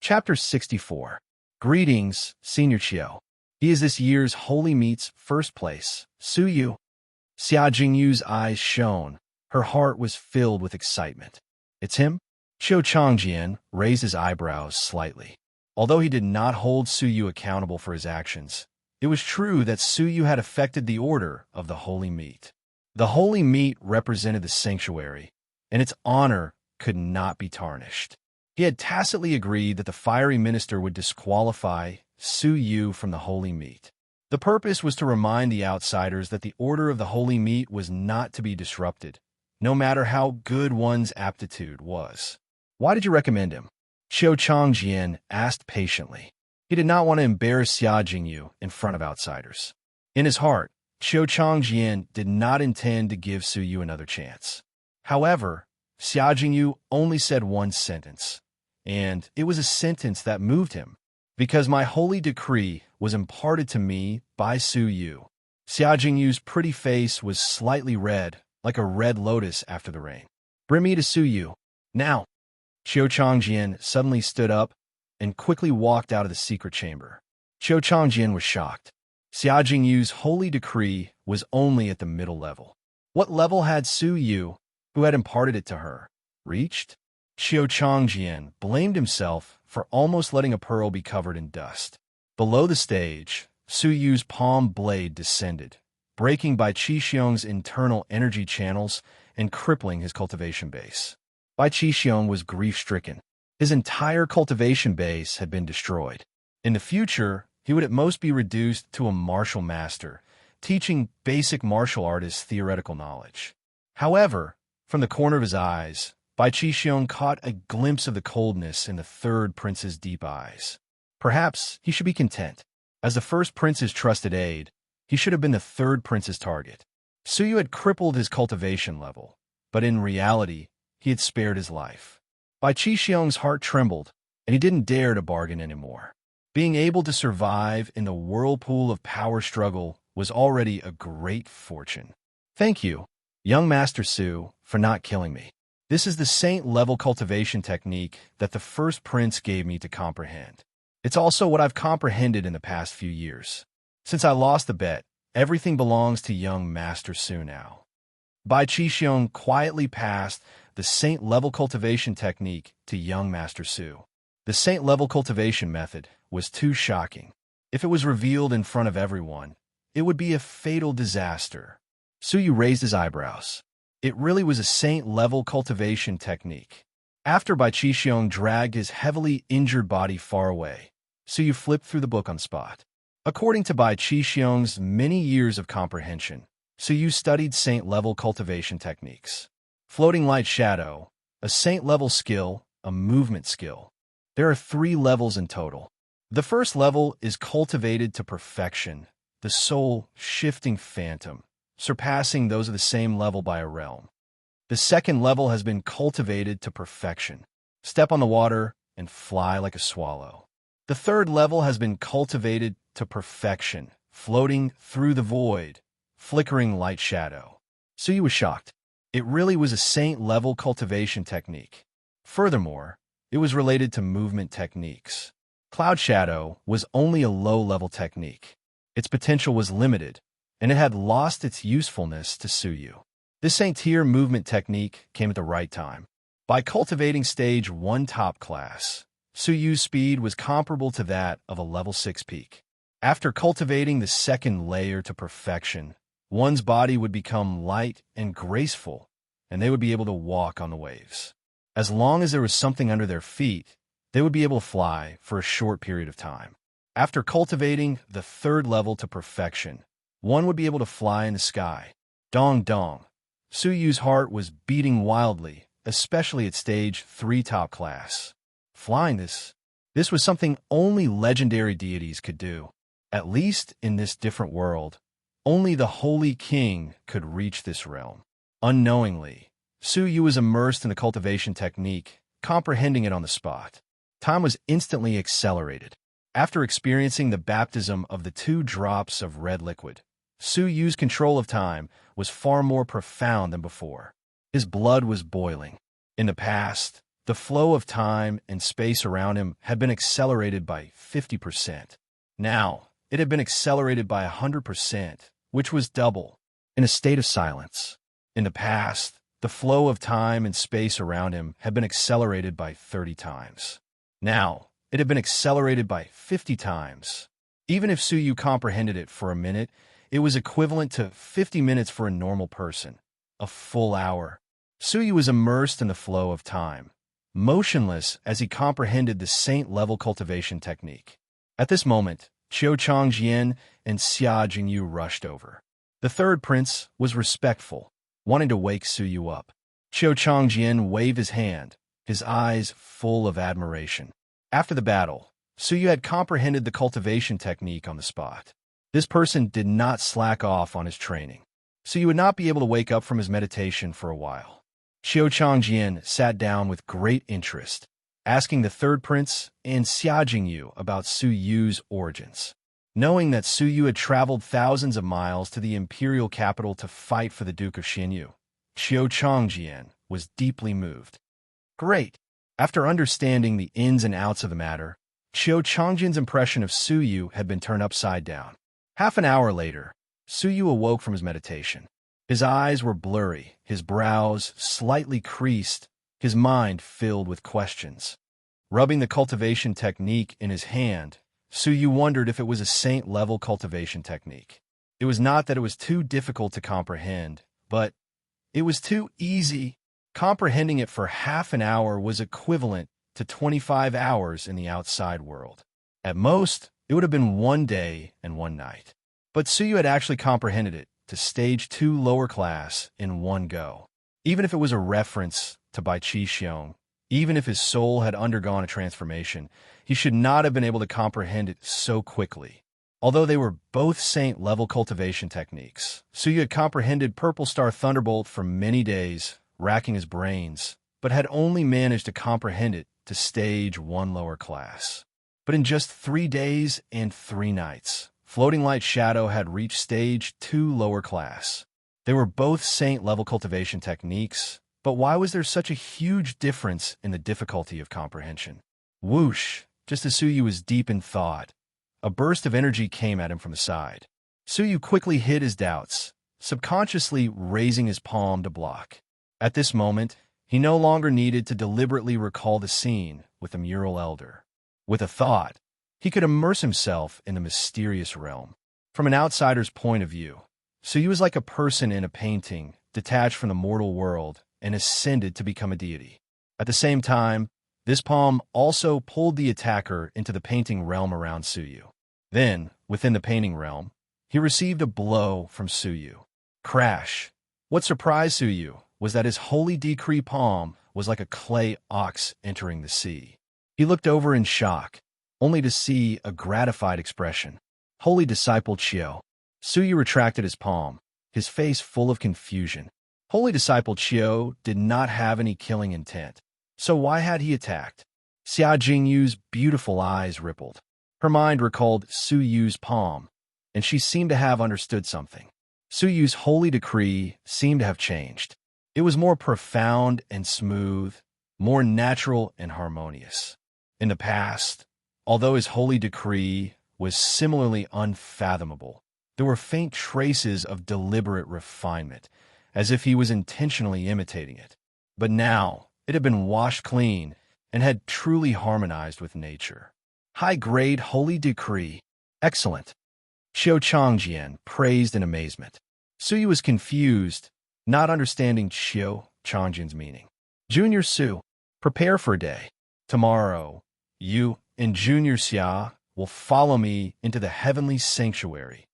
Chapter 64. Greetings, Senior Chiao. He is this year's Holy Meat's first place, Su Yu. Xia Jingyu's eyes shone. Her heart was filled with excitement. It's him? Qiu Changjian raised his eyebrows slightly. Although he did not hold Su Yu accountable for his actions, it was true that Su Yu had affected the order of the Holy Meat. The Holy Meat represented the sanctuary, and its honor could not be tarnished. He had tacitly agreed that the fiery minister would disqualify Su Yu from the Holy Meat. The purpose was to remind the outsiders that the order of the Holy Meat was not to be disrupted, no matter how good one's aptitude was. Why did you recommend him? Qiu Changjian asked patiently. He did not want to embarrass Xia Jingyu in front of outsiders. In his heart, Qiu Changjian did not intend to give Su Yu another chance. However, Xia Jingyu only said one sentence, and it was a sentence that moved him. Because my holy decree was imparted to me by Su Yu. Xia Jingyu's pretty face was slightly red, like a red lotus after the rain. Bring me to Su Yu. Now. Qiu Changjian suddenly stood up and quickly walked out of the secret chamber. Qiu Changjian was shocked. Xia Jingyu's holy decree was only at the middle level. What level had Su Yu, who had imparted it to her, reached? Qiu Changjian blamed himself for almost letting a pearl be covered in dust. Below the stage, Su Yu's palm blade descended, breaking Bai Qixiong's internal energy channels and crippling his cultivation base. Bai Qixiong was grief-stricken. His entire cultivation base had been destroyed. In the future, he would at most be reduced to a martial master, teaching basic martial artists theoretical knowledge. However, from the corner of his eyes, Bai Qixiong caught a glimpse of the coldness in the third prince's deep eyes. Perhaps he should be content. As the first prince's trusted aide, he should have been the third prince's target. Su Yu had crippled his cultivation level, but in reality, he had spared his life. Bai Qixiong's heart trembled, and he didn't dare to bargain anymore. Being able to survive in the whirlpool of power struggle was already a great fortune. Thank you, young Master Su, for not killing me. This is the saint-level cultivation technique that the first prince gave me to comprehend. It's also what I've comprehended in the past few years. Since I lost the bet, everything belongs to young Master Su now. Bai Qixiong quietly passed the saint-level cultivation technique to young Master Su. The saint-level cultivation method was too shocking. If it was revealed in front of everyone, it would be a fatal disaster. Su Yu raised his eyebrows. It really was a saint-level cultivation technique. After Bai Qixiong dragged his heavily injured body far away, Su Yu flipped through the book on spot. According to Bai Qixiong's many years of comprehension, Su Yu studied saint-level cultivation techniques. Floating light shadow, a saint-level skill, a movement skill. There are 3 levels in total. The first level is cultivated to perfection, the soul-shifting phantom, surpassing those of the same level by a realm. The second level has been cultivated to perfection. Step on the water and fly like a swallow. The third level has been cultivated to perfection, floating through the void, flickering light shadow. Su Yu was shocked. It really was a saint-level cultivation technique. Furthermore, it was related to movement techniques. Cloud shadow was only a low-level technique. Its potential was limited, and it had lost its usefulness to Su Yu. This saint-tier movement technique came at the right time. By cultivating stage 1 top class, Su Yu's speed was comparable to that of a level 6 peak. After cultivating the second layer to perfection, one's body would become light and graceful, and they would be able to walk on the waves. As long as there was something under their feet, they would be able to fly for a short period of time. After cultivating the third level to perfection, one would be able to fly in the sky. Dong dong. Su Yu's heart was beating wildly, especially at stage 3 top class. Flying this was something only legendary deities could do. At least in this different world, only the Holy King could reach this realm. Unknowingly, Su Yu was immersed in the cultivation technique, comprehending it on the spot. Time was instantly accelerated. After experiencing the baptism of the 2 drops of red liquid, Su Yu's control of time was far more profound than before. His blood was boiling. In the past, The flow of time and space around him had been accelerated by 50%. Now, it had been accelerated by 100%, which was double. In a state of silence. In the past, the flow of time and space around him had been accelerated by 30 times. Now, it had been accelerated by 50 times. Even if Suyu comprehended it for a minute, it was equivalent to 50 minutes for a normal person. A full hour. Suyu was immersed in the flow of time, motionless as he comprehended the saint-level cultivation technique. At this moment, Qiu Changjian and Xia Jingyu rushed over. The third prince was respectful, wanting to wake Suyu up. Qiu Changjian waved his hand, his eyes full of admiration. After the battle, Suyu had comprehended the cultivation technique on the spot. This person did not slack off on his training. Suyu would not be able to wake up from his meditation for a while. Qiu Changjian sat down with great interest, asking the third prince and Xia Jingyu about Suyu's origins. Knowing that Suyu had traveled thousands of miles to the imperial capital to fight for the Duke of Xinyu, Qiu Changjian was deeply moved. Great! After understanding the ins and outs of the matter, Qiu Changjian's impression of Suyu had been turned upside down. Half an hour later, Suyu awoke from his meditation. His eyes were blurry, his brows slightly creased, his mind filled with questions. Rubbing the cultivation technique in his hand, Suyu wondered if it was a saint-level cultivation technique. It was not that it was too difficult to comprehend, but it was too easy. Comprehending it for half an hour was equivalent to 25 hours in the outside world. At most, it would have been 1 day and 1 night. But Suyu had actually comprehended it to stage 2 lower class in one go. Even if it was a reference to Bai Qi Xiong, even if his soul had undergone a transformation, he should not have been able to comprehend it so quickly. Although they were both saint-level cultivation techniques, Suyu had comprehended Purple Star Thunderbolt for many days, racking his brains, but had only managed to comprehend it to stage 1 lower class. But in just 3 days and 3 nights, Floating Light Shadow had reached stage 2 lower class. They were both saint-level cultivation techniques, but why was there such a huge difference in the difficulty of comprehension? Whoosh! Just as Suyu was deep in thought, a burst of energy came at him from the side. Suyu quickly hid his doubts, subconsciously raising his palm to block. At this moment, he no longer needed to deliberately recall the scene with the mural elder. With a thought, he could immerse himself in the mysterious realm. From an outsider's point of view, Suyu was like a person in a painting, detached from the mortal world and ascended to become a deity. At the same time, this palm also pulled the attacker into the painting realm around Suyu. Then, within the painting realm, he received a blow from Suyu. Crash! What surprised Suyu was that his holy decree palm was like a clay ox entering the sea. He looked over in shock, only to see a gratified expression. Holy disciple Qiu. Suyu retracted his palm, his face full of confusion. Holy disciple Qiu did not have any killing intent. So why had he attacked? Xia Jingyu's beautiful eyes rippled. Her mind recalled Suyu's palm, and she seemed to have understood something. Suyu's holy decree seemed to have changed. It was more profound and smooth, more natural and harmonious. In the past, although his holy decree was similarly unfathomable, there were faint traces of deliberate refinement, as if he was intentionally imitating it. But now, it had been washed clean and had truly harmonized with nature. High-grade holy decree. Excellent. Qiu Changjian praised in amazement. Suyu was confused, not understanding Qiu Changjian's meaning. Junior Su, prepare for a day. Tomorrow, you and Junior Xia will follow me into the heavenly sanctuary.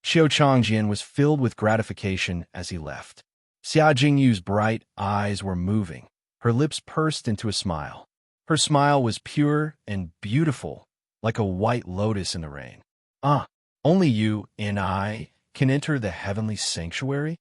Qiu Changjian was filled with gratification as he left. Xia Jingyu's bright eyes were moving. Her lips pursed into a smile. Her smile was pure and beautiful, like a white lotus in the rain. Only you and I can enter the heavenly sanctuary?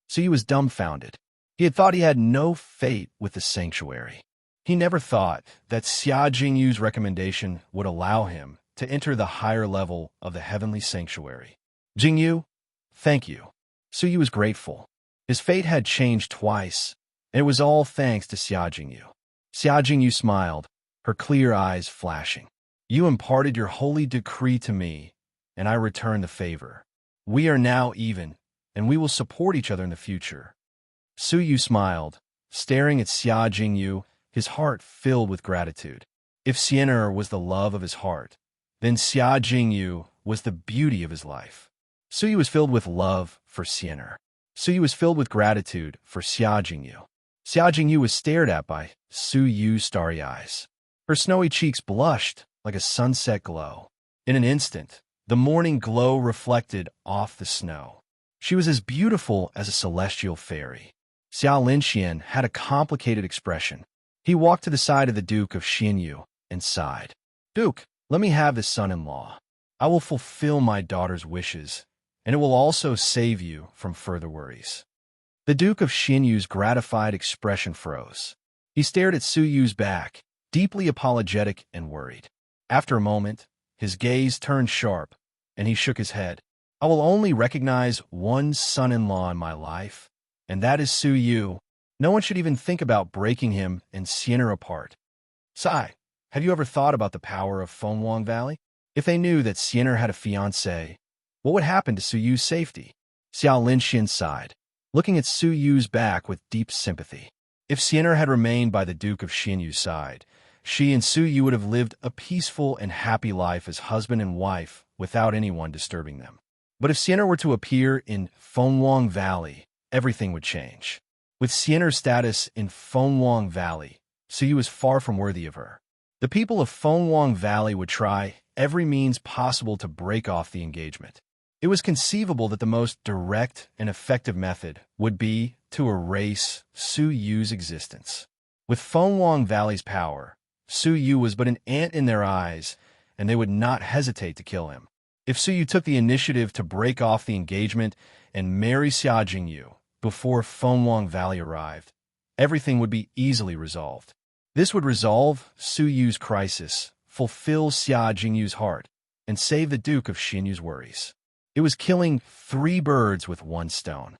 So he was dumbfounded. He had thought he had no fate with the sanctuary. He never thought that Xia Jingyu's recommendation would allow him to enter the higher level of the heavenly sanctuary. Jingyu, thank you. Suyu was grateful. His fate had changed twice, and it was all thanks to Xia Jingyu. Xia Jingyu smiled, her clear eyes flashing. You imparted your holy decree to me, and I return the favor. We are now even, and we will support each other in the future. Su Yu smiled, staring at Xia Jingyu, his heart filled with gratitude. If Xian'er was the love of his heart, then Xia Jingyu was the beauty of his life. Su Yu was filled with love for Xian'er. Su Yu was filled with gratitude for Xia Jingyu. Xia Jingyu was stared at by Su Yu's starry eyes. Her snowy cheeks blushed like a sunset glow. In an instant, the morning glow reflected off the snow. She was as beautiful as a celestial fairy. Xiao Linxian had a complicated expression. He walked to the side of the Duke of Xinyu and sighed. Duke, let me have this son-in-law. I will fulfill my daughter's wishes, and it will also save you from further worries. The Duke of Xinyu's gratified expression froze. He stared at Su Yu's back, deeply apologetic and worried. After a moment, his gaze turned sharp, and he shook his head. I will only recognize one son-in-law in my life, and that is Su Yu. No one should even think about breaking him and Xian'er apart. Sai, have you ever thought about the power of Fengwang Valley? If they knew that Xian'er had a fiancée, what would happen to Su Yu's safety? Xiao Linxian sighed, looking at Su Yu's back with deep sympathy. If Xian'er had remained by the Duke of Xinyu's side, she and Su Yu would have lived a peaceful and happy life as husband and wife without anyone disturbing them. But if Xian'er were to appear in Fengwang Valley, everything would change. With Xian'er's status in Fengwang Valley, Su Yu was far from worthy of her. The people of Fengwang Valley would try every means possible to break off the engagement. It was conceivable that the most direct and effective method would be to erase Su Yu's existence. With Fengwang Valley's power, Su Yu was but an ant in their eyes, and they would not hesitate to kill him. If Su Yu took the initiative to break off the engagement and marry Xia Jingyu before Fengwang Valley arrived, everything would be easily resolved. This would resolve Su Yu's crisis, fulfill Xia Jingyu's heart, and save the Duke of Xinyu's worries. It was killing 3 birds with 1 stone.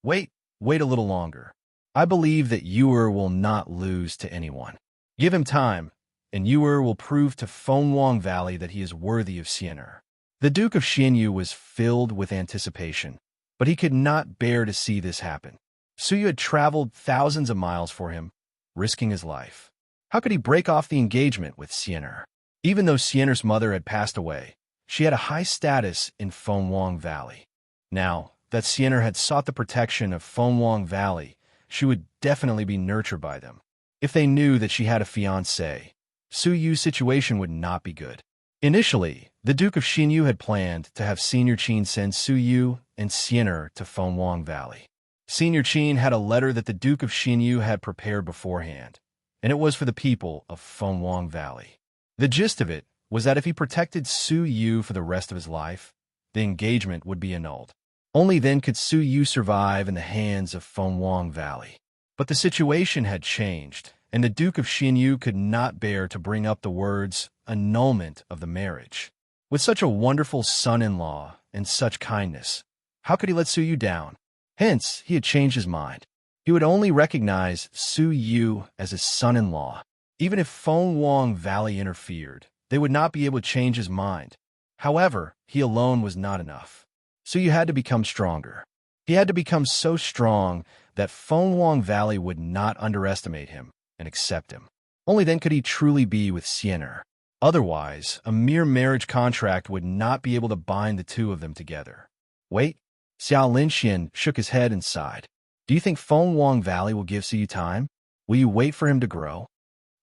Wait a little longer. I believe that Yu'er will not lose to anyone. Give him time, and Yu'er will prove to Fengwang Valley that he is worthy of Xian'er. The Duke of Xinyu was filled with anticipation, but he could not bear to see this happen. Su Yu had traveled thousands of miles for him, risking his life. How could he break off the engagement with Xian'er? Even though Xian'er's mother had passed away, she had a high status in Fengwang Valley. Now that Xian'er had sought the protection of Fengwang Valley, she would definitely be nurtured by them. If they knew that she had a fiancé, Su Yu's situation would not be good. Initially, the Duke of Xinyu had planned to have Senior Qin send Su Yu and Xian'er to Fengwang Valley. Senior Qin had a letter that the Duke of Xinyu had prepared beforehand, and it was for the people of Fengwang Valley. The gist of it was that if he protected Su Yu for the rest of his life, the engagement would be annulled. Only then could Su Yu survive in the hands of Fengwang Valley. But the situation had changed, and the Duke of Xinyu could not bear to bring up the words annulment of the marriage. With such a wonderful son-in-law and such kindness, how could he let Su Yu down? Hence, he had changed his mind. He would only recognize Su Yu as his son-in-law. Even if Fengwang Valley interfered, they would not be able to change his mind. However, he alone was not enough. Su Yu had to become stronger. He had to become so strong that Fengwang Valley would not underestimate him and accept him. Only then could he truly be with Xian'er. Otherwise, a mere marriage contract would not be able to bind the two of them together. Wait, Xiao Linxian shook his head and sighed. Do you think Fengwang Valley will give Su Yu time? Will you wait for him to grow?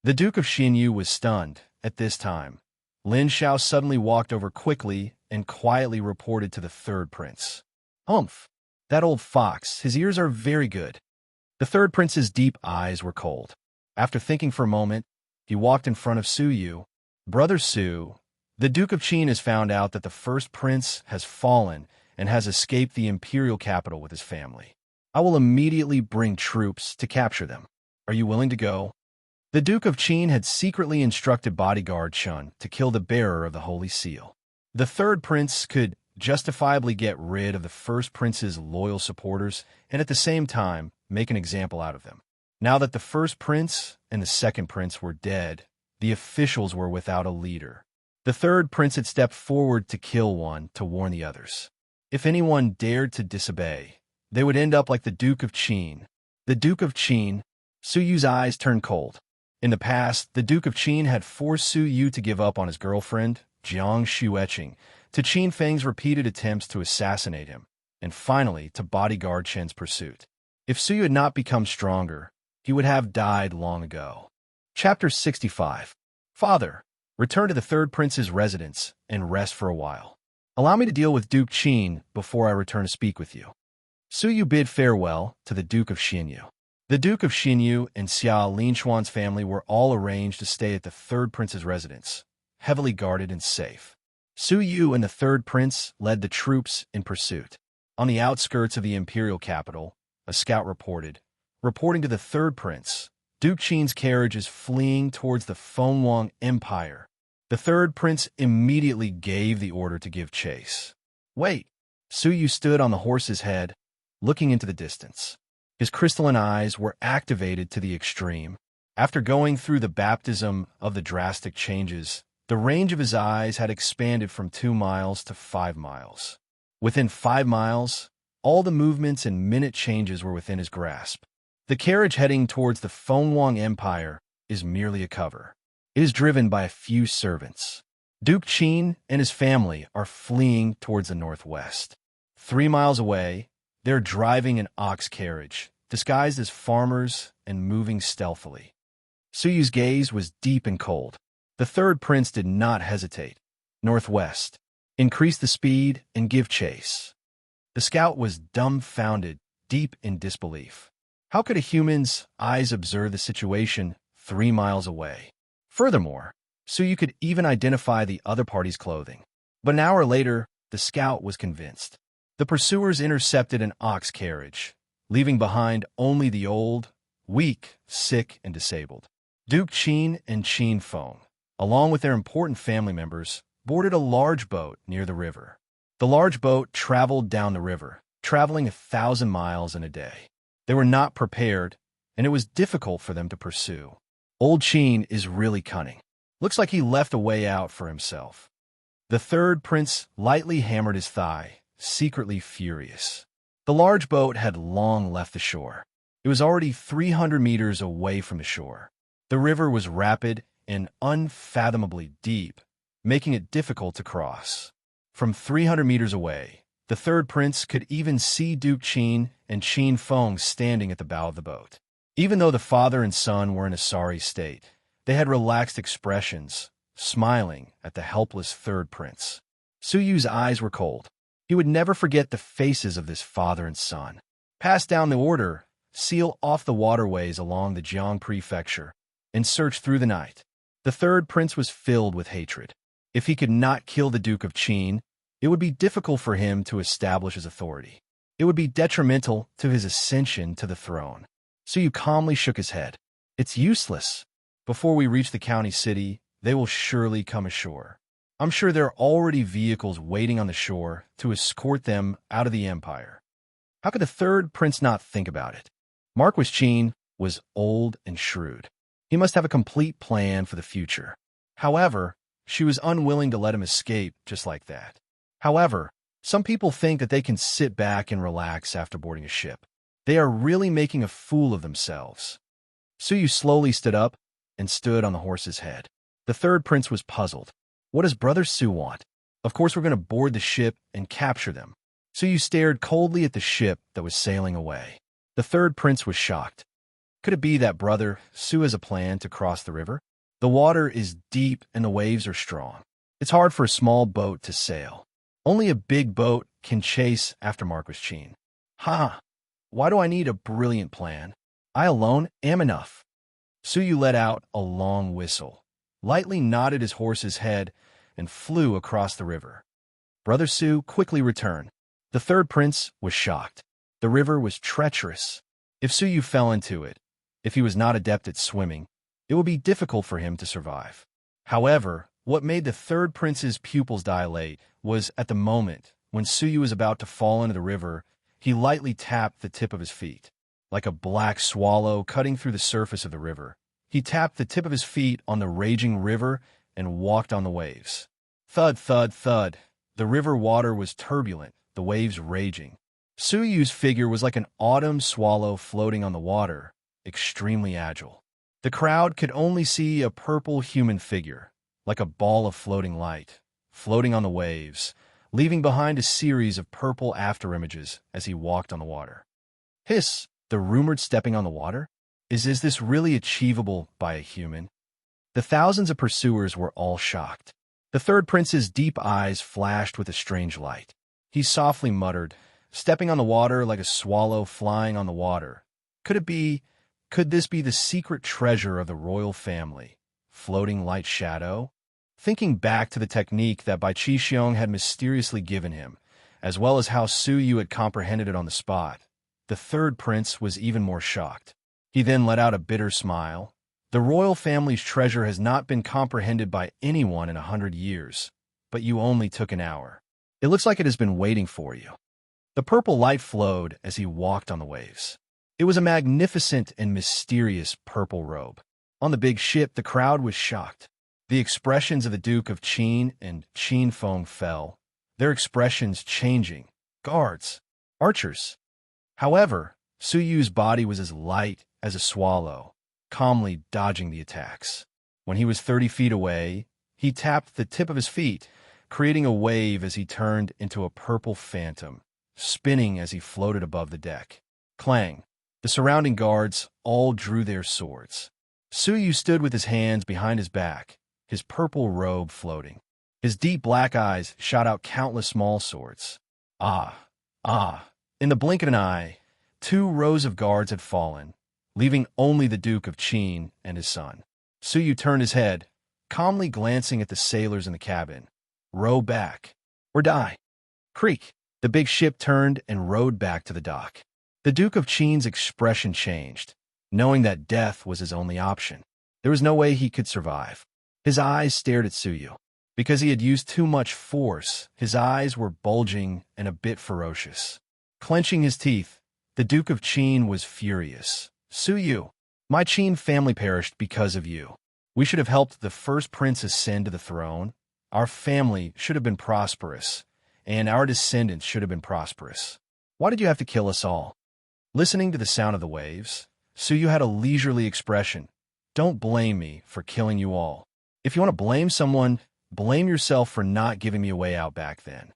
The Duke of Xinyu was stunned at this time. Lin Shao suddenly walked over quickly and quietly reported to the third prince. Humph, that old fox, his ears are very good. The third prince's deep eyes were cold. After thinking for a moment, he walked in front of Su Yu. Brother Su, the Duke of Qin has found out that the first prince has fallen and has escaped the imperial capital with his family. I will immediately bring troops to capture them. Are you willing to go? The Duke of Qin had secretly instructed bodyguard Chun to kill the bearer of the Holy Seal. The third prince could justifiably get rid of the first prince's loyal supporters and at the same time make an example out of them. Now that the first prince and the second prince were dead, the officials were without a leader. The third prince had stepped forward to kill one to warn the others. If anyone dared to disobey, they would end up like the Duke of Qin. The Duke of Qin. Su Yu's eyes turned cold. In the past, the Duke of Qin had forced Su Yu to give up on his girlfriend, Jiang Shueqing, to Qin Feng's repeated attempts to assassinate him, and finally to bodyguard Chen's pursuit. If Su Yu had not become stronger, he would have died long ago. Chapter 65. Father, return to the third prince's residence and rest for a while. Allow me to deal with Duke Qin before I return to speak with you. Su Yu bid farewell to the Duke of Xinyu. The Duke of Xinyu and Xia Linquan's family were all arranged to stay at the third prince's residence, heavily guarded and safe. Su Yu and the third prince led the troops in pursuit. On the outskirts of the imperial capital, a scout reporting to the third prince, Duke Qin's carriage is fleeing towards the Fengwang Empire. The third prince immediately gave the order to give chase. Wait! Su Yu stood on the horse's head, looking into the distance. His crystalline eyes were activated to the extreme. After going through the baptism of the drastic changes, the range of his eyes had expanded from 2 miles to 5 miles. Within 5 miles, all the movements and minute changes were within his grasp. The carriage heading towards the Fengwang Empire is merely a cover. It is driven by a few servants. Duke Qin and his family are fleeing towards the northwest. 3 miles away, they're driving an ox carriage, disguised as farmers and moving stealthily. Su Yu's gaze was deep and cold. The third prince did not hesitate. Northwest. Increase the speed and give chase. The scout was dumbfounded, deep in disbelief. How could a human's eyes observe the situation 3 miles away? Furthermore, Su Yu could even identify the other party's clothing. But an hour later, the scout was convinced. The pursuers intercepted an ox carriage, leaving behind only the old, weak, sick, and disabled. Duke Qin and Qin Feng, along with their important family members, boarded a large boat near the river. The large boat traveled down the river, traveling 1,000 miles in a day. They were not prepared, and it was difficult for them to pursue. Old Qin is really cunning. Looks like he left a way out for himself. The third prince lightly hammered his thigh, secretly furious. The large boat had long left the shore. It was already 300 meters away from the shore. The river was rapid and unfathomably deep, making it difficult to cross. From 300 meters away, the third prince could even see Duke Qin and Qin Feng standing at the bow of the boat. Even though the father and son were in a sorry state, they had relaxed expressions, smiling at the helpless third prince. Su Yu's eyes were cold. He would never forget the faces of this father and son. Pass down the order, seal off the waterways along the Jiang prefecture, and search through the night. The third prince was filled with hatred. If he could not kill the Duke of Qin, it would be difficult for him to establish his authority. It would be detrimental to his ascension to the throne. Su Yu calmly shook his head. It's useless. Before we reach the county city, they will surely come ashore. I'm sure there are already vehicles waiting on the shore to escort them out of the empire. How could the third prince not think about it? Marquis Qin was old and shrewd. He must have a complete plan for the future. However, she was unwilling to let him escape just like that. However, some people think that they can sit back and relax after boarding a ship. They are really making a fool of themselves. Su Yu slowly stood up and stood on the horse's head. The third prince was puzzled. What does Brother Su want? Of course we're going to board the ship and capture them. Su Yu stared coldly at the ship that was sailing away. The third prince was shocked. Could it be that Brother Su has a plan to cross the river? The water is deep and the waves are strong. It's hard for a small boat to sail. Only a big boat can chase after Marquis Qin. Ha! Why do I need a brilliant plan? I alone am enough. Su Yu let out a long whistle, lightly nodded his horse's head, and flew across the river. Brother Su quickly returned. The third prince was shocked. The river was treacherous. If Su Yu fell into it, if he was not adept at swimming, it would be difficult for him to survive. However, what made the third prince's pupils dilate was at the moment when Su Yu was about to fall into the river, he lightly tapped the tip of his feet. like a black swallow cutting through the surface of the river. He tapped the tip of his feet on the raging river and walked on the waves. Thud, thud, thud. The river water was turbulent, the waves raging. Suyu's figure was like an autumn swallow floating on the water, extremely agile. The crowd could only see a purple human figure, like a ball of floating light, floating on the waves, leaving behind a series of purple afterimages as he walked on the water. Hiss! The rumored stepping on the water? Is this really achievable by a human? The thousands of pursuers were all shocked. The third prince's deep eyes flashed with a strange light. He softly muttered, stepping on the water like a swallow flying on the water. Could this be the secret treasure of the royal family? Floating light shadow? Thinking back to the technique that Bai Qixiong had mysteriously given him, as well as how Suyu had comprehended it on the spot, the third prince was even more shocked. He then let out a bitter smile. The royal family's treasure has not been comprehended by anyone in 100 years, but you only took an hour. It looks like it has been waiting for you. The purple light flowed as he walked on the waves. It was a magnificent and mysterious purple robe. On the big ship, the crowd was shocked. The expressions of the Duke of Qin and Qin Feng fell, their expressions changing. Guards, archers. However, Suyu's body was as light as a swallow, calmly dodging the attacks. When he was 30 feet away, he tapped the tip of his feet, creating a wave as he turned into a purple phantom, spinning as he floated above the deck. Clang! The surrounding guards all drew their swords. Suyu stood with his hands behind his back, his purple robe floating. His deep black eyes shot out countless small swords. Ah! Ah! In the blink of an eye, 2 rows of guards had fallen, leaving only the Duke of Qin and his son. Suyu turned his head, calmly glancing at the sailors in the cabin. Row back, or die. Creak! The big ship turned and rowed back to the dock. The Duke of Qin's expression changed, knowing that death was his only option. There was no way he could survive. His eyes stared at Suyu. Because he had used too much force, his eyes were bulging and a bit ferocious. Clenching his teeth, the Duke of Qin was furious. Suyu, my Qin family perished because of you. We should have helped the first prince ascend to the throne. Our family should have been prosperous, and our descendants should have been prosperous. Why did you have to kill us all? Listening to the sound of the waves, Suyu had a leisurely expression. Don't blame me for killing you all. If you want to blame someone, blame yourself for not giving me a way out back then.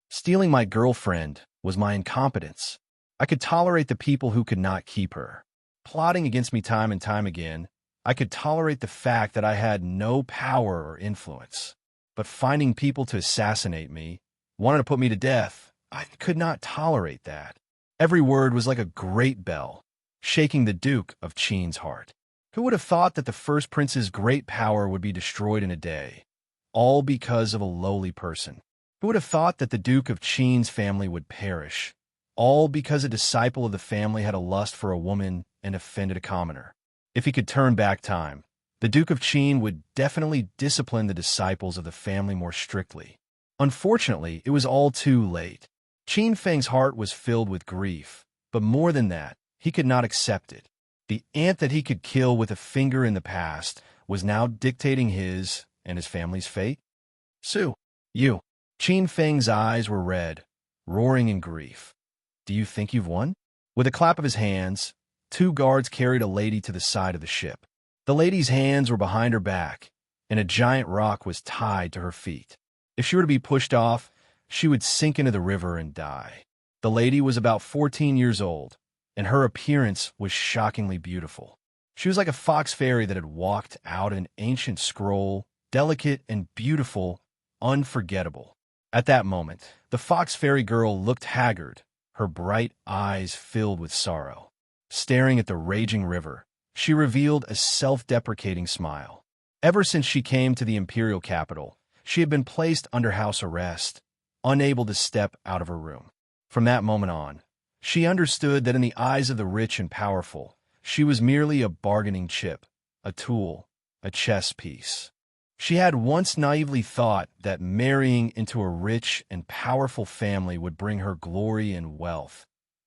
Stealing my girlfriend was my incompetence. I could tolerate the people who could not keep her. Plotting against me time and time again, I could tolerate the fact that I had no power or influence. But finding people to assassinate me, wanting to put me to death, I could not tolerate that. Every word was like a great bell, shaking the Duke of Qin's heart. Who would have thought that the first prince's great power would be destroyed in a day, all because of a lowly person? Who would have thought that the Duke of Qin's family would perish, all because a disciple of the family had a lust for a woman and offended a commoner? If he could turn back time, the Duke of Qin would definitely discipline the disciples of the family more strictly. Unfortunately, it was all too late. Qin Feng's heart was filled with grief, but more than that, he could not accept it. The ant that he could kill with a finger in the past was now dictating his and his family's fate. You. Qin Feng's eyes were red, roaring in grief. Do you think you've won? With a clap of his hands, 2 guards carried a lady to the side of the ship. The lady's hands were behind her back, and a giant rock was tied to her feet. If she were to be pushed off, she would sink into the river and die. The lady was about 14 years old, and her appearance was shockingly beautiful. She was like a fox fairy that had walked out an ancient scroll, delicate and beautiful, unforgettable. At that moment, the fox fairy girl looked haggard, her bright eyes filled with sorrow. Staring at the raging river, she revealed a self-deprecating smile. Ever since she came to the imperial capital, she had been placed under house arrest, unable to step out of her room. From that moment on, she understood that in the eyes of the rich and powerful, she was merely a bargaining chip, a tool, a chess piece. She had once naively thought that marrying into a rich and powerful family would bring her glory and wealth.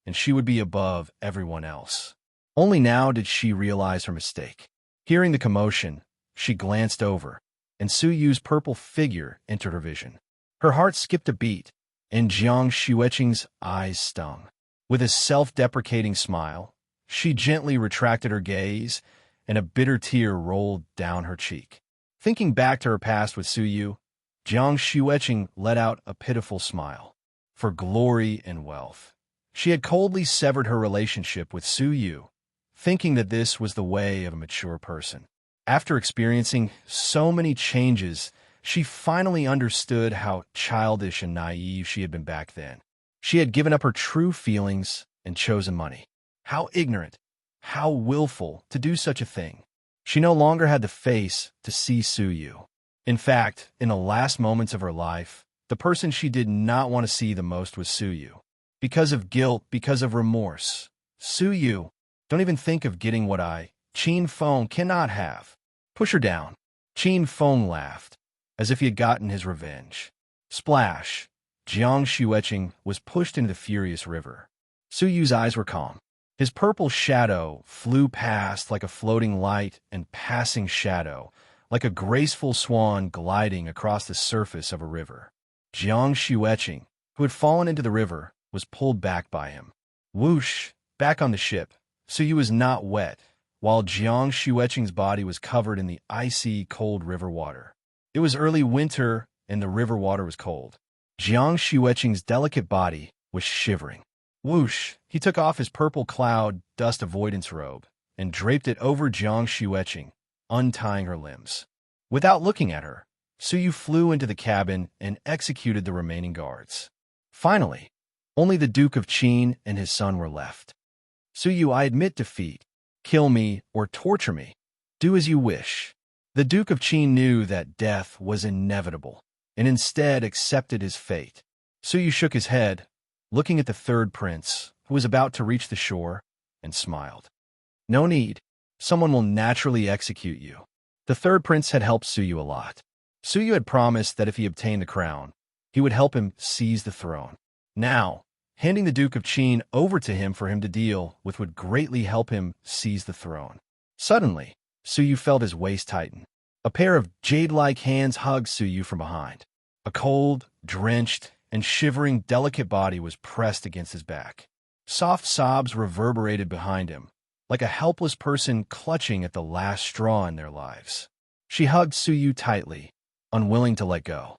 and she would be above everyone else. Only now did she realize her mistake. Hearing the commotion, she glanced over, and Su Yu's purple figure entered her vision. Her heart skipped a beat, and Jiang Xueqing's eyes stung. With a self-deprecating smile, she gently retracted her gaze, and a bitter tear rolled down her cheek. Thinking back to her past with Su Yu, Jiang Xueqing let out a pitiful smile. For glory and wealth, she had coldly severed her relationship with Su Yu, thinking that this was the way of a mature person. After experiencing so many changes, she finally understood how childish and naive she had been back then. She had given up her true feelings and chosen money. How ignorant, how willful to do such a thing. She no longer had the face to see Su Yu. In fact, in the last moments of her life, the person she did not want to see the most was Su Yu. Because of guilt, because of remorse. Su Yu, don't even think of getting what Qin Feng cannot have. Push her down. Qin Feng laughed, as if he had gotten his revenge. Splash! Jiang Xueqing was pushed into the furious river. Su Yu's eyes were calm. His purple shadow flew past like a floating light and passing shadow, like a graceful swan gliding across the surface of a river. Jiang Xueqing, who had fallen into the river, was pulled back by him. Whoosh! Back on the ship, Su Yu was not wet, while Jiang Xueqing's body was covered in the icy, cold river water. It was early winter, and the river water was cold. Jiang Xueqing's delicate body was shivering. Whoosh! He took off his purple cloud dust avoidance robe and draped it over Jiang Xueqing, untying her limbs. Without looking at her, Su Yu flew into the cabin and executed the remaining guards. Finally, only the Duke of Qin and his son were left. Su Yu, I admit defeat. Kill me or torture me. Do as you wish. The Duke of Qin knew that death was inevitable, and instead accepted his fate. Su Yu shook his head, looking at the third prince, who was about to reach the shore, and smiled. No need. Someone will naturally execute you. The third prince had helped Su Yu a lot. Su Yu had promised that if he obtained the crown, he would help him seize the throne. Now, handing the Duke of Qin over to him for him to deal with would greatly help him seize the throne. Suddenly, Su Yu felt his waist tighten. A pair of jade-like hands hugged Su Yu from behind. A cold, drenched, and shivering delicate body was pressed against his back. Soft sobs reverberated behind him, like a helpless person clutching at the last straw in their lives. She hugged Su Yu tightly, unwilling to let go.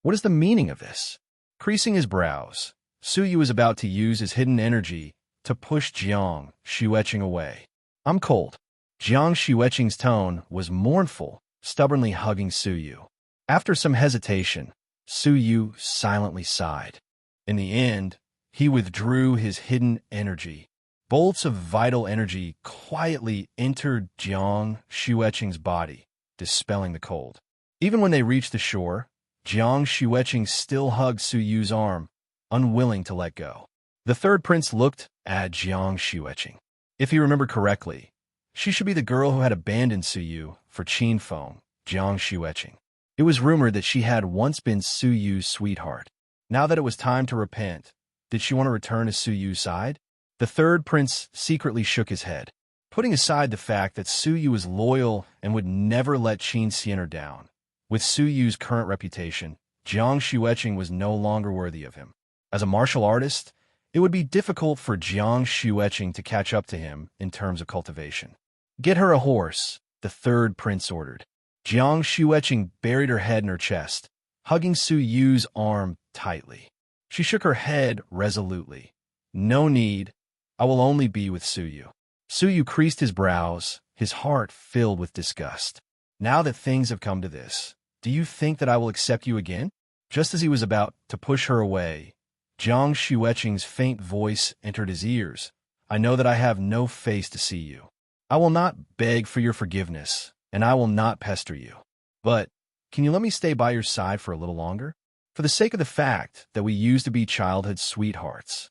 What is the meaning of this? Creasing his brows, Su Yu was about to use his hidden energy to push Jiang Xueqing away. I'm cold. Jiang Xueqing's tone was mournful, stubbornly hugging Su Yu. After some hesitation, Su Yu silently sighed. In the end, he withdrew his hidden energy. Bolts of vital energy quietly entered Jiang Xueqing's body, dispelling the cold. Even when they reached the shore, Jiang Xueqing still hugged Su Yu's arm, unwilling to let go. The third prince looked at Jiang Xueqing. If he remembered correctly, she should be the girl who had abandoned Su Yu for Qin Feng, Jiang Xueqing. It was rumored that she had once been Su Yu's sweetheart. Now that it was time to repent, did she want to return to Su Yu's side? The third prince secretly shook his head. Putting aside the fact that Su Yu was loyal and would never let Qin Xian'er down, with Su Yu's current reputation, Jiang Xueqing was no longer worthy of him. As a martial artist, it would be difficult for Jiang Xueqing to catch up to him in terms of cultivation. Get her a horse, the third prince ordered. Jiang Xueqing buried her head in her chest, hugging Su Yu's arm tightly. She shook her head resolutely. No need. I will only be with Su Yu. Su Yu creased his brows, his heart filled with disgust. Now that things have come to this, do you think that I will accept you again? Just as he was about to push her away, Jiang Xueqing's faint voice entered his ears. I know that I have no face to see you. I will not beg for your forgiveness, and I will not pester you. But can you let me stay by your side for a little longer? For the sake of the fact that we used to be childhood sweethearts.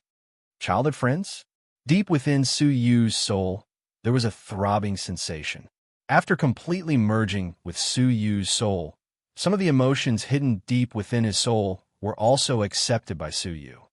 Childhood friends? Deep within Su Yu's soul, there was a throbbing sensation. After completely merging with Su Yu's soul, some of the emotions hidden deep within his soul were also accepted by Su Yu.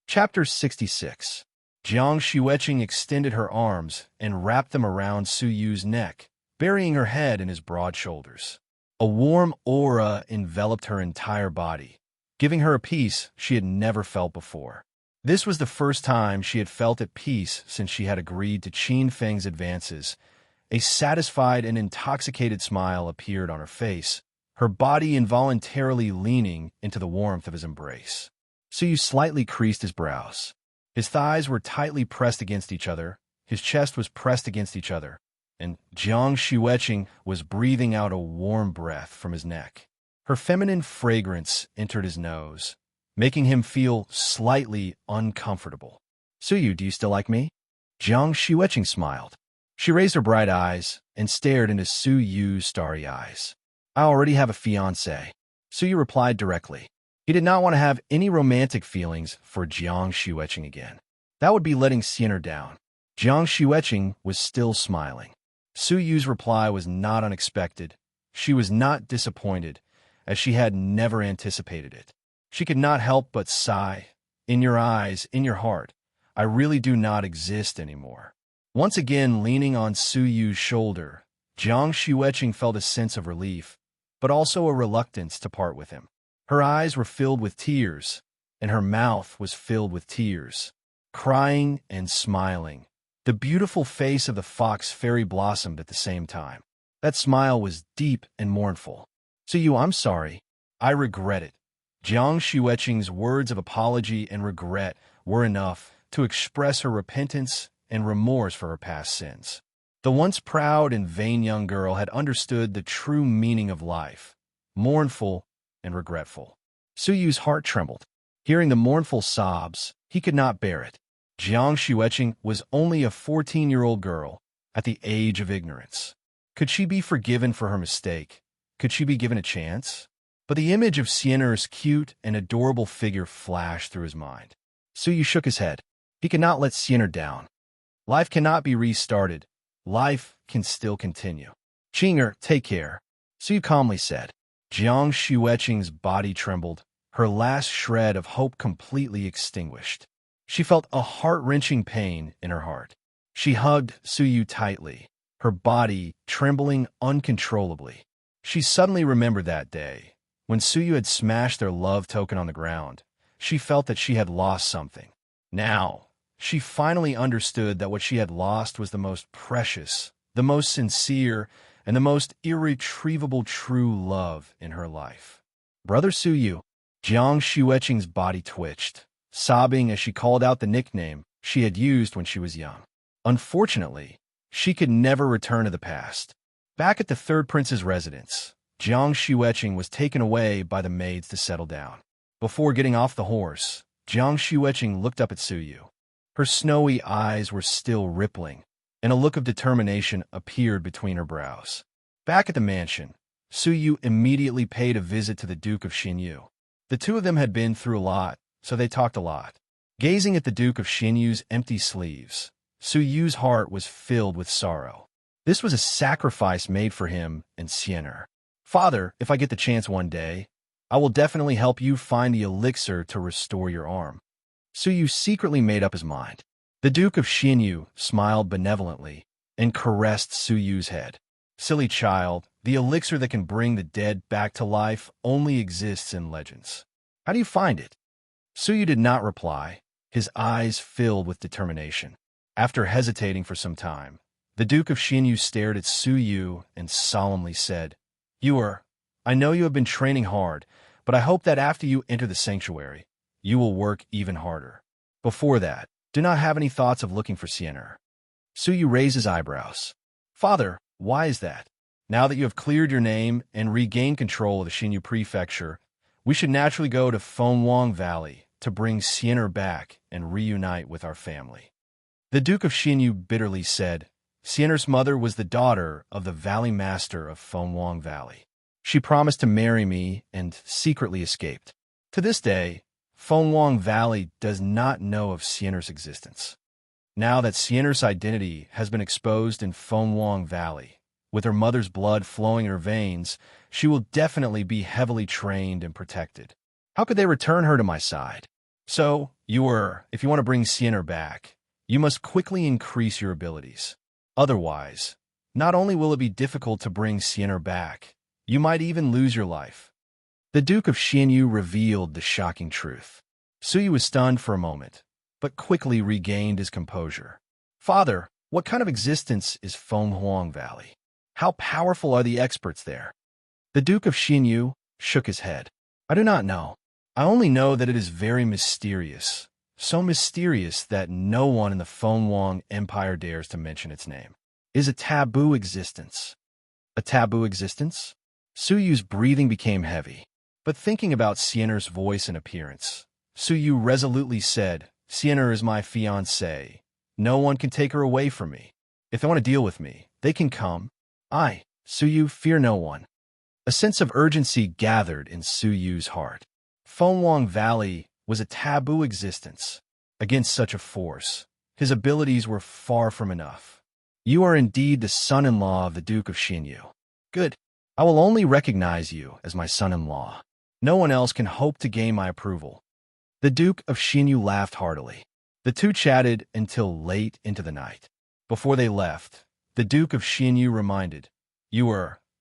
Chapter 66. Jiang Xueqing extended her arms and wrapped them around Su Yu's neck, burying her head in his broad shoulders. A warm aura enveloped her entire body, giving her a peace she had never felt before. This was the first time she had felt at peace since she had agreed to Qin Feng's advances. A satisfied and intoxicated smile appeared on her face, her body involuntarily leaning into the warmth of his embrace. Su Yu slightly creased his brows. His thighs were tightly pressed against each other, his chest was pressed against each other, and Jiang Xueqing was breathing out a warm breath from his neck. Her feminine fragrance entered his nose, making him feel slightly uncomfortable. Su Yu, do you still like me? Jiang Xueqing smiled. She raised her bright eyes and stared into Su Yu's starry eyes. I already have a fiancé. Su Yu replied directly. He did not want to have any romantic feelings for Jiang Xueqing again. That would be letting Xiener down. Jiang Xueqing was still smiling. Su Yu's reply was not unexpected. She was not disappointed, as she had never anticipated it. She could not help but sigh. In your eyes, in your heart, I really do not exist anymore. Once again leaning on Su Yu's shoulder, Jiang Xueqing felt a sense of relief, but also a reluctance to part with him. Her eyes were filled with tears, and her mouth was filled with tears, crying and smiling. The beautiful face of the fox fairy blossomed at the same time. That smile was deep and mournful. Su Yu, I'm sorry. I regret it. Jiang Xueqing's words of apology and regret were enough to express her repentance and remorse for her past sins. The once proud and vain young girl had understood the true meaning of life, mournful and regretful. Su Yu's heart trembled. Hearing the mournful sobs, he could not bear it. Jiang Xueqing was only a 14-year-old girl at the age of ignorance. Could she be forgiven for her mistake? Could she be given a chance? But the image of Xiener's cute and adorable figure flashed through his mind. Su Yu shook his head. He could not let Xiener down. Life cannot be restarted. Life can still continue. Qinger, take care, Su Yu calmly said. Jiang Xueqing's body trembled, her last shred of hope completely extinguished. She felt a heart-wrenching pain in her heart. She hugged Su Yu tightly, her body trembling uncontrollably. She suddenly remembered that day, when Su Yu had smashed their love token on the ground. She felt that she had lost something. Now, she finally understood that what she had lost was the most precious, the most sincere, and the most irretrievable true love in her life. Brother Su Yu. Jiang Xueqing's body twitched, sobbing as she called out the nickname she had used when she was young. Unfortunately, she could never return to the past. Back at the third prince's residence, Jiang Xueqing was taken away by the maids to settle down. Before getting off the horse, Jiang Xueqing looked up at Su Yu. Her snowy eyes were still rippling, and a look of determination appeared between her brows. Back at the mansion, Su Yu immediately paid a visit to the Duke of Xinyu. The two of them had been through a lot, so they talked a lot. Gazing at the Duke of Xinyu's empty sleeves, Su Yu's heart was filled with sorrow. This was a sacrifice made for him and Xiener. Father, if I get the chance one day, I will definitely help you find the elixir to restore your arm. Su Yu secretly made up his mind. The Duke of Xinyu smiled benevolently and caressed Su Yu's head. Silly child, the elixir that can bring the dead back to life only exists in legends. How do you find it? Su Yu did not reply, his eyes filled with determination. After hesitating for some time, the Duke of Xinyu stared at Su Yu and solemnly said, I know you have been training hard, but I hope that after you enter the sanctuary, you will work even harder. Before that, do not have any thoughts of looking for Xiener. Su Yu raised his eyebrows. Father, why is that? Now that you have cleared your name and regained control of the Xinyu Prefecture, we should naturally go to Fengwang Valley to bring Xiener back and reunite with our family. The Duke of Xinyu bitterly said, Xiener's mother was the daughter of the Valley Master of Fengwang Valley. She promised to marry me and secretly escaped. To this day, Fengwang Valley does not know of Xiener's existence. Now that Xiener's identity has been exposed in Fengwang Valley, with her mother's blood flowing in her veins, she will definitely be heavily trained and protected. How could they return her to my side? So, if you want to bring Xiener back, You must quickly increase your abilities. Otherwise, not only will it be difficult to bring Xian'er back, you might even lose your life. The Duke of Xianyu revealed the shocking truth. Suyu was stunned for a moment, but quickly regained his composure. Father, what kind of existence is Fenghuang Valley? How powerful are the experts there? The Duke of Xianyu shook his head. I do not know. I only know that it is very mysterious. So mysterious that no one in the Fenghuang Empire dares to mention its name. It is a taboo existence. A taboo existence? Suyu's breathing became heavy. But thinking about Xian'er's voice and appearance, Suyu resolutely said, Xian'er is my fiancée. No one can take her away from me. If they want to deal with me, they can come. I, Suyu, fear no one. A sense of urgency gathered in Suyu's heart. Fenghuang Valley was a taboo existence. Against such a force, his abilities were far from enough. You are indeed the son-in-law of the Duke of Xinyu. Good. I will only recognize you as my son-in-law. No one else can hope to gain my approval. The Duke of Xinyu laughed heartily. The two chatted until late into the night. Before they left, the Duke of Xinyu reminded,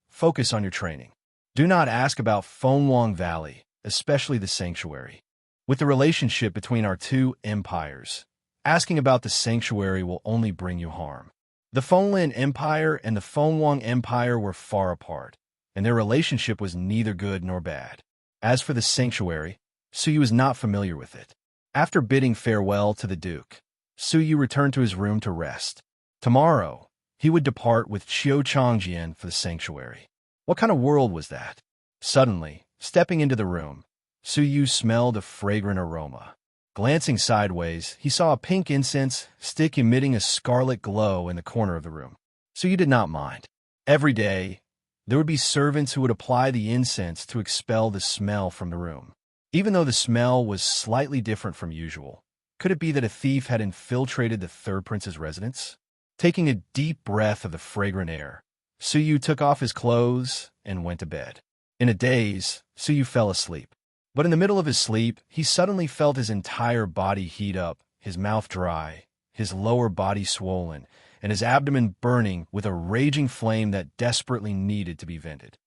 focus on your training. Do not ask about Fenghuang Valley, especially the sanctuary. With the relationship between our two empires, asking about the sanctuary will only bring you harm. The Fenglin Empire and the Fenghuang Empire were far apart, and their relationship was neither good nor bad. As for the sanctuary, Suyu was not familiar with it. After bidding farewell to the Duke, Suyu returned to his room to rest. Tomorrow, he would depart with Qiu Changjian for the sanctuary. What kind of world was that? Suddenly, stepping into the room, Suyu smelled a fragrant aroma. Glancing sideways, he saw a pink incense stick emitting a scarlet glow in the corner of the room. Suyu did not mind. Every day, there would be servants who would apply the incense to expel the smell from the room. Even though the smell was slightly different from usual, could it be that a thief had infiltrated the third prince's residence? Taking a deep breath of the fragrant air, Suyu took off his clothes and went to bed. In a daze, Suyu fell asleep. But in the middle of his sleep, he suddenly felt his entire body heat up, his mouth dry, his lower body swollen, and his abdomen burning with a raging flame that desperately needed to be vented.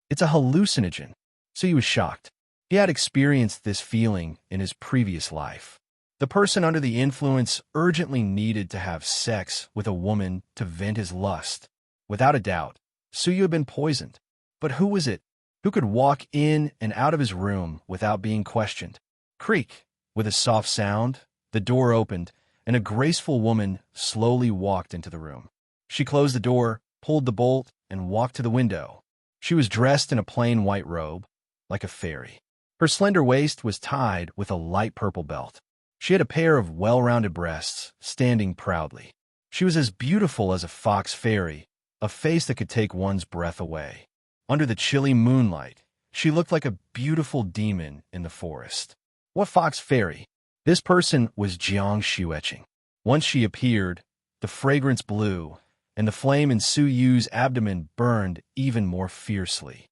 It's a hallucinogen. Suyu was shocked. He had experienced this feeling in his previous life. The person under the influence urgently needed to have sex with a woman to vent his lust. Without a doubt, Suyu had been poisoned. But who was it? Who could walk in and out of his room without being questioned? Creak! With a soft sound, the door opened, and a graceful woman slowly walked into the room. She closed the door, pulled the bolt, and walked to the window. She was dressed in a plain white robe, like a fairy. Her slender waist was tied with a light purple belt. She had a pair of well-rounded breasts, standing proudly. She was as beautiful as a fox fairy, a face that could take one's breath away. Under the chilly moonlight, she looked like a beautiful demon in the forest. What fox fairy? This person was Jiang Xueqing. Once she appeared, the fragrance blew, and the flame in Suyu's abdomen burned even more fiercely.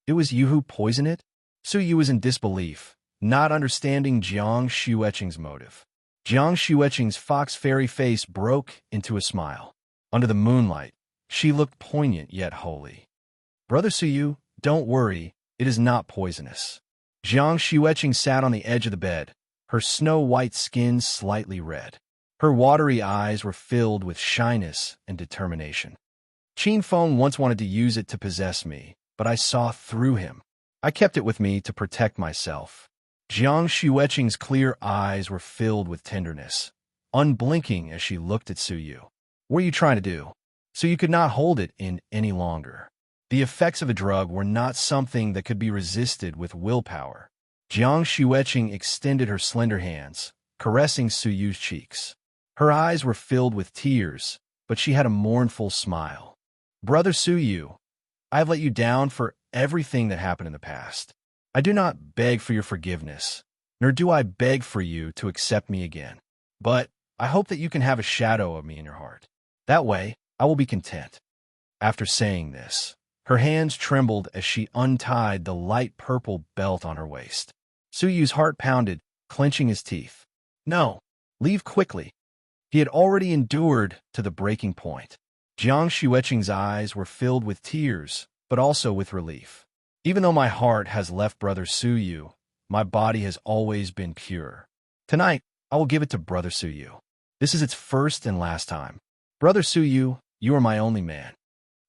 It was you who poisoned it? Suyu was in disbelief, not understanding Jiang Xueqing's motive. Jiang Xueqing's fox fairy face broke into a smile. Under the moonlight, she looked poignant yet holy. Brother Suyu, don't worry, it is not poisonous. Jiang Xueqing sat on the edge of the bed, her snow-white skin slightly red. Her watery eyes were filled with shyness and determination. Qin Feng once wanted to use it to possess me, but I saw through him. I kept it with me to protect myself. Jiang Xueqing's clear eyes were filled with tenderness, unblinking as she looked at Suyu. What are you trying to do? Suyu could not hold it in any longer. The effects of a drug were not something that could be resisted with willpower. Jiang Xueqing extended her slender hands, caressing Suyu's cheeks. Her eyes were filled with tears, but she had a mournful smile. Brother Suyu, I have let you down for everything that happened in the past. I do not beg for your forgiveness, nor do I beg for you to accept me again. But I hope that you can have a shadow of me in your heart. That way, I will be content. After saying this, her hands trembled as she untied the light purple belt on her waist. Suyu's heart pounded, clenching his teeth. No, leave quickly. He had already endured to the breaking point. Jiang Xueqing's eyes were filled with tears, but also with relief. Even though my heart has left Brother Su Yu, my body has always been pure. Tonight, I will give it to Brother Su Yu. This is its first and last time. Brother Su Yu, you are my only man.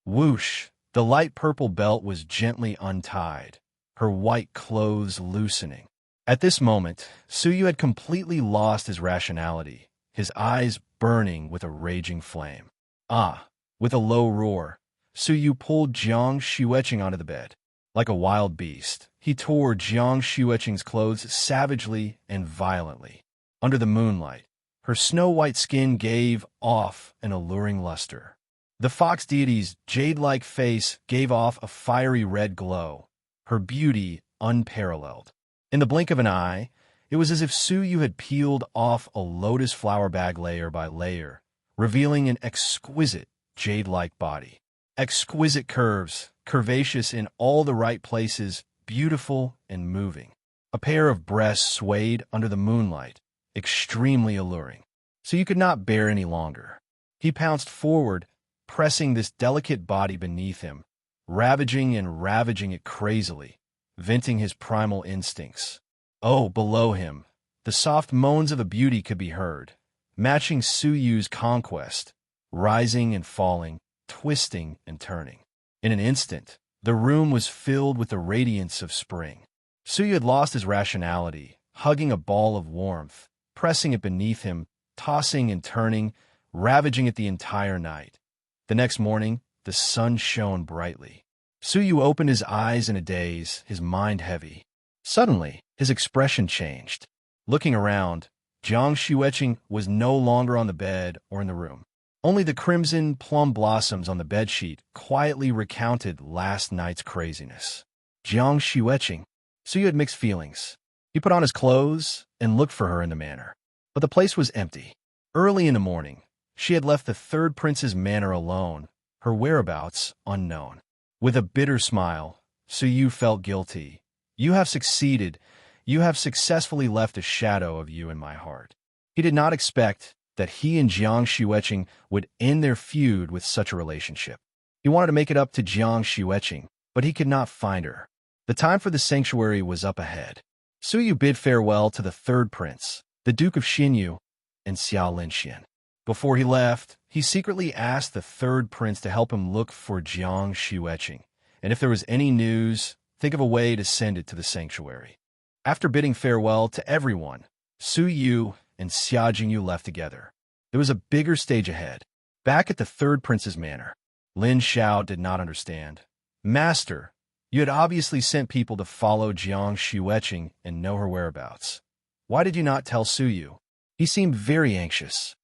Whoosh! The light purple belt was gently untied, her white clothes loosening. At this moment, Su Yu had completely lost his rationality, his eyes burning with a raging flame. Ah! With a low roar, Su Yu pulled Jiang Xueqing onto the bed. Like a wild beast, he tore Jiang Xueqing's clothes savagely and violently. Under the moonlight, her snow-white skin gave off an alluring luster. The fox deity's jade-like face gave off a fiery red glow, her beauty unparalleled. In the blink of an eye, it was as if Su Yu had peeled off a lotus flower bag layer by layer, revealing an exquisite jade-like body. Exquisite curves, curvaceous in all the right places, beautiful and moving. A pair of breasts swayed under the moonlight, extremely alluring. So you could not bear any longer. He pounced forward, pressing this delicate body beneath him, ravaging and ravaging it crazily, venting his primal instincts. Oh, below him, the soft moans of a beauty could be heard, matching Su Yu's conquest, rising and falling, twisting and turning. In an instant, the room was filled with the radiance of spring. Su Yu had lost his rationality, hugging a ball of warmth, pressing it beneath him, tossing and turning, ravaging it the entire night. The next morning, the sun shone brightly. Su Yu opened his eyes in a daze, his mind heavy. Suddenly, his expression changed. Looking around, Jiang Xueqing was no longer on the bed or in the room. Only the crimson plum blossoms on the bedsheet quietly recounted last night's craziness. Jiang Xueqing. Su Yu had mixed feelings. He put on his clothes and looked for her in the manor. But the place was empty. Early in the morning, she had left the third prince's manor alone, her whereabouts unknown. With a bitter smile, Su Yu felt guilty. You have succeeded. You have successfully left a shadow of you in my heart. He did not expect that he and Jiang Xueqing would end their feud with such a relationship. He wanted to make it up to Jiang Xueqing, but he could not find her. The time for the sanctuary was up ahead. Su Yu bid farewell to the third prince, the Duke of Xinyu, and Xiao Linxian. Before he left, he secretly asked the third prince to help him look for Jiang Xueqing, and if there was any news, think of a way to send it to the sanctuary. After bidding farewell to everyone, Su Yu and Xia Jingyu left together. There was a bigger stage ahead. Back at the third prince's manor, Lin Xiao did not understand. Master, you had obviously sent people to follow Jiang Xueqing and know her whereabouts. Why did you not tell Su Yu? He seemed very anxious.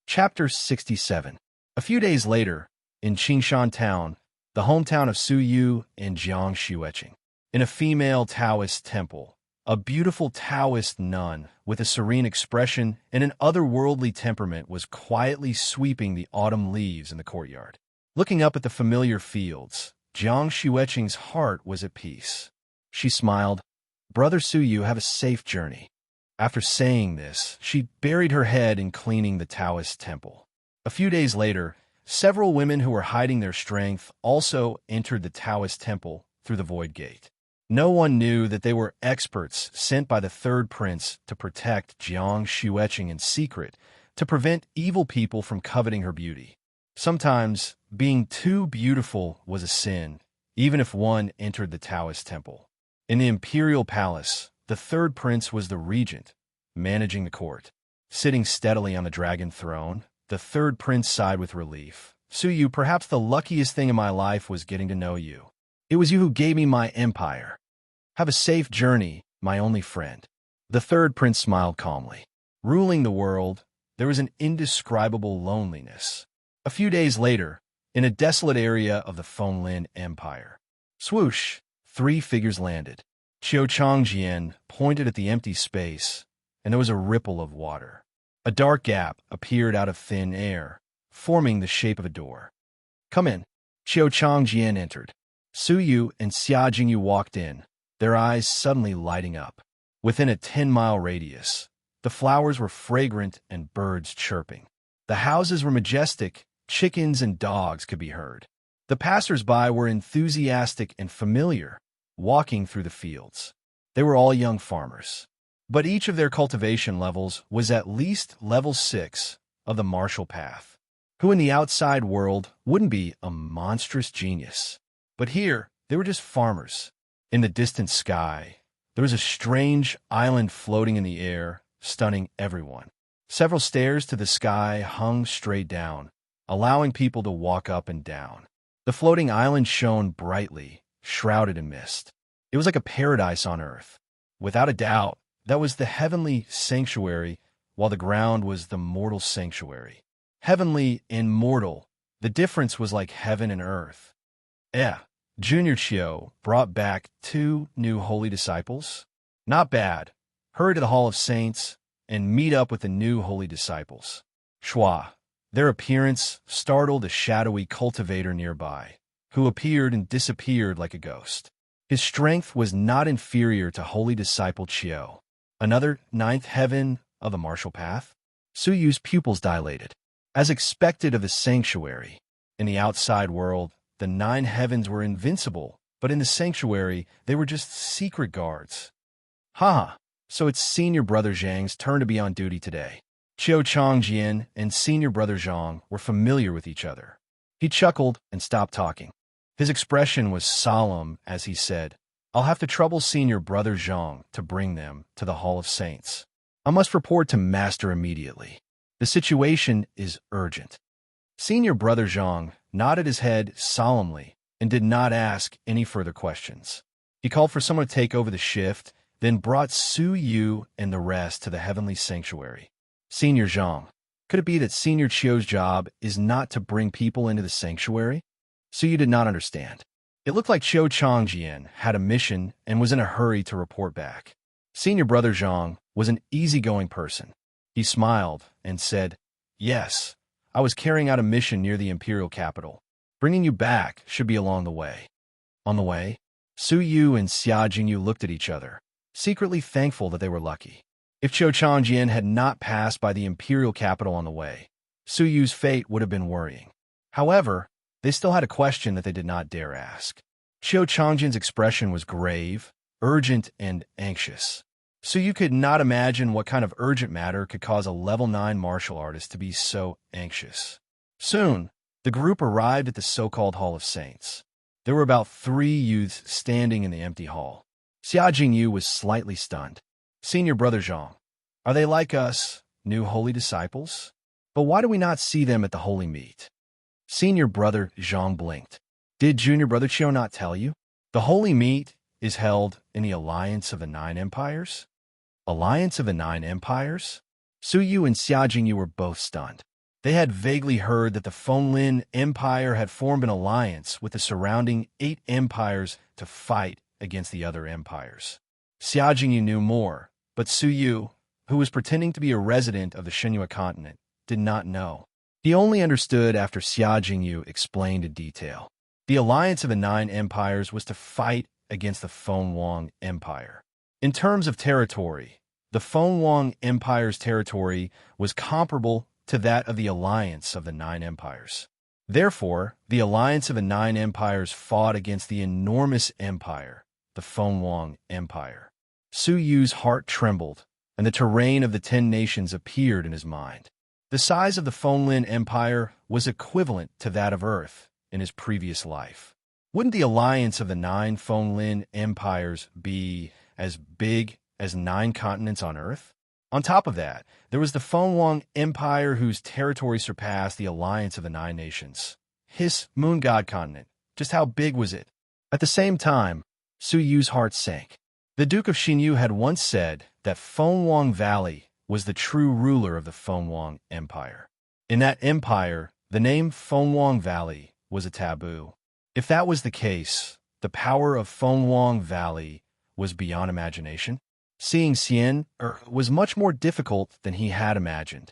Chapter 67. A few days later, in Qingshan Town, the hometown of Su Yu and Jiang Xueqing, in a female Taoist temple, a beautiful Taoist nun with a serene expression and an otherworldly temperament was quietly sweeping the autumn leaves in the courtyard. Looking up at the familiar fields, Jiang Xueqing's heart was at peace. She smiled. Brother Su Yu, have a safe journey. After saying this, she buried her head in cleaning the Taoist temple. A few days later, several women who were hiding their strength also entered the Taoist temple through the Void Gate. No one knew that they were experts sent by the third prince to protect Jiang Xueqing in secret, to prevent evil people from coveting her beauty. Sometimes, being too beautiful was a sin, even if one entered the Taoist temple. In the imperial palace, the third prince was the regent, managing the court. Sitting steadily on the dragon throne, the third prince sighed with relief. Su Yu, perhaps the luckiest thing in my life was getting to know you. It was you who gave me my empire. Have a safe journey, my only friend. The third prince smiled calmly. Ruling the world, there was an indescribable loneliness. A few days later, in a desolate area of the Fenlin Empire, swoosh, 3 figures landed. Qiu Changjian pointed at the empty space, and there was a ripple of water. A dark gap appeared out of thin air, forming the shape of a door. Come in. Qiu Changjian entered. Su Yu and Xia Jingyu walked in, their eyes suddenly lighting up. Within a 10-mile radius, the flowers were fragrant and birds chirping. The houses were majestic, chickens and dogs could be heard. The passers-by were enthusiastic and familiar, walking through the fields. They were all young farmers, but each of their cultivation levels was at least level 6 of the martial path, who in the outside world wouldn't be a monstrous genius. But here, they were just farmers. In the distant sky, there was a strange island floating in the air, stunning everyone. Several stairs to the sky hung straight down, allowing people to walk up and down. The floating island shone brightly, shrouded in mist. It was like a paradise on earth. Without a doubt, that was the heavenly sanctuary, while the ground was the mortal sanctuary. Heavenly and mortal, the difference was like heaven and earth. Junior Chio brought back 2 new holy disciples. Not bad. Hurry to the Hall of Saints and meet up with the new holy disciples. Shua. Their appearance startled a shadowy cultivator nearby, who appeared and disappeared like a ghost. His strength was not inferior to holy disciple Chio. Another 9th heaven of the martial path? Suyu's pupils dilated. As expected of the sanctuary, in the outside world, the 9 heavens were invincible, but in the sanctuary, they were just secret guards. So it's senior brother Zhang's turn to be on duty today. Qiu Chongjian and senior brother Zhang were familiar with each other. He chuckled and stopped talking. His expression was solemn as he said, I'll have to trouble senior brother Zhang to bring them to the Hall of Saints. I must report to Master immediately. The situation is urgent. Senior brother Zhang nodded his head solemnly and did not ask any further questions. He called for someone to take over the shift, then brought Su Yu and the rest to the heavenly sanctuary. Senior Zhang, could it be that Senior Chio's job is not to bring people into the sanctuary? Su Yu did not understand. It looked like Qiu Chongjian had a mission and was in a hurry to report back. Senior brother Zhang was an easygoing person. He smiled and said, Yes, I was carrying out a mission near the imperial capital. Bringing you back should be along the way. On the way, Su Yu and Xia Jingyu looked at each other, secretly thankful that they were lucky. If Qiu Chongjian had not passed by the imperial capital on the way, Su Yu's fate would have been worrying. However, they still had a question that they did not dare ask. Qiu Chongjian's expression was grave, urgent, and anxious. Su Yu could not imagine what kind of urgent matter could cause a level 9 martial artist to be so anxious. Soon, the group arrived at the so-called Hall of Saints. There were about 3 youths standing in the empty hall. Xia Jingyu was slightly stunned. Senior brother Zhang, are they like us, new holy disciples? But why do we not see them at the holy meet? Senior brother Zhang blinked. Did junior brother Qiu not tell you? The holy meet is held in the Alliance of the 9 Empires? Alliance of the 9 Empires? Su Yu and Xia Jingyu were both stunned. They had vaguely heard that the Fenglin Empire had formed an alliance with the surrounding 8 empires to fight against the other empires. Xia Jingyu knew more, but Su Yu, who was pretending to be a resident of the Shenhua continent, did not know. He only understood after Xia Jingyu explained in detail. The alliance of the 9 empires was to fight against the Fenglin Empire. In terms of territory, the Fenglin Empire's territory was comparable to that of the alliance of the 9 empires. Therefore, the alliance of the 9 empires fought against the enormous empire, the Fenglin Empire. Su Yu's heart trembled, and the terrain of the 10 nations appeared in his mind. The size of the Fenglin Empire was equivalent to that of Earth in his previous life. Wouldn't the alliance of the 9 Fenglin Empires be as big as 9 continents on Earth? On top of that, there was the Fenglin Empire whose territory surpassed the alliance of the 9 nations. His moon god continent, just how big was it? At the same time, Su Yu's heart sank. The Duke of Xinyu had once said that Fenglin Valley was the true ruler of the Fenglin Empire. In that empire, the name Fenglin Valley was a taboo. If that was the case, the power of Fenglin Valley was beyond imagination. Seeing Xian was much more difficult than he had imagined.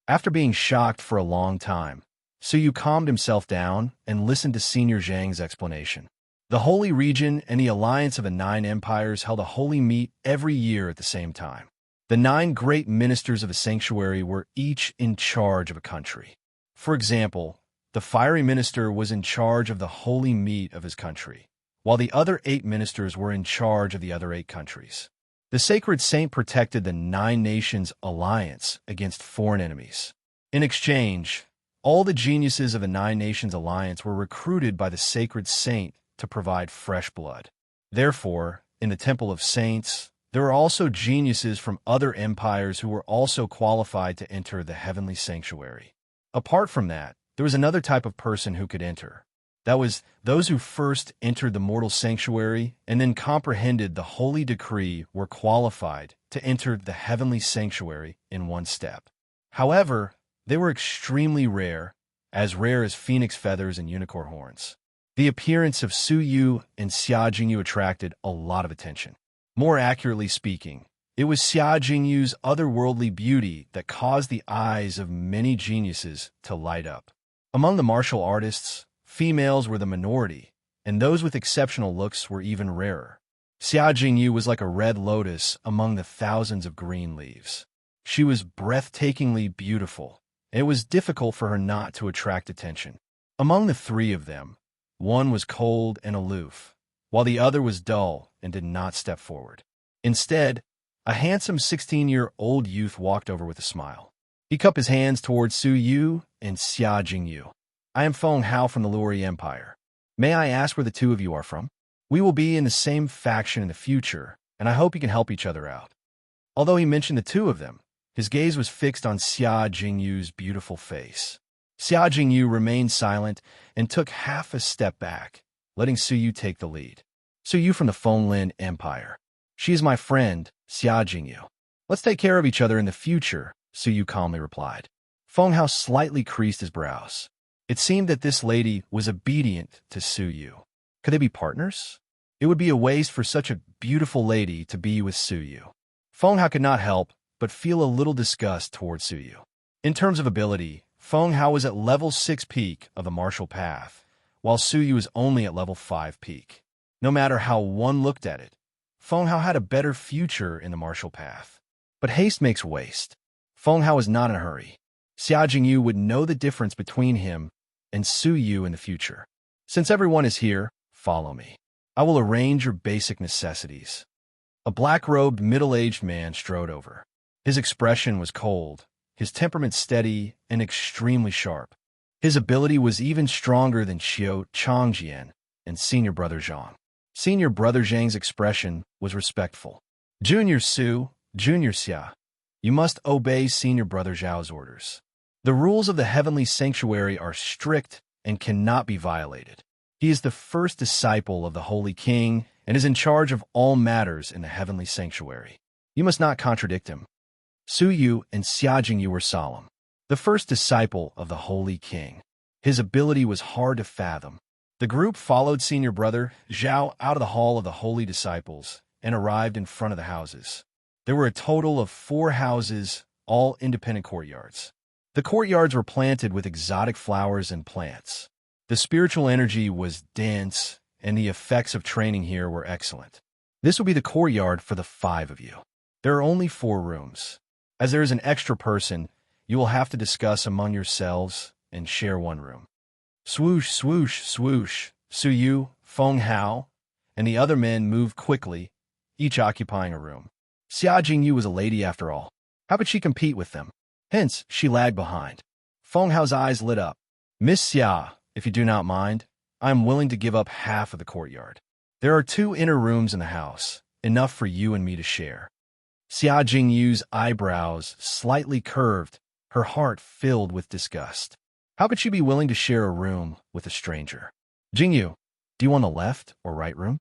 After being shocked for a long time, Su Yu calmed himself down and listened to Senior Zhang's explanation. The Holy Region and the Alliance of the 9 Empires held a holy meet every year at the same time. The 9 great ministers of a sanctuary were each in charge of a country. For example, the fiery minister was in charge of the holy meat of his country, while the other 8 ministers were in charge of the other 8 countries. The sacred saint protected the 9 nations' alliance against foreign enemies. In exchange, all the geniuses of the 9 nations' alliance were recruited by the sacred saint to provide fresh blood. Therefore, in the Temple of Saints, there were also geniuses from other empires who were also qualified to enter the heavenly sanctuary. Apart from that, there was another type of person who could enter. That was those who first entered the mortal sanctuary and then comprehended the holy decree were qualified to enter the heavenly sanctuary in one step. However, they were extremely rare as phoenix feathers and unicorn horns. The appearance of Su Yu and Xia Jingyu attracted a lot of attention. More accurately speaking, it was Xia Jingyu's otherworldly beauty that caused the eyes of many geniuses to light up. Among the martial artists, females were the minority, and those with exceptional looks were even rarer. Xia Jingyu was like a red lotus among the thousands of green leaves. She was breathtakingly beautiful, and it was difficult for her not to attract attention. Among the 3 of them, one was cold and aloof, while the other was dull and did not step forward. Instead, a handsome 16-year-old youth walked over with a smile. He cupped his hands towards Su Yu and Xia Jingyu. "I am Feng Hao from the Luoyi Empire. May I ask where the 2 of you are from? We will be in the same faction in the future, and I hope you can help each other out." Although he mentioned the 2 of them, his gaze was fixed on Xia Jingyu's beautiful face. Xia Jingyu remained silent and took half a step back, letting Su Yu take the lead. "Su Yu from the Fenglin Empire. She is my friend, Xia Jingyu. Let's take care of each other in the future," Su Yu calmly replied. Feng Hao slightly creased his brows. It seemed that this lady was obedient to Su Yu. Could they be partners? It would be a waste for such a beautiful lady to be with Su Yu. Feng Hao could not help but feel a little disgust towards Su Yu. In terms of ability, Feng Hao was at level 6 peak of the martial path, while Su Yu is only at level 5 peak. No matter how one looked at it, Feng Hao had a better future in the martial path. But haste makes waste. Feng Hao was not in a hurry. Xia Jingyu would know the difference between him and Su Yu in the future. "Since everyone is here, follow me. I will arrange your basic necessities." A black-robed, middle-aged man strode over. His expression was cold, his temperament steady and extremely sharp. His ability was even stronger than Xiao Changjian and Senior Brother Zhang. Senior Brother Zhang's expression was respectful. "Junior Su, Junior Xia, you must obey Senior Brother Zhao's orders. The rules of the heavenly sanctuary are strict and cannot be violated. He is the first disciple of the Holy King and is in charge of all matters in the heavenly sanctuary. You must not contradict him." Su Yu and Xia Jingyu were solemn. The first disciple of the Holy King. His ability was hard to fathom. The group followed Senior Brother Zhao out of the Hall of the Holy Disciples and arrived in front of the houses. There were a total of 4 houses, all independent courtyards. The courtyards were planted with exotic flowers and plants. The spiritual energy was dense, and the effects of training here were excellent. This will be the courtyard for the 5 of you. There are only 4 rooms. As there is an extra person, you will have to discuss among yourselves and share one room. Swoosh, swoosh, swoosh, Su Yu, Feng Hao, and the other men moved quickly, each occupying a room. Xia Jingyu was a lady after all. How could she compete with them? Hence, she lagged behind. Feng Hao's eyes lit up. "Miss Xia, if you do not mind, I am willing to give up half of the courtyard. There are 2 inner rooms in the house, enough for you and me to share." Xia Jingyu's eyebrows slightly curved, her heart filled with disgust. How could she be willing to share a room with a stranger? "Jingyu, do you want the left or right room?"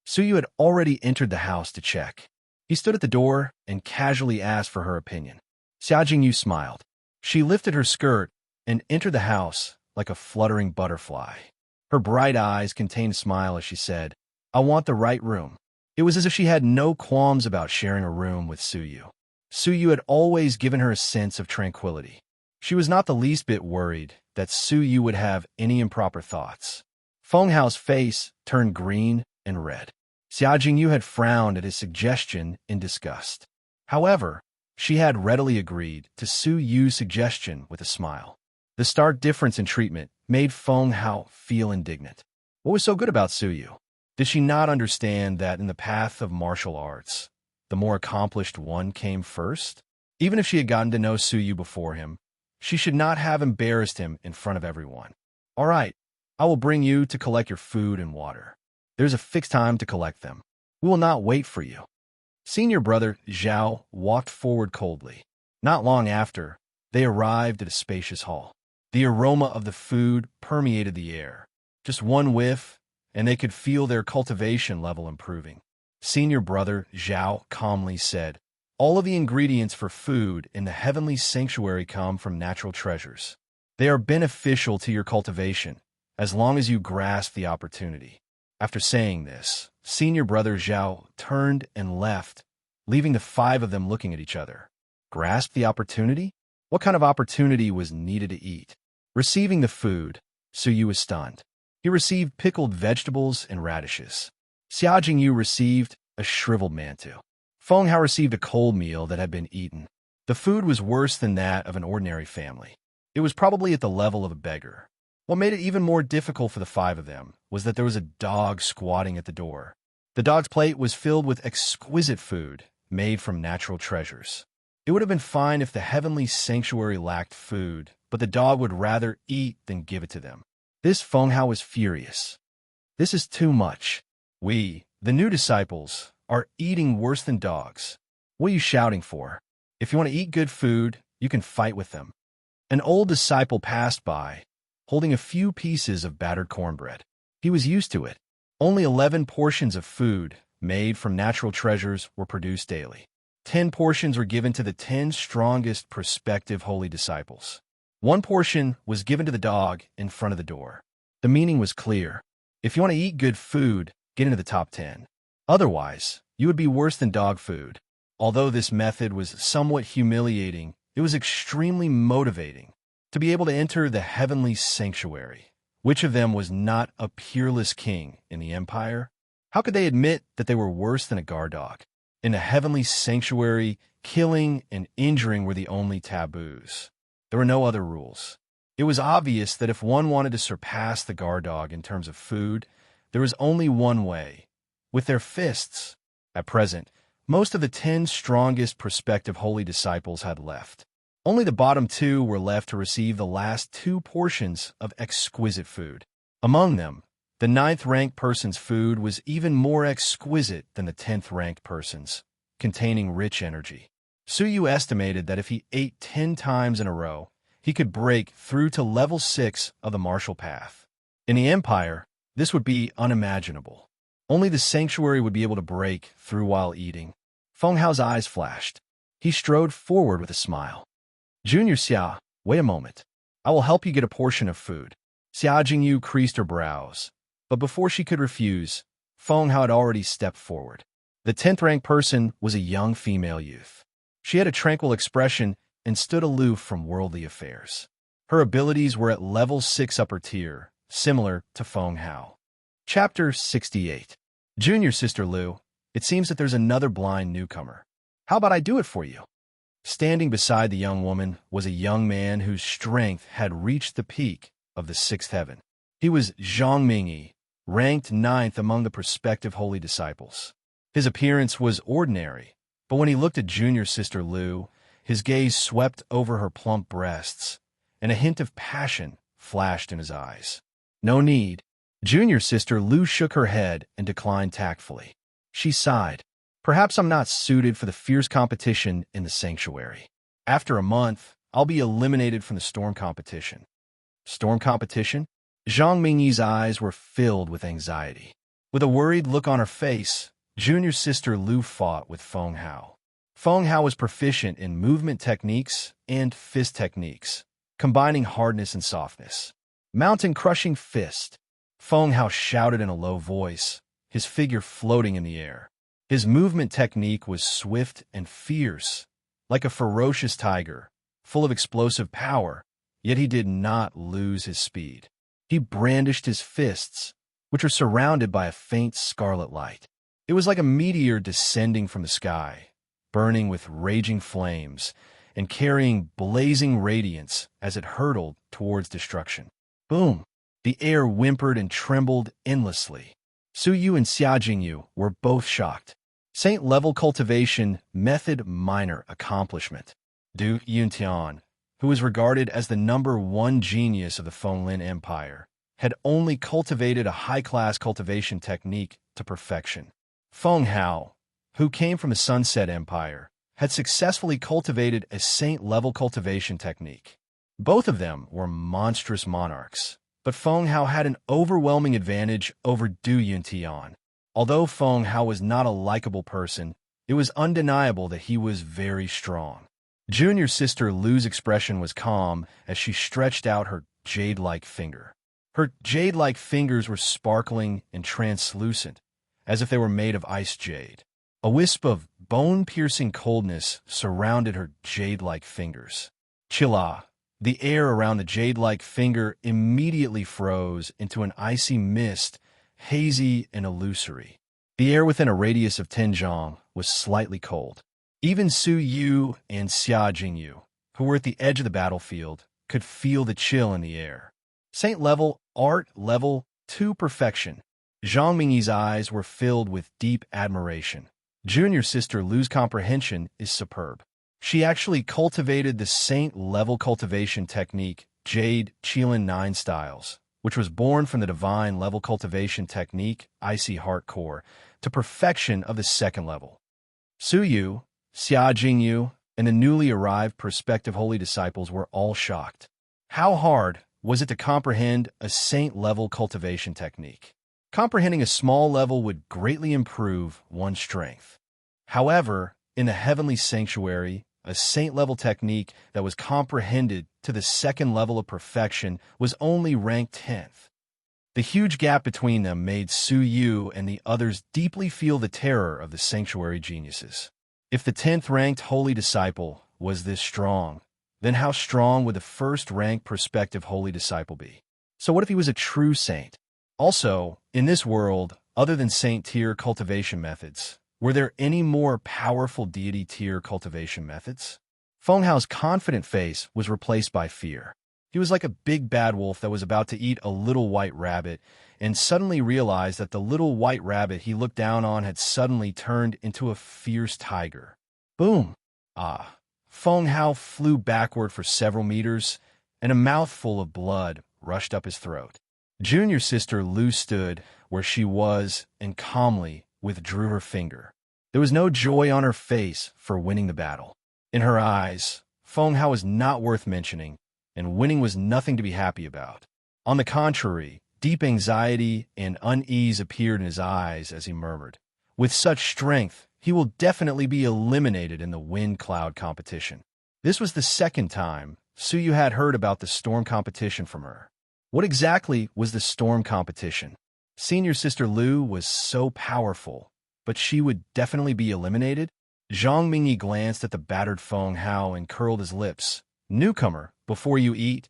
Su Yu had already entered the house to check. He stood at the door and casually asked for her opinion. Xia Jingyu smiled. She lifted her skirt and entered the house like a fluttering butterfly. Her bright eyes contained a smile as she said, "I want the right room." It was as if she had no qualms about sharing a room with Su Yu. Su Yu had always given her a sense of tranquility. She was not the least bit worried that Su Yu would have any improper thoughts. Feng Hao's face turned green and red. Xia Jingyu had frowned at his suggestion in disgust. However, she had readily agreed to Su Yu's suggestion with a smile. The stark difference in treatment made Feng Hao feel indignant. What was so good about Su Yu? Did she not understand that in the path of martial arts, the more accomplished one came first? Even if she had gotten to know Su Yu before him, she should not have embarrassed him in front of everyone. All right, I will bring you to collect your food and water. There's a fixed time to collect them. We will not wait for you. Senior brother Zhao walked forward coldly. Not long after, they arrived at a spacious hall. The aroma of the food permeated the air. Just one whiff, and they could feel their cultivation level improving. Senior brother Zhao calmly said, "All of the ingredients for food in the heavenly sanctuary come from natural treasures. They are beneficial to your cultivation, as long as you grasp the opportunity." After saying this, senior brother Zhao turned and left, leaving the five of them looking at each other. Grasp the opportunity? What kind of opportunity was needed to eat? Receiving the food, Su Yu was stunned. He received pickled vegetables and radishes. Xia Jingyu received a shriveled mantu. Feng Hao received a cold meal that had been eaten. The food was worse than that of an ordinary family. It was probably at the level of a beggar. What made it even more difficult for the five of them was that there was a dog squatting at the door. The dog's plate was filled with exquisite food made from natural treasures. It would have been fine if the heavenly sanctuary lacked food, but the dog would rather eat than give it to them. This Feng Hao was furious. This is too much. We, the new disciples, are eating worse than dogs. What are you shouting for? If you want to eat good food, you can fight with them. An old disciple passed by, holding a few pieces of battered cornbread. He was used to it. Only 11 portions of food, made from natural treasures, were produced daily. 10 portions were given to the 10 strongest prospective holy disciples. 1 portion was given to the dog in front of the door. The meaning was clear. If you want to eat good food, get into the top 10. Otherwise, you would be worse than dog food. Although this method was somewhat humiliating, it was extremely motivating. To be able to enter the heavenly sanctuary, which of them was not a peerless king in the empire? How could they admit that they were worse than a guard dog? In the heavenly sanctuary, killing and injuring were the only taboos. There were no other rules. It was obvious that if one wanted to surpass the guard dog in terms of food, there was only one way: with their fists. At present, most of the 10 strongest prospective holy disciples had left. Only the bottom 2 were left to receive the last 2 portions of exquisite food. Among them, the 9th-ranked person's food was even more exquisite than the 10th-ranked person's, containing rich energy. Su Yu estimated that if he ate 10 times in a row, he could break through to level 6 of the martial path. In the Empire, this would be unimaginable. Only the sanctuary would be able to break through while eating. Feng Hao's eyes flashed. He strode forward with a smile. "Junior Xia, wait a moment. I will help you get a portion of food." Xia Jingyu creased her brows, but before she could refuse, Feng Hao had already stepped forward. The 10th-ranked person was a young female youth. She had a tranquil expression and stood aloof from worldly affairs. Her abilities were at level 6 upper tier, similar to Feng Hao. Chapter 68. Junior Sister Lu, it seems that there's another blind newcomer. How about I do it for you? Standing beside the young woman was a young man whose strength had reached the peak of the 6th heaven. He was Zhang Mingyi, ranked 9th among the prospective holy disciples. His appearance was ordinary, but when he looked at Junior Sister Lu, his gaze swept over her plump breasts, and a hint of passion flashed in his eyes. "No need." Junior Sister Lu shook her head and declined tactfully. She sighed. "Perhaps I'm not suited for the fierce competition in the sanctuary. After a month, I'll be eliminated from the storm competition." Storm competition? Zhang Mingyi's eyes were filled with anxiety. With a worried look on her face, Junior Sister Lu fought with Feng Hao. Feng Hao was proficient in movement techniques and fist techniques, combining hardness and softness. Mountain-crushing fist. Feng Hao shouted in a low voice, his figure floating in the air. His movement technique was swift and fierce, like a ferocious tiger, full of explosive power, yet he did not lose his speed. He brandished his fists, which were surrounded by a faint scarlet light. It was like a meteor descending from the sky, burning with raging flames and carrying blazing radiance as it hurtled towards destruction. Boom! The air whimpered and trembled endlessly. Su Yu and Xia Jingyu were both shocked. Saint-level cultivation method minor accomplishment. Du Yuntian, who was regarded as the #1 genius of the Fenglin Empire, had only cultivated a high-class cultivation technique to perfection. Feng Hao, who came from the Sunset Empire, had successfully cultivated a saint-level cultivation technique. Both of them were monstrous monarchs, but Feng Hao had an overwhelming advantage over Du Yuntian. Although Feng Hao was not a likable person, it was undeniable that he was very strong. Junior sister Lu's expression was calm as she stretched out her jade-like finger. Her jade-like fingers were sparkling and translucent, as if they were made of ice jade. A wisp of bone-piercing coldness surrounded her jade-like fingers. Chilla, the air around the jade-like finger immediately froze into an icy mist, hazy and illusory. The air within a radius of 10 zhang was slightly cold. Even Su Yu and Xia Jingyu, who were at the edge of the battlefield, could feel the chill in the air. Saint-level, art level, to perfection. Zhang Mingyi's eyes were filled with deep admiration. Junior sister Lu's comprehension is superb. She actually cultivated the saint-level cultivation technique, Jade Qilin 9 styles, which was born from the divine level cultivation technique, Icy Heart Core, to perfection of the second level. Su Yu, Xia Jingyu, and the newly arrived prospective holy disciples were all shocked. How hard was it to comprehend a saint-level cultivation technique? Comprehending a small level would greatly improve one's strength. However, in the heavenly sanctuary, a saint-level technique that was comprehended to the second level of perfection was only ranked 10th. The huge gap between them made Su Yu and the others deeply feel the terror of the sanctuary geniuses. If the 10th-ranked holy disciple was this strong, then how strong would the first-ranked prospective holy disciple be? So what if he was a true saint? Also, in this world, other than saint-tier cultivation methods, were there any more powerful deity-tier cultivation methods? Feng Hao's confident face was replaced by fear. He was like a big bad wolf that was about to eat a little white rabbit and suddenly realized that the little white rabbit he looked down on had suddenly turned into a fierce tiger. Boom! Ah! Feng Hao flew backward for several meters, and a mouthful of blood rushed up his throat. Junior sister Lu stood where she was and calmly withdrew her finger. There was no joy on her face for winning the battle. In her eyes, Feng Hao was not worth mentioning, and winning was nothing to be happy about. On the contrary, deep anxiety and unease appeared in his eyes as he murmured, "With such strength, he will definitely be eliminated in the wind cloud competition." This was the second time Su Yu had heard about the storm competition from her. What exactly was the storm competition? Senior sister Lu was so powerful, but she would definitely be eliminated? Zhang Mingyi glanced at the battered Feng Hao and curled his lips. "Newcomer, before you eat,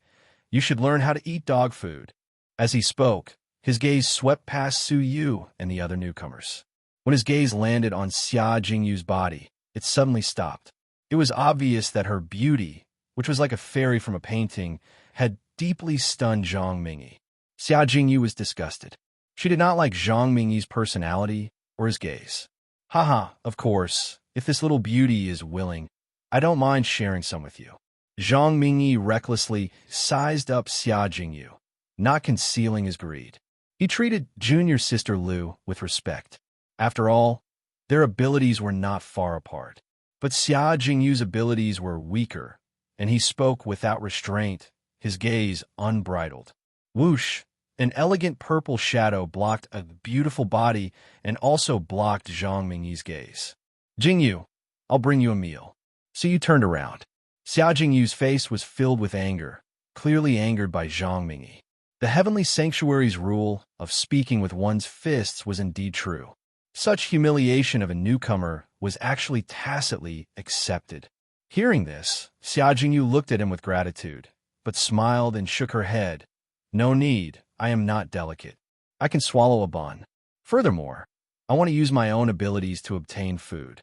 you should learn how to eat dog food." As he spoke, his gaze swept past Su Yu and the other newcomers. When his gaze landed on Xia Jingyu's body, it suddenly stopped. It was obvious that her beauty, which was like a fairy from a painting, had deeply stunned Zhang Mingyi. Xia Jingyu was disgusted. She did not like Zhang Mingyi's personality or his gaze. "Haha, of course, if this little beauty is willing, I don't mind sharing some with you." Zhang Mingyi recklessly sized up Xia Jingyu, not concealing his greed. He treated junior sister Lu with respect. After all, their abilities were not far apart. But Xia Jingyu's abilities were weaker, and he spoke without restraint, his gaze unbridled. Whoosh! An elegant purple shadow blocked a beautiful body and also blocked Zhang Mingyi's gaze. "Jingyu, I'll bring you a meal." So you turned around. Xia Jingyu's face was filled with anger, clearly angered by Zhang Mingyi. The heavenly sanctuary's rule of speaking with one's fists was indeed true. Such humiliation of a newcomer was actually tacitly accepted. Hearing this, Xia Jingyu looked at him with gratitude, but smiled and shook her head. "No need, I am not delicate. I can swallow a bun. Furthermore, I want to use my own abilities to obtain food."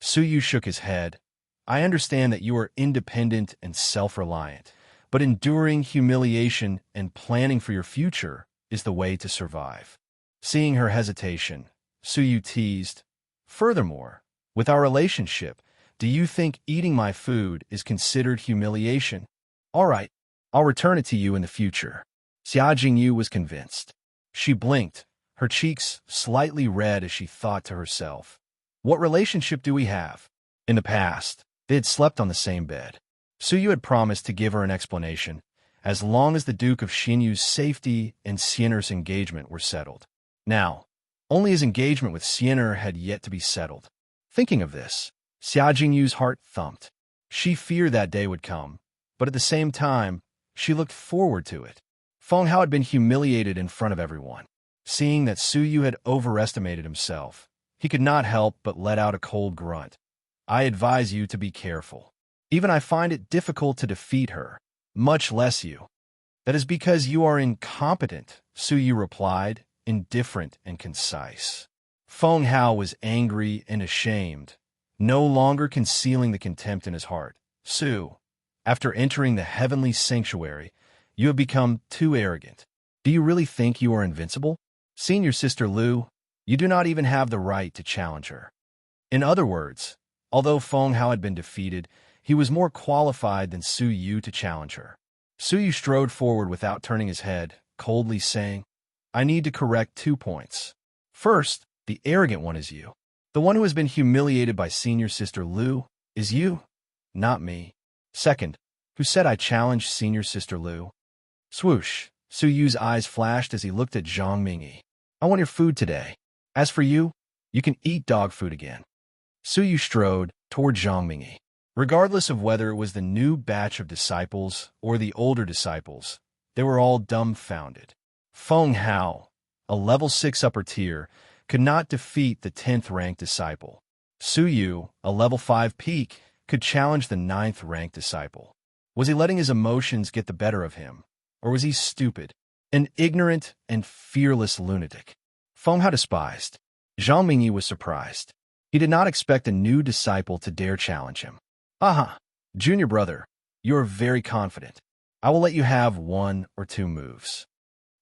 Suyu shook his head. I understand that you are independent and self-reliant, but enduring humiliation and planning for your future is the way to survive. Seeing her hesitation, Suyu teased, furthermore, with our relationship, do you think eating my food is considered humiliation? All right, I'll return it to you in the future. Xia Jingyu was convinced. She blinked, her cheeks slightly red as she thought to herself, what relationship do we have? In the past, they had slept on the same bed. Suyu had promised to give her an explanation, as long as the Duke of Xinyu's safety and Xiener's engagement were settled. Now, only his engagement with Xiener had yet to be settled. Thinking of this, Xia Jingyu's heart thumped. She feared that day would come, but at the same time, she looked forward to it. Feng Hao had been humiliated in front of everyone. Seeing that Suyu had overestimated himself, he could not help but let out a cold grunt. I advise you to be careful. Even I find it difficult to defeat her, much less you. That is because you are incompetent, Suyu replied, indifferent and concise. Feng Hao was angry and ashamed, no longer concealing the contempt in his heart. Su, after entering the heavenly sanctuary, you have become too arrogant. Do you really think you are invincible? Senior Sister Lu, you do not even have the right to challenge her. In other words, although Feng Hao had been defeated, he was more qualified than Su Yu to challenge her. Su Yu strode forward without turning his head, coldly saying, I need to correct 2 points. First, the arrogant one is you. The one who has been humiliated by Senior Sister Lu is you, not me. Second, who said I challenged Senior Sister Lu? Swoosh, Su Yu's eyes flashed as he looked at Zhang Mingyi. I want your food today. As for you, you can eat dog food again. Su Yu strode toward Zhang Mingyi. Regardless of whether it was the new batch of disciples or the older disciples, they were all dumbfounded. Feng Hao, a level 6 upper tier, could not defeat the 10th ranked disciple. Su Yu, a level 5 peak, could challenge the 9th ranked disciple. Was he letting his emotions get the better of him? Or was he stupid, an ignorant and fearless lunatic? Feng Hao despised. Zhang Mingyi was surprised. He did not expect a new disciple to dare challenge him. Aha, junior brother, you are very confident. I will let you have 1 or 2 moves.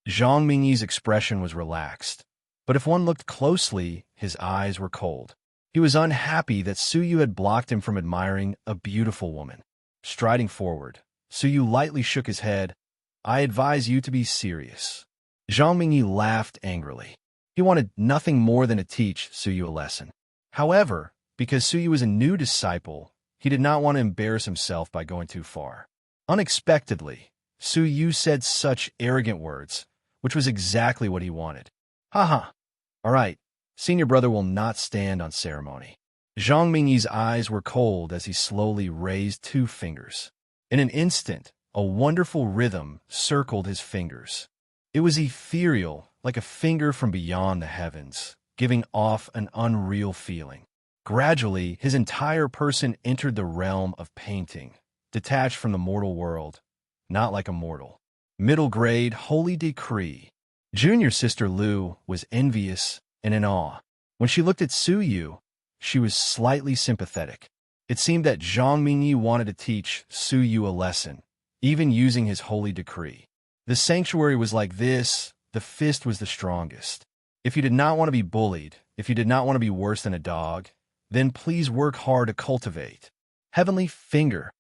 Zhang Mingyi's expression was relaxed, but if one looked closely, his eyes were cold. He was unhappy that Su Yu had blocked him from admiring a beautiful woman. Striding forward, Su Yu lightly shook his head. I advise you to be serious. Zhang Mingyi laughed angrily. He wanted nothing more than to teach Su Yu a lesson. However, because Su Yu was a new disciple, he did not want to embarrass himself by going too far. Unexpectedly, Su Yu said such arrogant words, which was exactly what he wanted. Haha. All right, senior brother will not stand on ceremony. Zhang Mingyi's eyes were cold as he slowly raised 2 fingers. In an instant, a wonderful rhythm circled his fingers. It was ethereal, like a finger from beyond the heavens, giving off an unreal feeling. Gradually, his entire person entered the realm of painting, detached from the mortal world, not like a mortal. Middle grade holy decree. Junior Sister Lu was envious and in awe. When she looked at Su Yu, she was slightly sympathetic. It seemed that Zhang Mingyi wanted to teach Su Yu a lesson, even using his holy decree. The sanctuary was like this, the fist was the strongest. If you did not want to be bullied, if you did not want to be worse than a dog, then please work hard to cultivate. Heavenly finger.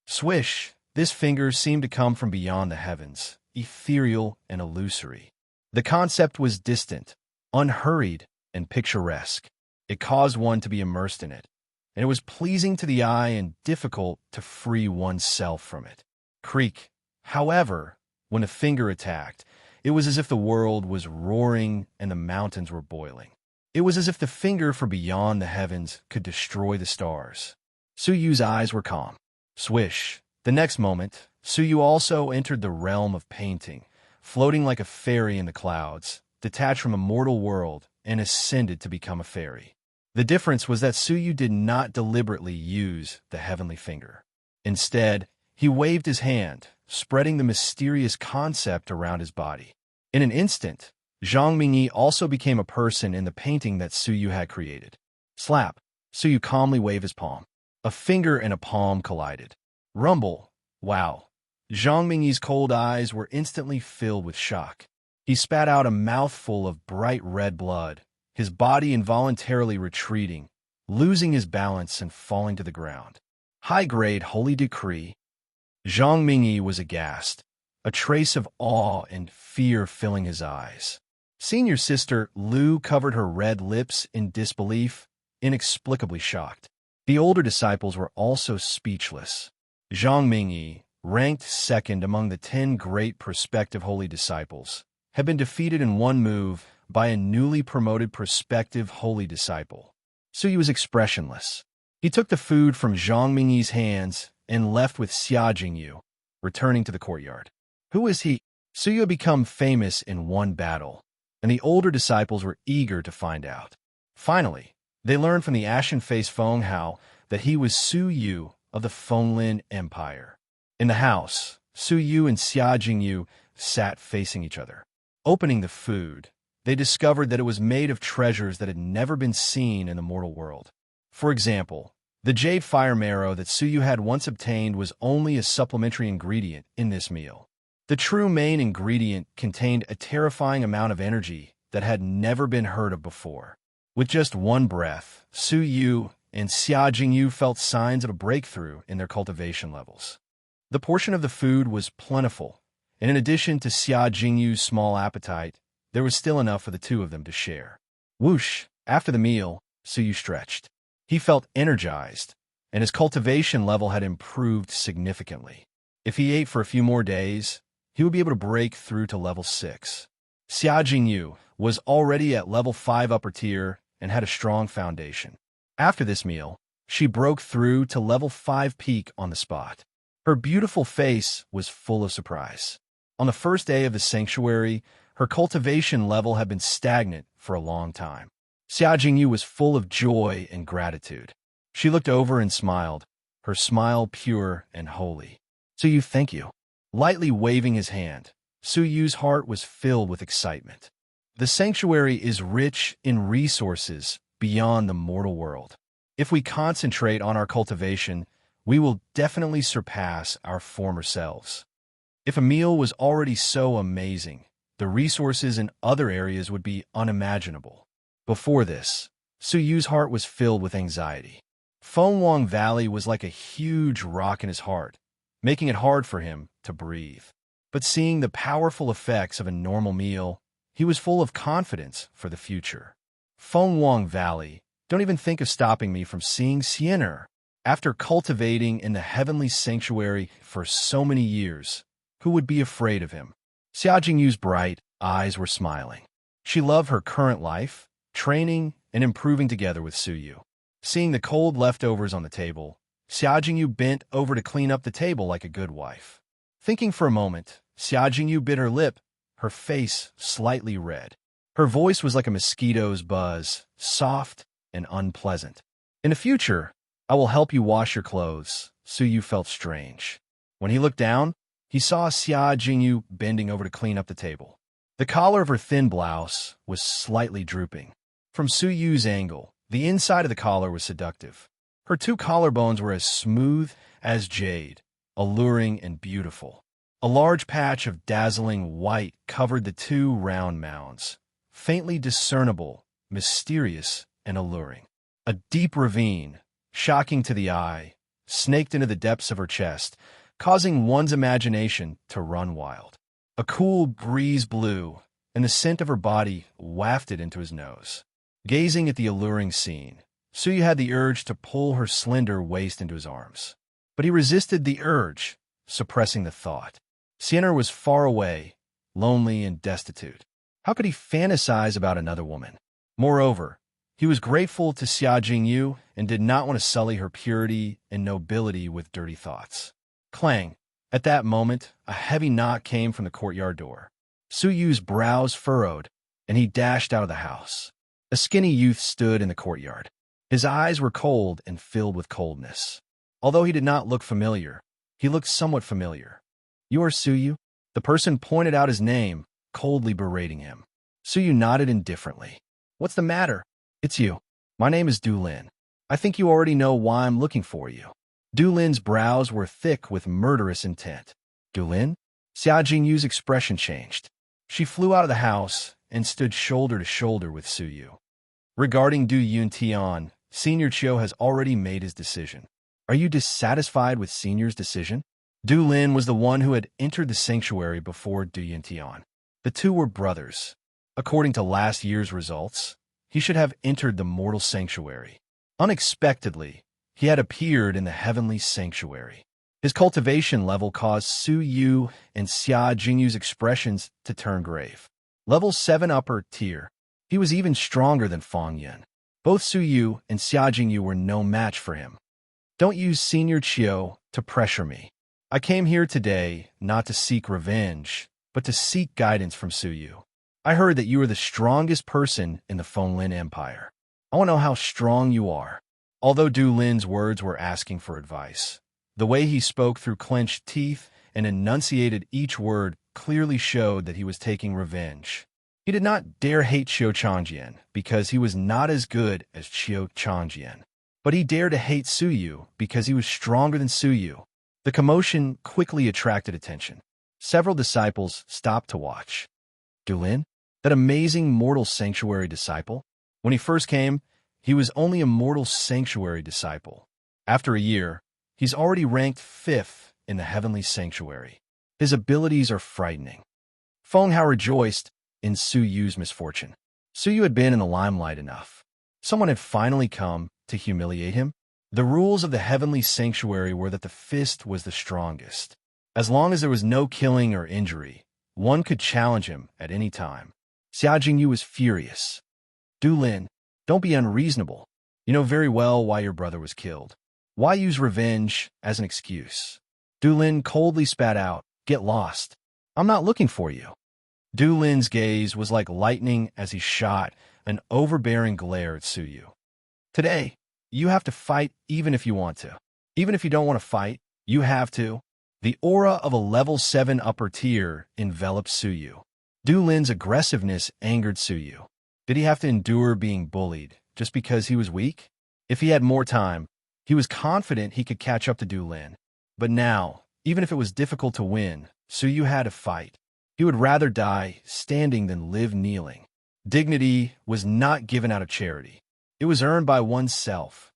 Swish, this finger seemed to come from beyond the heavens, ethereal and illusory. The concept was distant, unhurried, and picturesque. It caused one to be immersed in it, and it was pleasing to the eye and difficult to free oneself from it. Creak. However, when the finger attacked, it was as if the world was roaring and the mountains were boiling. It was as if the finger from beyond the heavens could destroy the stars. Su Yu's eyes were calm. Swish. The next moment, Su Yu also entered the realm of painting, floating like a fairy in the clouds, detached from a mortal world, and ascended to become a fairy. The difference was that Su Yu did not deliberately use the heavenly finger. Instead, he waved his hand, spreading the mysterious concept around his body. In an instant, Zhang Mingyi also became a person in the painting that Su Yu had created. Slap. Suyu calmly waved his palm. A finger and a palm collided. Rumble. Wow. Zhang Mingyi's cold eyes were instantly filled with shock. He spat out a mouthful of bright red blood, his body involuntarily retreating, losing his balance and falling to the ground. High-grade holy decree. Zhang Mingyi was aghast, a trace of awe and fear filling his eyes. Senior sister Lu covered her red lips in disbelief, inexplicably shocked. The older disciples were also speechless. Zhang Mingyi, ranked second among the 10 great prospective holy disciples, had been defeated in one move by a newly promoted prospective holy disciple. Suyu was expressionless. He took the food from Zhang Mingyi's hands and left with Xia Jingyu, returning to the courtyard. Who is he? Suyu had become famous in one battle, and the older disciples were eager to find out. Finally, they learned from the ashen-faced Feng Hao that he was Su Yu of the Fenglin Empire. In the house, Su Yu and Xia Jingyu sat facing each other. Opening the food, they discovered that it was made of treasures that had never been seen in the mortal world. For example, the jade fire marrow that Su Yu had once obtained was only a supplementary ingredient in this meal. The true main ingredient contained a terrifying amount of energy that had never been heard of before. With just one breath, Su Yu and Xia Jingyu felt signs of a breakthrough in their cultivation levels. The portion of the food was plentiful, and in addition to Xia Jingyu's small appetite, there was still enough for the two of them to share. Whoosh! After the meal, Su Yu stretched. He felt energized, and his cultivation level had improved significantly. If he ate for a few more days, he would be able to break through to level 6. Xia Jingyu was already at level 5 upper tier and had a strong foundation. After this meal, she broke through to level 5 peak on the spot. Her beautiful face was full of surprise. On the first day of the sanctuary, her cultivation level had been stagnant for a long time. Xia Jingyu was full of joy and gratitude. She looked over and smiled, her smile pure and holy. Suyu, thank you. Lightly waving his hand, Suyu's heart was filled with excitement. The sanctuary is rich in resources beyond the mortal world. If we concentrate on our cultivation, we will definitely surpass our former selves. If a meal was already so amazing, the resources in other areas would be unimaginable. Before this, Suyu's heart was filled with anxiety. Fenglong Valley was like a huge rock in his heart, making it hard for him to breathe. But seeing the powerful effects of a normal meal, he was full of confidence for the future. Fenglong Valley, don't even think of stopping me from seeing Xiener. After cultivating in the heavenly sanctuary for so many years, who would be afraid of him? Xia Jingyu's bright eyes were smiling. She loved her current life, training, and improving together with Suyu. Seeing the cold leftovers on the table, Xia Jingyu bent over to clean up the table like a good wife. Thinking for a moment, Xia Jingyu bit her lip, her face slightly red. Her voice was like a mosquito's buzz, soft and unpleasant. In the future, I will help you wash your clothes. Suyu felt strange. When he looked down, he saw Xia Jingyu bending over to clean up the table. The collar of her thin blouse was slightly drooping. From Suyu's angle, the inside of the collar was seductive. Her two collarbones were as smooth as jade, alluring and beautiful. A large patch of dazzling white covered the two round mounds, faintly discernible, mysterious, and alluring. A deep ravine, shocking to the eye, snaked into the depths of her chest, causing one's imagination to run wild. A cool breeze blew, and the scent of her body wafted into his nose. Gazing at the alluring scene, Suyu had the urge to pull her slender waist into his arms. But he resisted the urge, suppressing the thought. Xiener was far away, lonely and destitute. How could he fantasize about another woman? Moreover, he was grateful to Xia Jingyu and did not want to sully her purity and nobility with dirty thoughts. Clang! At that moment, a heavy knock came from the courtyard door. Suyu's brows furrowed, and he dashed out of the house. A skinny youth stood in the courtyard. His eyes were cold and filled with coldness. Although he did not look familiar, he looked somewhat familiar. You are Suyu? The person pointed out his name, coldly berating him. Suyu nodded indifferently. What's the matter? It's you. My name is Du Lin. I think you already know why I'm looking for you. Du Lin's brows were thick with murderous intent. Du Lin? Xia Jingyu's expression changed. She flew out of the house and stood shoulder to shoulder with Su Yu. Regarding Du Yuntian, Senior Chiu has already made his decision. Are you dissatisfied with Senior's decision? Du Lin was the one who had entered the sanctuary before Du Yuntian. The two were brothers. According to last year's results, he should have entered the mortal sanctuary. Unexpectedly, he had appeared in the heavenly sanctuary. His cultivation level caused Su Yu and Xia Jingyu's expressions to turn grave. Level 7 upper tier. He was even stronger than Fang Yan. Both Su Yu and Xia Jingyu were no match for him. Don't use Senior Chiu to pressure me. I came here today not to seek revenge, but to seek guidance from Su Yu. I heard that you are the strongest person in the Fenglin Empire. I want to know how strong you are. Although Du Lin's words were asking for advice, the way he spoke through clenched teeth and enunciated each word clearly showed that he was taking revenge. He did not dare hate Qiu Changjian because he was not as good as Qiu Changjian, but he dared to hate Su Yu because he was stronger than Su Yu. The commotion quickly attracted attention. Several disciples stopped to watch. Du Lin? That amazing mortal sanctuary disciple? When he first came, he was only a mortal sanctuary disciple. After a year, he's already ranked 5th in the heavenly sanctuary. His abilities are frightening. Feng Hao rejoiced in Su Yu's misfortune. Su Yu had been in the limelight enough. Someone had finally come to humiliate him. The rules of the heavenly sanctuary were that the fist was the strongest. As long as there was no killing or injury, one could challenge him at any time. Xia Jingyu was furious. Du Lin, don't be unreasonable. You know very well why your brother was killed. Why use revenge as an excuse? Du Lin coldly spat out, "Get lost. I'm not looking for you." Du Lin's gaze was like lightning as he shot an overbearing glare at Su Yu. Today, you have to fight even if you want to. Even if you don't want to fight, you have to. The aura of a level 7 upper tier enveloped Su Yu. Du Lin's aggressiveness angered Su Yu. Did he have to endure being bullied just because he was weak? If he had more time, he was confident he could catch up to Du Lin. But now, even if it was difficult to win, Su Yu had to fight. He would rather die standing than live kneeling. Dignity was not given out of charity. It was earned by oneself.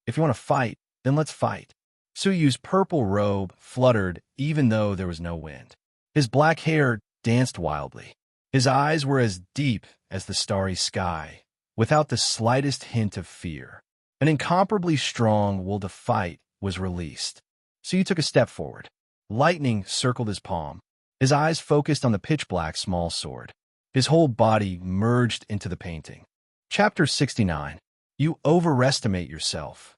If you want to fight, then let's fight. Su Yu's purple robe fluttered even though there was no wind. His black hair danced wildly. His eyes were as deep as the starry sky, without the slightest hint of fear. An incomparably strong will to fight was released. Su Yu took a step forward. Lightning circled his palm. His eyes focused on the pitch-black small sword. His whole body merged into the painting. Chapter 69. You overestimate yourself.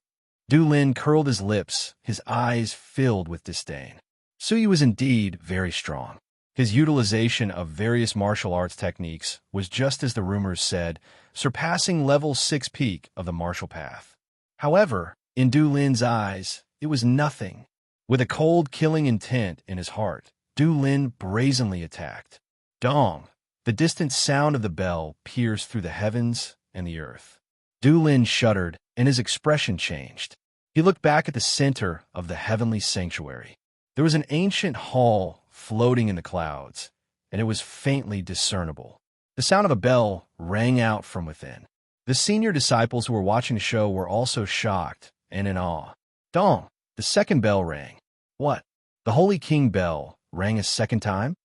Du Lin curled his lips, his eyes filled with disdain. Su Yu was indeed very strong. His utilization of various martial arts techniques was just as the rumors said, surpassing level 6 peak of the martial path. However, in Du Lin's eyes, it was nothing. With a cold, killing intent in his heart, Du Lin brazenly attacked. Dong! The distant sound of the bell pierced through the heavens and the earth. Du Lin shuddered, and his expression changed. He looked back at the center of the heavenly sanctuary. There was an ancient hall floating in the clouds, and it was faintly discernible. The sound of a bell rang out from within. The senior disciples who were watching the show were also shocked and in awe. Dong! The second bell rang. What? The Holy King bell rang a second time?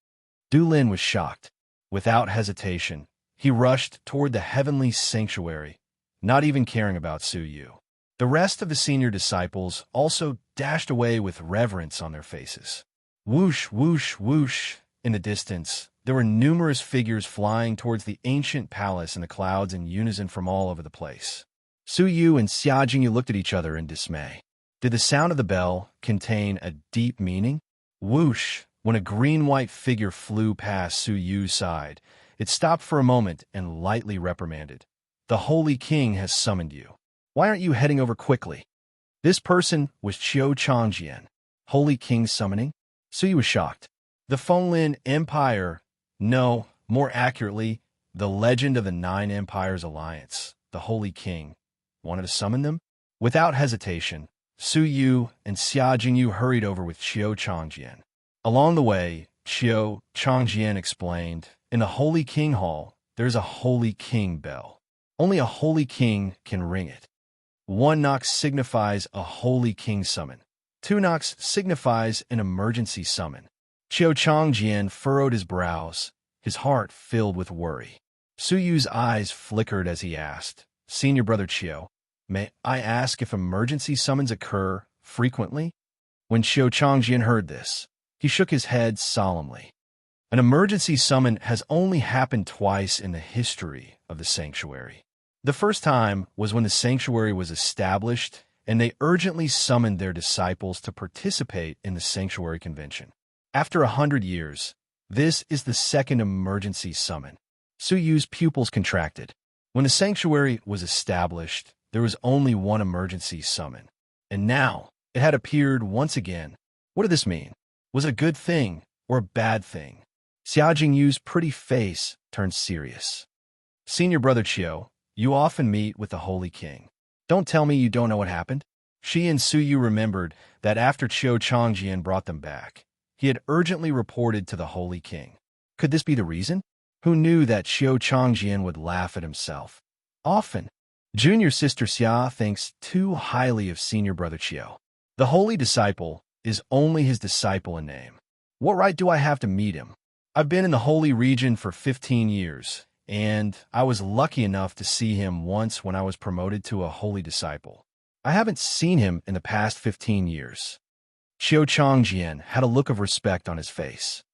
Du Lin was shocked. Without hesitation, he rushed toward the heavenly sanctuary, not even caring about Su Yu. The rest of the senior disciples also dashed away with reverence on their faces. Whoosh, whoosh, whoosh. In the distance, there were numerous figures flying towards the ancient palace in the clouds in unison from all over the place. Su Yu and Xia Jingyu looked at each other in dismay. Did the sound of the bell contain a deep meaning? Whoosh! When a green-white figure flew past Su Yu's side, it stopped for a moment and lightly reprimanded. The Holy King has summoned you. Why aren't you heading over quickly? This person was Qiu Changjian. Holy King summoning? Su Yu was shocked. The Fenglin Empire, no, more accurately, the legend of the 9 Empires Alliance, the Holy King, wanted to summon them? Without hesitation, Su Yu and Xia Jingyu hurried over with Qiu Changjian. Along the way, Qiu Changjian explained, "In the Holy King Hall, there's a Holy King bell. Only a Holy King can ring it. 1 knock signifies a Holy King summon. 2 knocks signifies an emergency summon." Qiu Changjian furrowed his brows, his heart filled with worry. Su Yu's eyes flickered as he asked, "Senior Brother Qiu, may I ask if emergency summons occur frequently?" When Qiu Changjian heard this, he shook his head solemnly. An emergency summon has only happened twice in the history of the sanctuary. The first time was when the sanctuary was established and they urgently summoned their disciples to participate in the sanctuary convention. After 100 years, this is the second emergency summon. Su Yu's pupils contracted. When the sanctuary was established, there was only one emergency summon. And now, it had appeared once again. What did this mean? Was it a good thing or a bad thing? Xia Jingyu's pretty face turned serious. "Senior Brother Qiu, you often meet with the Holy King. Don't tell me you don't know what happened." She and Su Yu remembered that after Qiu Changjian brought them back, he had urgently reported to the Holy King. Could this be the reason? Who knew that Qiu Changjian would laugh at himself? Often, junior sister Xia thinks too highly of senior brother Qiu. The holy disciple is only his disciple in name. What right do I have to meet him? I've been in the holy region for 15 years, and I was lucky enough to see him once when I was promoted to a holy disciple. I haven't seen him in the past 15 years. Qiu Changjian had a look of respect on his face.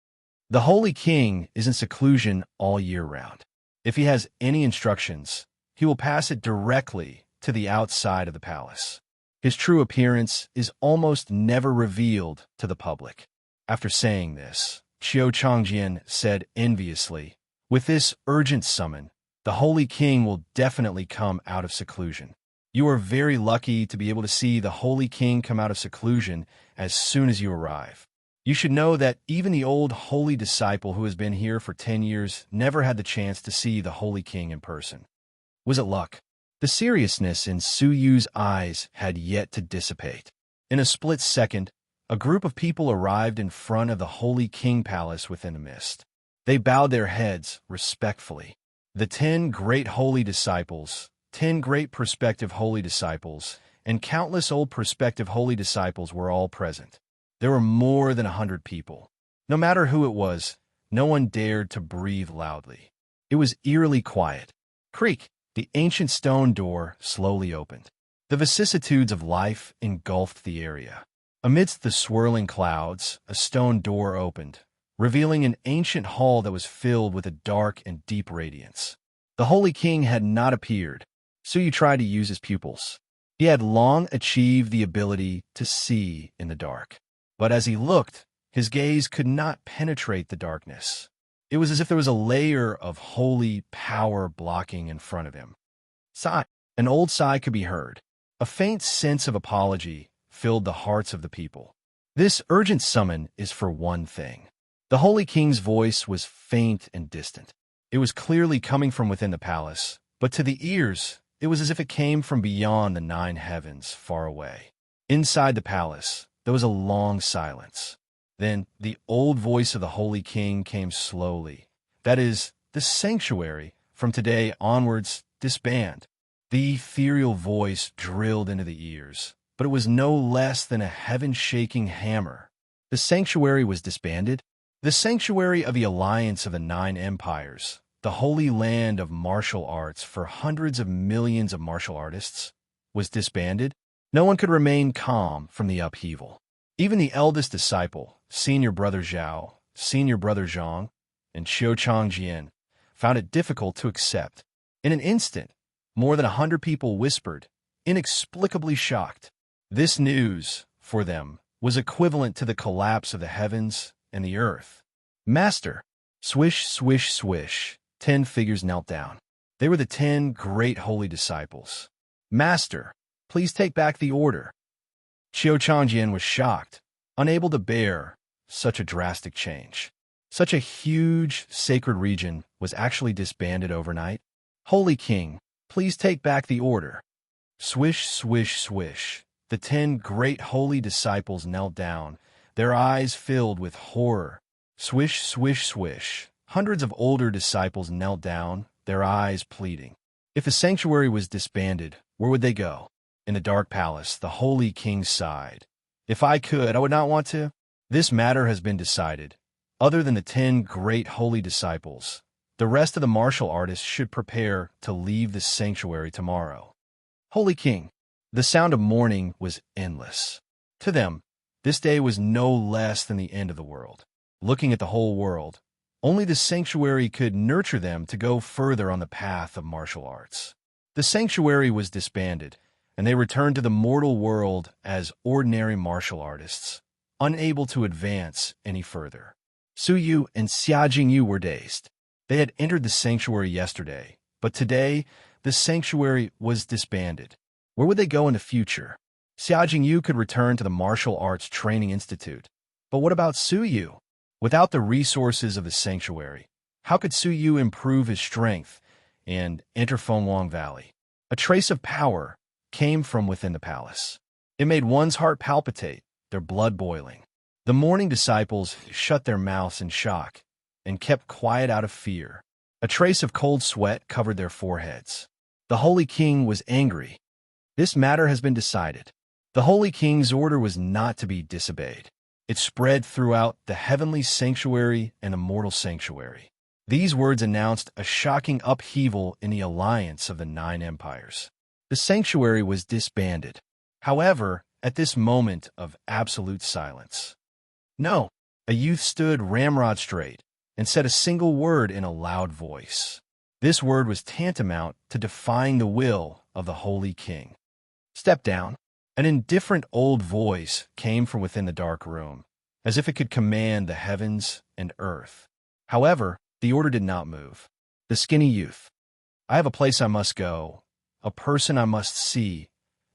The Holy King is in seclusion all year round. If he has any instructions, he will pass it directly to the outside of the palace. His true appearance is almost never revealed to the public. After saying this, Qiu Changjian said enviously, "With this urgent summon, the Holy King will definitely come out of seclusion. You are very lucky to be able to see the Holy King come out of seclusion as soon as you arrive. You should know that even the old holy disciple who has been here for 10 years never had the chance to see the Holy King in person." Was it luck? The seriousness in Su Yu's eyes had yet to dissipate. In a split second, a group of people arrived in front of the Holy King Palace within the mist. They bowed their heads respectfully. The 10 great holy disciples, 10 great prospective holy disciples, and countless old prospective holy disciples were all present. There were more than 100 people. No matter who it was, no one dared to breathe loudly. It was eerily quiet. Creak! The ancient stone door slowly opened. The vicissitudes of life engulfed the area. Amidst the swirling clouds, a stone door opened, revealing an ancient hall that was filled with a dark and deep radiance. The Holy King had not appeared, so you tried to use his pupils. He had long achieved the ability to see in the dark. But as he looked, his gaze could not penetrate the darkness. It was as if there was a layer of holy power blocking in front of him. Sigh. An old sigh could be heard. A faint sense of apology filled the hearts of the people. This urgent summon is for one thing. The Holy King's voice was faint and distant. It was clearly coming from within the palace, but to the ears, it was as if it came from beyond the 9 heavens, far away. Inside the palace, there was a long silence. Then the old voice of the Holy King came slowly. That is, the sanctuary, from today onwards, disband. The ethereal voice drilled into the ears, but it was no less than a heaven-shaking hammer. The sanctuary was disbanded. The sanctuary of the alliance of the 9 empires, the holy land of martial arts for hundreds of millions of martial artists, was disbanded. No one could remain calm from the upheaval. Even the eldest disciple, senior brother Zhao, senior brother Zhang, and Qiu Changjian, found it difficult to accept. In an instant, more than 100 people whispered, inexplicably shocked. This news, for them, was equivalent to the collapse of the heavens and the earth. "Master!" Swish, swish, swish. 10 figures knelt down. They were the 10 great holy disciples. "Master, please take back the order." Qiu Changjian was shocked, unable to bear such a drastic change. Such a huge, sacred region was actually disbanded overnight. "Holy King, please take back the order." Swish, swish, swish. The 10 great holy disciples knelt down, their eyes filled with horror. Swish, swish, swish. Hundreds of older disciples knelt down, their eyes pleading. If the sanctuary was disbanded, where would they go? In the dark palace, the holy king sighed. If I could, I would not want to. This matter has been decided. Other than the 10 great holy disciples, the rest of the martial artists should prepare to leave the sanctuary tomorrow. Holy King, the sound of mourning was endless. To them, this day was no less than the end of the world. Looking at the whole world, only the sanctuary could nurture them to go further on the path of martial arts. The sanctuary was disbanded, and they returned to the mortal world as ordinary martial artists, unable to advance any further. Su Yu and Xia Jingyu were dazed. They had entered the sanctuary yesterday, but today the sanctuary was disbanded. Where would they go in the future? Xia Jingyu could return to the Martial Arts Training Institute. But what about Su Yu? Without the resources of the sanctuary, how could Su Yu improve his strength and enter Fenghuang Valley? A trace of power came from within the palace. It made one's heart palpitate, their blood boiling. The mourning disciples shut their mouths in shock and kept quiet out of fear. A trace of cold sweat covered their foreheads. The Holy King was angry. This matter has been decided. The Holy King's order was not to be disobeyed. It spread throughout the heavenly sanctuary and the mortal sanctuary. These words announced a shocking upheaval in the alliance of the 9 empires. The sanctuary was disbanded. However, at this moment of absolute silence, no, a youth stood ramrod straight and said a single word in a loud voice. This word was tantamount to defying the will of the Holy King. Step down. An indifferent old voice came from within the dark room, as if it could command the heavens and earth. However, the order did not move. The skinny youth. I have a place I must go, a person I must see,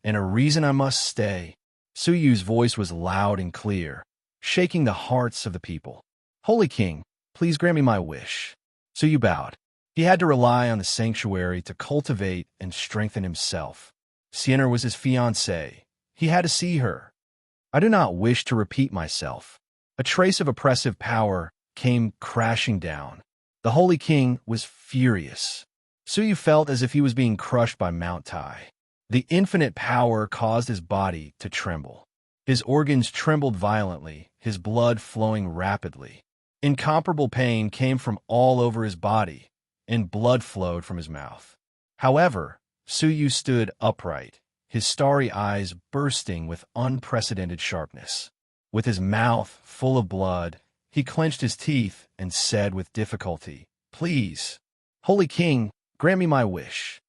and a reason I must stay. Su Yu's voice was loud and clear, shaking the hearts of the people. Holy King, please grant me my wish. Su Yu bowed. He had to rely on the sanctuary to cultivate and strengthen himself. Sienna was his fiancée. He had to see her. I do not wish to repeat myself. A trace of oppressive power came crashing down. The Holy King was furious. Su Yu felt as if he was being crushed by Mount Tai. The infinite power caused his body to tremble. His organs trembled violently, his blood flowing rapidly. Incomparable pain came from all over his body, and blood flowed from his mouth. However, Su Yu stood upright, his starry eyes bursting with unprecedented sharpness. With his mouth full of blood, he clenched his teeth and said with difficulty, Please, Holy King, grant me my wish.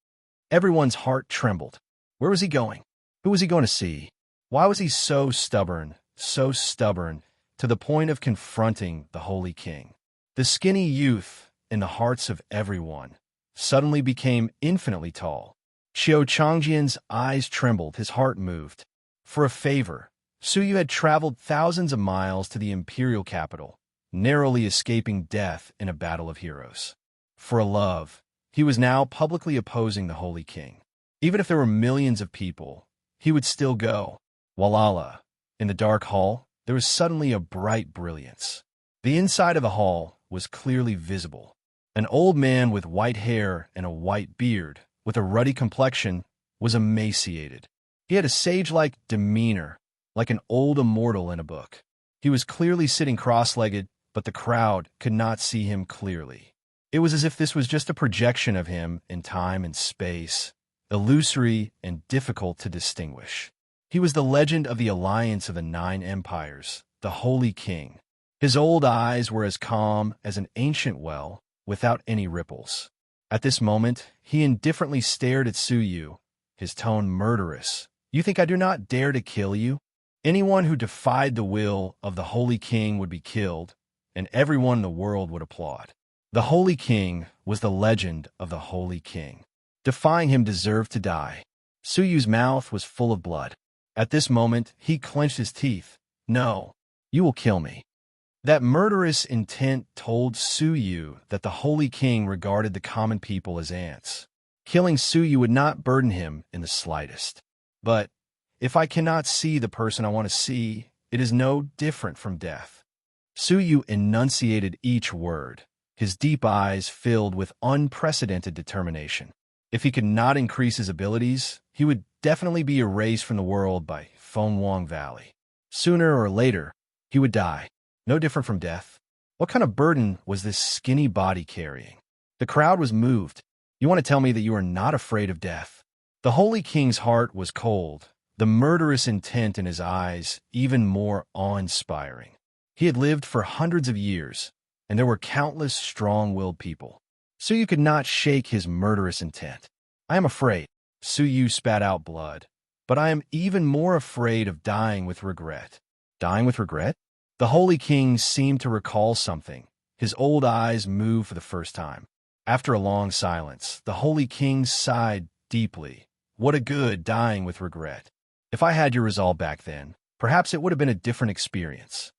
Everyone's heart trembled. Where was he going? Who was he going to see? Why was he so stubborn, to the point of confronting the Holy King? The skinny youth, in the hearts of everyone, suddenly became infinitely tall. Qiu Changjian's eyes trembled, his heart moved. For a favor, Su Yu had traveled thousands of miles to the imperial capital, narrowly escaping death in a battle of heroes. For a love, he was now publicly opposing the Holy King. Even if there were millions of people, he would still go. Walala, in the dark hall, there was suddenly a bright brilliance. The inside of the hall was clearly visible. An old man with white hair and a white beard, with a ruddy complexion, was emaciated. He had a sage-like demeanor, like an old immortal in a book. He was clearly sitting cross-legged, but the crowd could not see him clearly. It was as if this was just a projection of him in time and space, illusory and difficult to distinguish. He was the legend of the alliance of the 9 empires, the Holy King. His old eyes were as calm as an ancient well, without any ripples. At this moment, he indifferently stared at Su Yu, his tone murderous. You think I do not dare to kill you? Anyone who defied the will of the Holy King would be killed, and everyone in the world would applaud. The Holy King was the legend of the Holy King. Defying him deserved to die. Su Yu's mouth was full of blood. At this moment, he clenched his teeth. No, you will kill me. That murderous intent told Su Yu that the Holy King regarded the common people as ants. Killing Su Yu would not burden him in the slightest. But if I cannot see the person I want to see, it is no different from death. Su Yu enunciated each word, his deep eyes filled with unprecedented determination. If he could not increase his abilities, he would definitely be erased from the world by Feng Wang Valley. Sooner or later, he would die, no different from death. What kind of burden was this skinny body carrying? The crowd was moved. You want to tell me that you are not afraid of death? The Holy King's heart was cold, the murderous intent in his eyes even more awe-inspiring. He had lived for hundreds of years, and there were countless strong-willed people. Su Yu could not shake his murderous intent. I am afraid. Su Yu spat out blood. But I am even more afraid of dying with regret. Dying with regret? The Holy King seemed to recall something. His old eyes moved for the first time. After a long silence, the Holy King sighed deeply. What a good dying with regret. If I had your resolve back then, perhaps it would have been a different experience.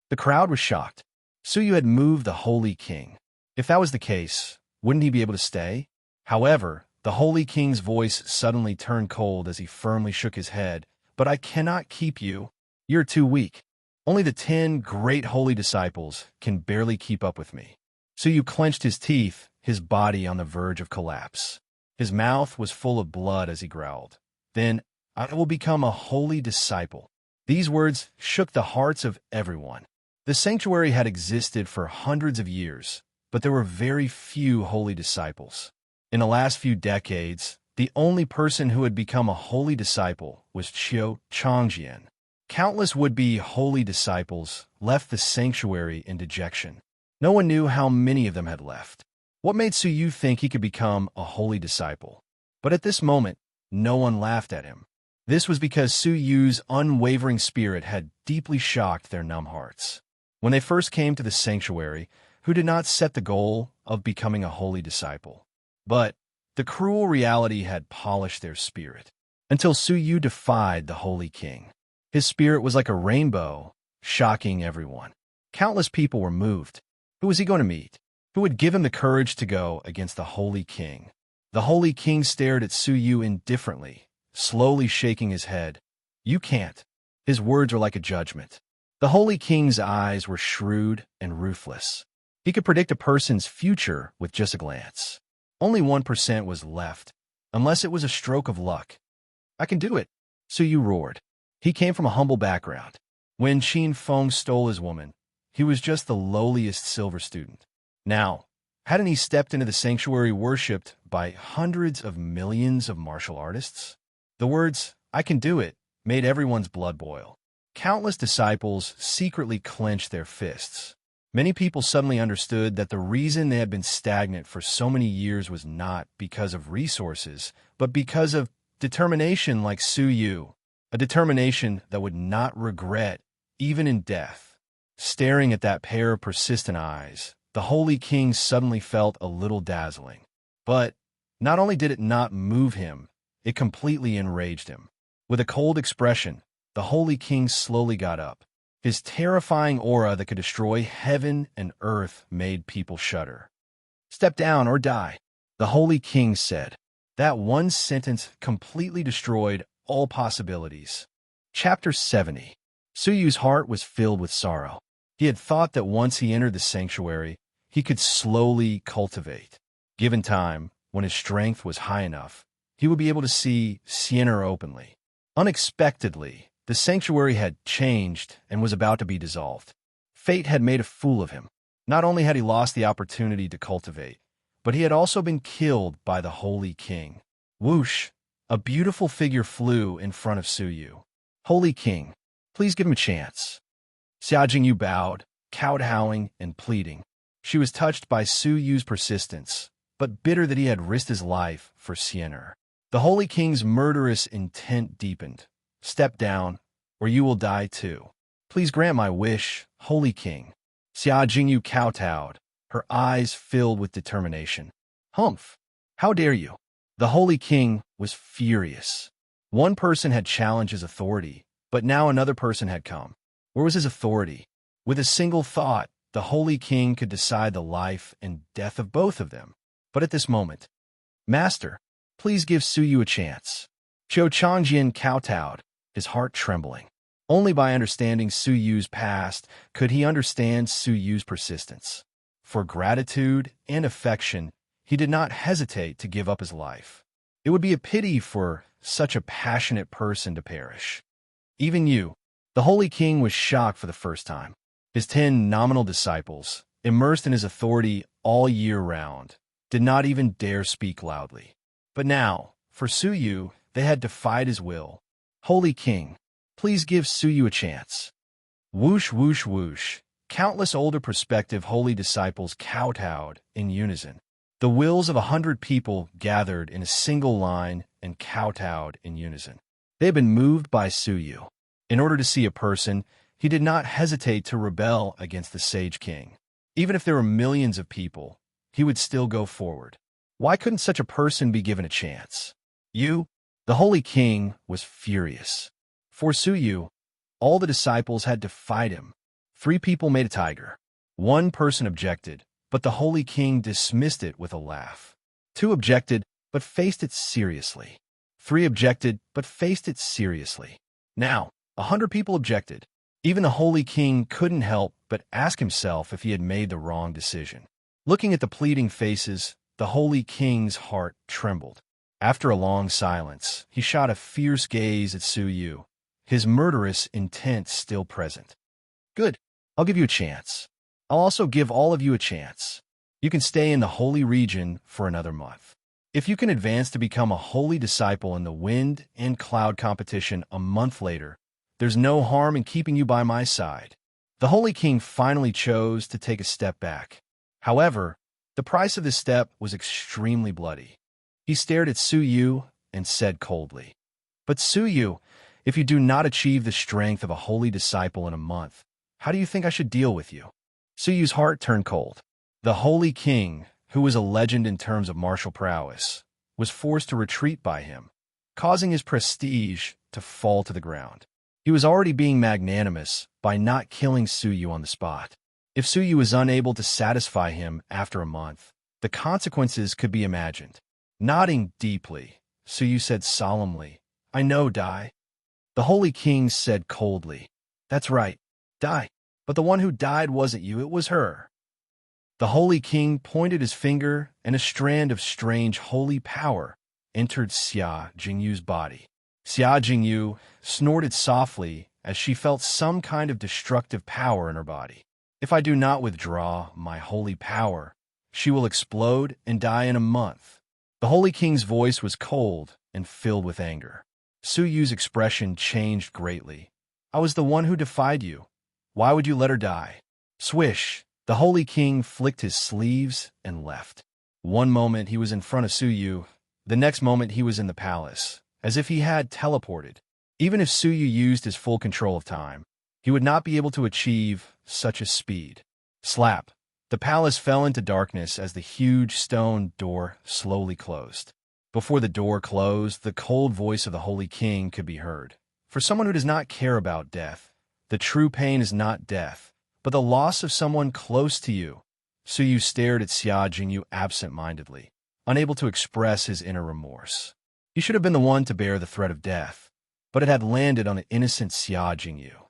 The crowd was shocked. Su Yu had moved the Holy King. If that was the case, wouldn't he be able to stay? However, the Holy King's voice suddenly turned cold as he firmly shook his head. But I cannot keep you. You're too weak. Only the 10 great holy disciples can barely keep up with me. Su Yu clenched his teeth, his body on the verge of collapse. His mouth was full of blood as he growled. Then, I will become a holy disciple. These words shook the hearts of everyone. The sanctuary had existed for hundreds of years, but there were very few holy disciples. In the last few decades, the only person who had become a holy disciple was Qiu Changjian. Countless would-be holy disciples left the sanctuary in dejection. No one knew how many of them had left. What made Su Yu think he could become a holy disciple? But at this moment, no one laughed at him. This was because Su Yu's unwavering spirit had deeply shocked their numb hearts. When they first came to the sanctuary, who did not set the goal of becoming a holy disciple? But the cruel reality had polished their spirit, until Su Yu defied the Holy King. His spirit was like a rainbow, shocking everyone. Countless people were moved. Who was he going to meet? Who would give him the courage to go against the Holy King? The Holy King stared at Su Yu indifferently, slowly shaking his head. You can't. His words were like a judgment. The Holy King's eyes were shrewd and ruthless. He could predict a person's future with just a glance. Only 1% was left, unless it was a stroke of luck. I can do it, Su Yu roared. He came from a humble background. When Qin Feng stole his woman, he was just the lowliest silver student. Now, hadn't he stepped into the sanctuary worshipped by hundreds of millions of martial artists? The words, I can do it, made everyone's blood boil. Countless disciples secretly clenched their fists. Many people suddenly understood that the reason they had been stagnant for so many years was not because of resources, but because of determination like Su Yu, a determination that would not regret, even in death. Staring at that pair of persistent eyes, the Holy King suddenly felt a little dazzling. But not only did it not move him, it completely enraged him. With a cold expression, the Holy King slowly got up. His terrifying aura that could destroy heaven and earth made people shudder. Step down or die, the Holy King said. That one sentence completely destroyed all possibilities. Chapter 70. Su Yu's heart was filled with sorrow. He had thought that once he entered the sanctuary, he could slowly cultivate. Given time, when his strength was high enough, he would be able to see Sienna openly. Unexpectedly, the sanctuary had changed and was about to be dissolved. Fate had made a fool of him. Not only had he lost the opportunity to cultivate, but he had also been killed by the Holy King. Whoosh! A beautiful figure flew in front of Su Yu. Holy King, please give him a chance. Xia Jingyu bowed, kowtowing and pleading. She was touched by Su Yu's persistence, but bitter that he had risked his life for Sienna. The Holy King's murderous intent deepened. Step down, or you will die too. Please grant my wish, Holy King. Xia Jingyu kowtowed, her eyes filled with determination. Humph! How dare you? The Holy King was furious. One person had challenged his authority, but now another person had come. Where was his authority? With a single thought, the Holy King could decide the life and death of both of them. But at this moment, Master, please give Su Yu a chance. Zhou Changjian kowtowed, his heart trembling. Only by understanding Su Yu's past could he understand Su Yu's persistence. For gratitude and affection, he did not hesitate to give up his life. It would be a pity for such a passionate person to perish. Even you, the Holy King, was shocked for the first time. His 10 nominal disciples, immersed in his authority all year round, did not even dare speak loudly. But now, for Su Yu, they had defied his will. Holy King, please give Su Yu a chance. Whoosh, whoosh, whoosh. Countless older prospective holy disciples kowtowed in unison. The wills of 100 people gathered in a single line and kowtowed in unison. They had been moved by Su Yu. In order to see a person, he did not hesitate to rebel against the Sage King. Even if there were millions of people, he would still go forward. Why couldn't such a person be given a chance? You, the Holy King, was furious. For Su Yu, all the disciples had defied him. 3 people made a tiger. 1 person objected, but the Holy King dismissed it with a laugh. 2 objected, but faced it seriously. 3 objected, but faced it seriously. Now, 100 people objected. Even the Holy King couldn't help but ask himself if he had made the wrong decision. Looking at the pleading faces, the Holy King's heart trembled. After a long silence, he shot a fierce gaze at Su Yu, his murderous intent still present. Good. I'll give you a chance. I'll also give all of you a chance. You can stay in the holy region for another month. If you can advance to become a holy disciple in the wind and cloud competition a month later, there's no harm in keeping you by my side. The Holy King finally chose to take a step back. However, the price of this step was extremely bloody. He stared at Su Yu and said coldly, "But Su Yu, if you do not achieve the strength of a holy disciple in a month, how do you think I should deal with you?" Su Yu's heart turned cold. The Holy King, who was a legend in terms of martial prowess, was forced to retreat by him, causing his prestige to fall to the ground. He was already being magnanimous by not killing Su Yu on the spot. If Su Yu was unable to satisfy him after a month, the consequences could be imagined. Nodding deeply, Su Yu said solemnly, "I know, Dai." The Holy King said coldly, "That's right, Dai. But the one who died wasn't you, it was her." The Holy King pointed his finger, and a strand of strange holy power entered Xia Jingyu's body. Xia Jingyu snorted softly as she felt some kind of destructive power in her body. "If I do not withdraw my holy power, she will explode and die in a month." The Holy King's voice was cold and filled with anger. Su Yu's expression changed greatly. "I was the one who defied you. Why would you let her die?" Swish! The Holy King flicked his sleeves and left. One moment he was in front of Su Yu, the next moment he was in the palace, as if he had teleported. Even if Su Yu used his full control of time, he would not be able to achieve such a speed. Slap! The palace fell into darkness as the huge stone door slowly closed. Before the door closed, the cold voice of the Holy King could be heard. For someone who does not care about death, the true pain is not death, but the loss of someone close to you. Su Yu stared at Xia Jingyu absent-mindedly, unable to express his inner remorse. He should have been the one to bear the threat of death, but it had landed on the innocent Xia Jingyu.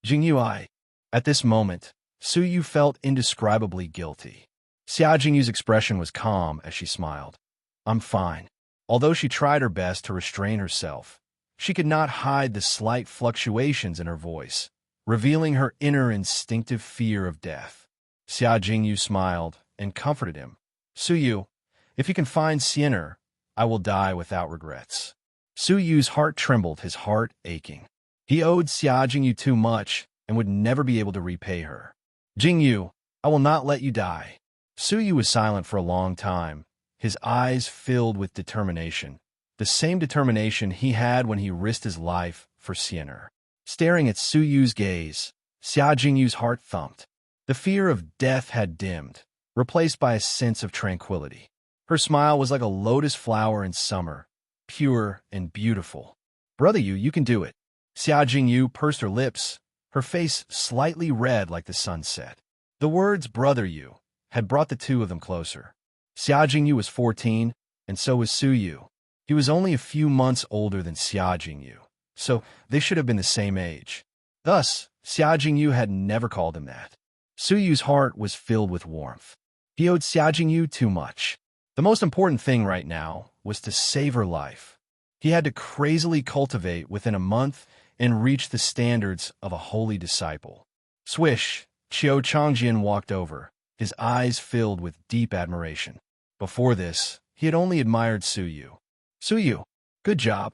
Jingyu. At this moment, Su Yu felt indescribably guilty. Xia Jingyu's expression was calm as she smiled. "I'm fine." Although she tried her best to restrain herself, she could not hide the slight fluctuations in her voice, revealing her inner instinctive fear of death. Xia Jingyu smiled and comforted him. "Su Yu, if you can find Xiener, I will die without regrets." Su Yu's heart trembled, his heart aching. He owed Xia Jingyu too much and would never be able to repay her. "Jingyu, I will not let you die." Su Yu was silent for a long time, his eyes filled with determination, the same determination he had when he risked his life for Xiener. Staring at Su Yu's gaze, Xia Jingyu's heart thumped. The fear of death had dimmed, replaced by a sense of tranquility. Her smile was like a lotus flower in summer, pure and beautiful. "Brother Yu, you can do it." Xia Jingyu pursed her lips, her face slightly red like the sunset. The words "Brother Yu" had brought the two of them closer. Xia Jingyu was 14, and so was Su Yu. He was only a few months older than Xia Jingyu, so they should have been the same age. Thus, Xia Jingyu had never called him that. Su Yu's heart was filled with warmth. He owed Xia Jingyu too much. The most important thing right now was to save her life. He had to crazily cultivate within a month and reach the standards of a holy disciple. Swish, Qiu Changjian walked over, his eyes filled with deep admiration. Before this, he had only admired Su Yu. Su Yu, good job,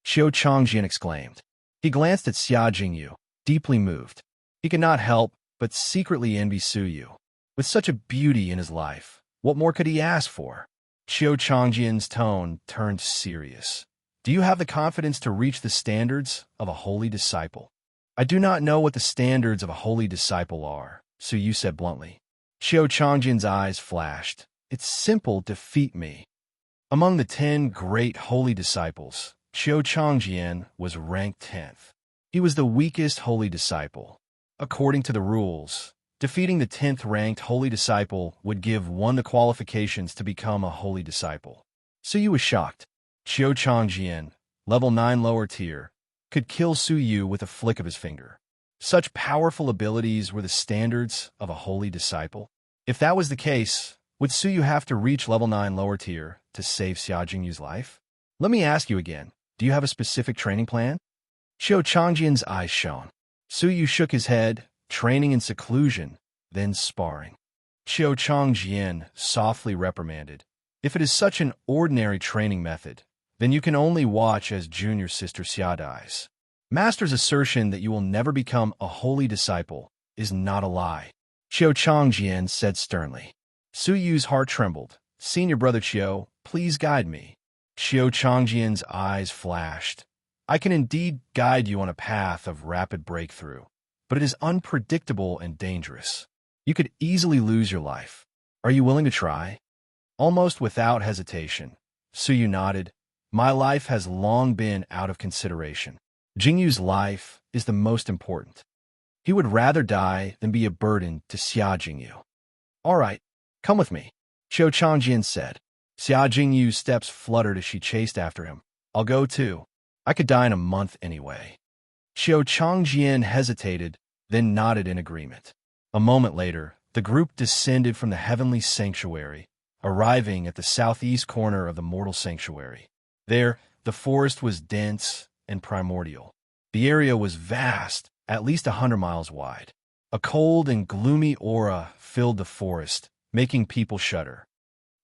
Qiu Changjian exclaimed. He glanced at Xia Jingyu, deeply moved. He could not help but secretly envy Su Yu. With such a beauty in his life, what more could he ask for? Qiu Changjian's tone turned serious. Do you have the confidence to reach the standards of a holy disciple? I do not know what the standards of a holy disciple are, Su Yu said bluntly. Qiu Changjian's eyes flashed. It's simple, defeat me. Among the 10 great holy disciples, Qiu Changjian was ranked 10th. He was the weakest holy disciple. According to the rules, defeating the 10th ranked holy disciple would give one the qualifications to become a holy disciple. Su Yu was shocked. Qiu Changjian, level 9 lower tier, could kill Su Yu with a flick of his finger. Such powerful abilities were the standards of a holy disciple. If that was the case, would Su Yu have to reach level 9 lower tier to save Xia Jingyu's life? Let me ask you again, do you have a specific training plan? Qiu Changjian's eyes shone. Su Yu shook his head, training in seclusion, then sparring. Qiu Changjian softly reprimanded. If it is such an ordinary training method, then you can only watch as junior sister Xia dies. Master's assertion that you will never become a holy disciple is not a lie, Qiu Changjian said sternly. Su Yu's heart trembled. Senior brother Qiu, please guide me. Qiu Changjian's eyes flashed. I can indeed guide you on a path of rapid breakthrough, but it is unpredictable and dangerous. You could easily lose your life. Are you willing to try? Almost without hesitation, Su Yu nodded. My life has long been out of consideration. Jingyu's life is the most important. He would rather die than be a burden to Xia Jingyu. All right, come with me, Qiu Changjian said. Xia Jingyu's steps fluttered as she chased after him. I'll go too. I could die in a month anyway. Qiu Changjian hesitated, then nodded in agreement. A moment later, the group descended from the heavenly sanctuary, arriving at the southeast corner of the mortal sanctuary. There, the forest was dense and primordial. The area was vast, at least 100 miles wide. A cold and gloomy aura filled the forest, making people shudder.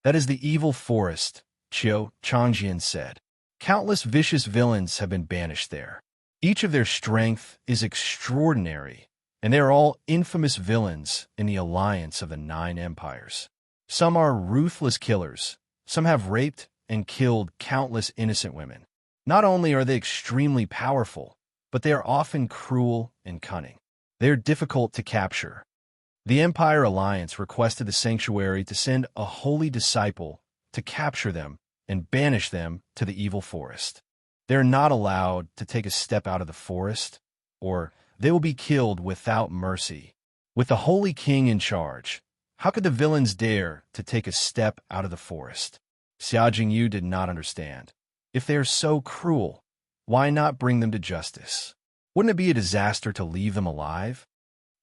That is the evil forest, Qiu Changjian said. Countless vicious villains have been banished there. Each of their strength is extraordinary, and they are all infamous villains in the alliance of the 9 empires. Some are ruthless killers. Some have raped and killed countless innocent women. Not only are they extremely powerful, but they are often cruel and cunning. They are difficult to capture. The Empire Alliance requested the sanctuary to send a holy disciple to capture them and banish them to the evil forest. They are not allowed to take a step out of the forest, or they will be killed without mercy. With the Holy King in charge, how could the villains dare to take a step out of the forest? Xia Jingyu did not understand. If they are so cruel, why not bring them to justice? Wouldn't it be a disaster to leave them alive?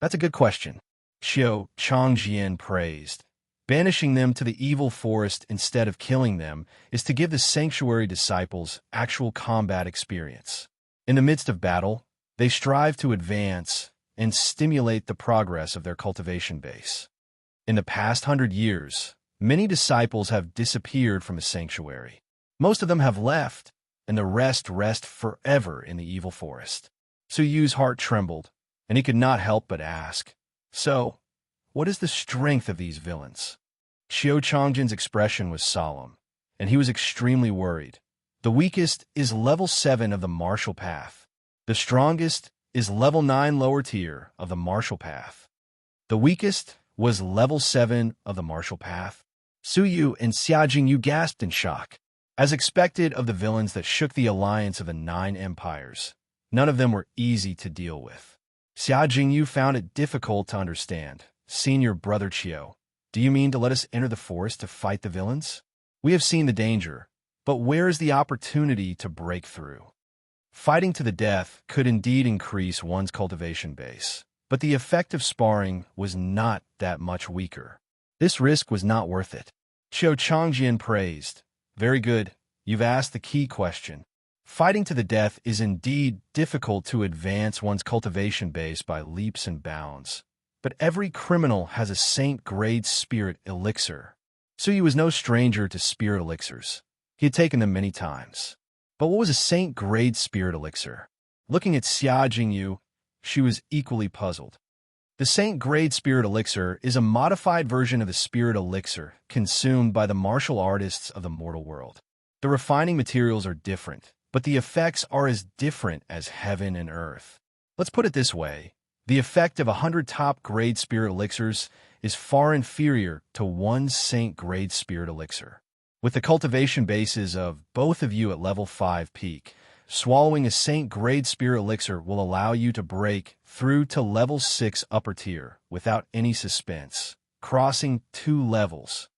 That's a good question, Qiu Changjian praised. Banishing them to the evil forest instead of killing them is to give the sanctuary disciples actual combat experience. In the midst of battle, they strive to advance and stimulate the progress of their cultivation base. In the past 100 years, many disciples have disappeared from the sanctuary. Most of them have left, and the rest forever in the evil forest. Su Yu's heart trembled, and he could not help but ask, So, what is the strength of these villains? Qiu Changjian's expression was solemn, and he was extremely worried. The weakest is level 7 of the martial path. The strongest is level 9 lower tier of the martial path. The weakest was level 7 of the martial path. Su Yu and Xia Jingyu gasped in shock. As expected of the villains that shook the alliance of the 9 empires, none of them were easy to deal with. Xia Jingyu found it difficult to understand. Senior brother Qiu, do you mean to let us enter the forest to fight the villains? We have seen the danger, But where is the opportunity to break through? Fighting to the death could indeed increase one's cultivation base, but the effect of sparring was not that much weaker. This risk was not worth it. Qiu Changjian praised. Very good. You've asked the key question. Fighting to the death is indeed difficult to advance one's cultivation base by leaps and bounds. But every criminal has a saint-grade spirit elixir. Suyu was no stranger to spirit elixirs. He had taken them many times. But what was a saint-grade spirit elixir? Looking at Xia Jingyu, she was equally puzzled. The saint-grade spirit elixir is a modified version of the spirit elixir consumed by the martial artists of the mortal world. The refining materials are different, but the effects are as different as heaven and earth. Let's put it this way. The effect of 100 top-grade spirit elixirs is far inferior to one saint-grade spirit elixir. With the cultivation bases of both of you at level 5 peak, swallowing a saint-grade spirit elixir will allow you to break through to level 6 upper tier without any suspense, crossing 2 levels.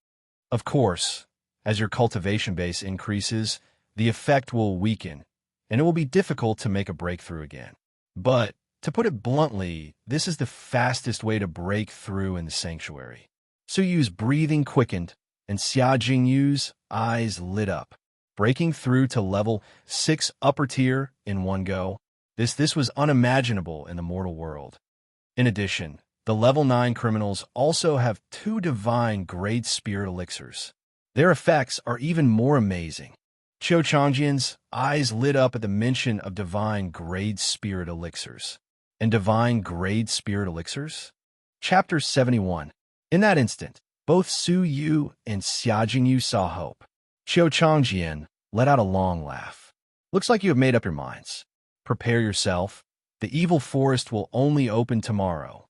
Of course, as your cultivation base increases, the effect will weaken, and it will be difficult to make a breakthrough again. But, to put it bluntly, this is the fastest way to break through in the sanctuary. Suyu's breathing quickened, and Xia Jingyu's eyes lit up. Breaking through to level 6 upper tier in one go, this was unimaginable in the mortal world. In addition, the level 9 criminals also have 2 divine grade spirit elixirs. Their effects are even more amazing. Qiu Changjian's eyes lit up at the mention of divine grade spirit elixirs. And divine grade spirit elixirs? Chapter 71. In that instant, both Su Yu and Xia Jingyu saw hope. Qiu Changjian let out a long laugh. Looks like you have made up your minds. Prepare yourself. The evil forest will only open tomorrow.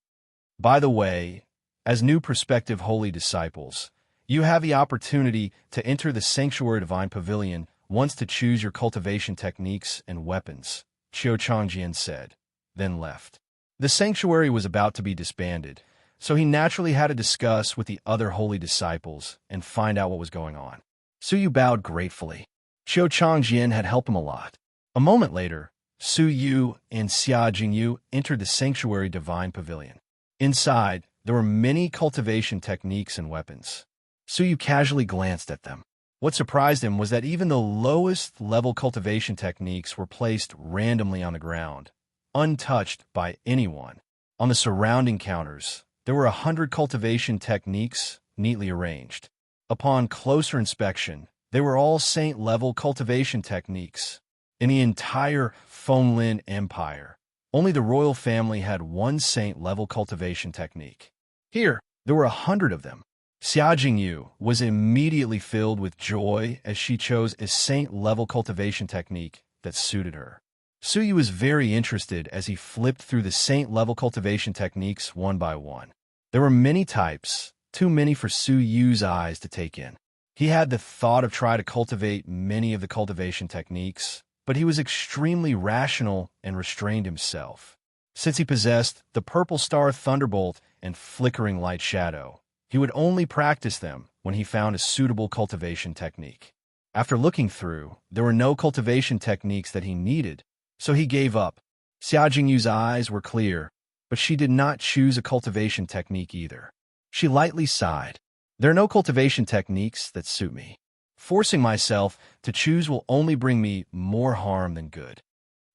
By the way, as new prospective holy disciples, you have the opportunity to enter the Sanctuary Divine Pavilion once to choose your cultivation techniques and weapons, Qiu Changjian said, then left. The sanctuary was about to be disbanded, so he naturally had to discuss with the other holy disciples and find out what was going on. Suyu bowed gratefully. Qiu Changjian had helped him a lot. A moment later, Su Yu and Xia Jingyu entered the Sanctuary Divine Pavilion. Inside, there were many cultivation techniques and weapons. Suyu casually glanced at them. What surprised him was that even the lowest level cultivation techniques were placed randomly on the ground, untouched by anyone. On the surrounding counters, there were 100 cultivation techniques neatly arranged. Upon closer inspection, they were all saint-level cultivation techniques. In the entire Fenglin Empire, only the royal family had one saint-level cultivation technique. Here, there were 100 of them. Xia Jingyu was immediately filled with joy as she chose a saint-level cultivation technique that suited her. Suyu was very interested as he flipped through the saint-level cultivation techniques one by one. There were many types, too many for Suyu's eyes to take in. He had the thought of trying to cultivate many of the cultivation techniques, but he was extremely rational and restrained himself. Since he possessed the Purple Star Thunderbolt and Flickering Light Shadow, he would only practice them when he found a suitable cultivation technique. After looking through, there were no cultivation techniques that he needed, so he gave up. Xia Jingyu's eyes were clear, but she did not choose a cultivation technique either. She lightly sighed. There are no cultivation techniques that suit me. Forcing myself to choose will only bring me more harm than good.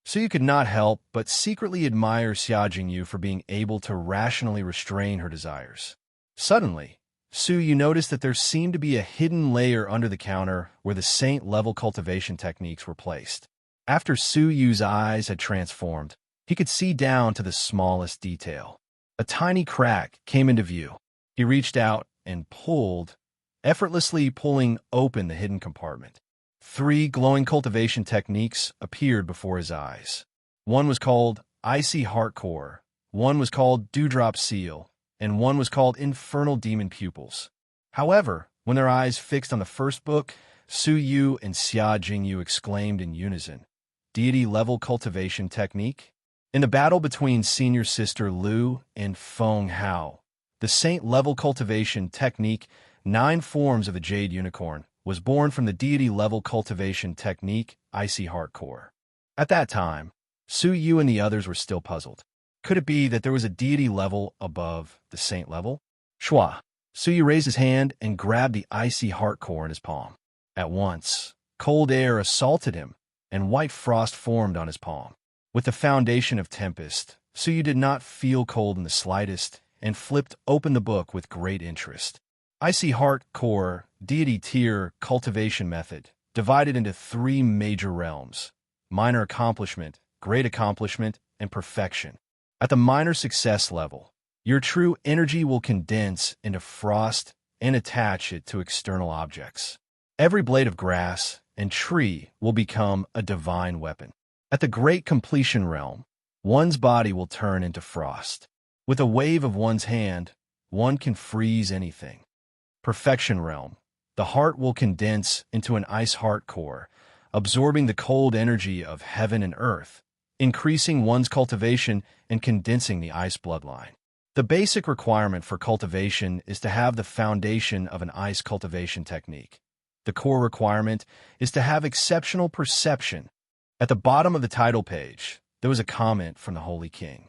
So you could not help but secretly admire Xia Jingyu for being able to rationally restrain her desires. Suddenly, Suyu noticed that there seemed to be a hidden layer under the counter where the saint-level cultivation techniques were placed. After Suyu's eyes had transformed, he could see down to the smallest detail. A tiny crack came into view. He reached out and pulled, effortlessly pulling open the hidden compartment. 3 glowing cultivation techniques appeared before his eyes. One was called Icy Heart Core, one was called Dewdrop Seal, and one was called Infernal Demon Pupils. However, when their eyes fixed on the first book, Su Yu and Xia Jingyu exclaimed in unison, Deity-level cultivation technique? In the battle between senior sister Lu and Feng Hao, the saint-level cultivation technique, 9 forms of the Jade Unicorn, was born from the deity-level cultivation technique, Icy Heart Core. At that time, Su Yu and the others were still puzzled. Could it be that there was a deity level above the saint level? Shua. Su Yu raised his hand and grabbed the Icy Heart Core in his palm. At once, cold air assaulted him, and white frost formed on his palm. With the foundation of Tempest, Su Yu did not feel cold in the slightest and flipped open the book with great interest. Icy Heart Core, Deity Tier, Cultivation Method, divided into 3 major realms: minor accomplishment, great accomplishment, and perfection. At the minor success level, your true energy will condense into frost and attach it to external objects. Every blade of grass and tree will become a divine weapon. At the great completion realm, one's body will turn into frost. With a wave of one's hand, one can freeze anything. Perfection realm, the heart will condense into an ice heart core, absorbing the cold energy of heaven and earth, increasing one's cultivation and condensing the ice bloodline. The basic requirement for cultivation is to have the foundation of an ice cultivation technique. The core requirement is to have exceptional perception. At the bottom of the title page, there was a comment from the Holy King.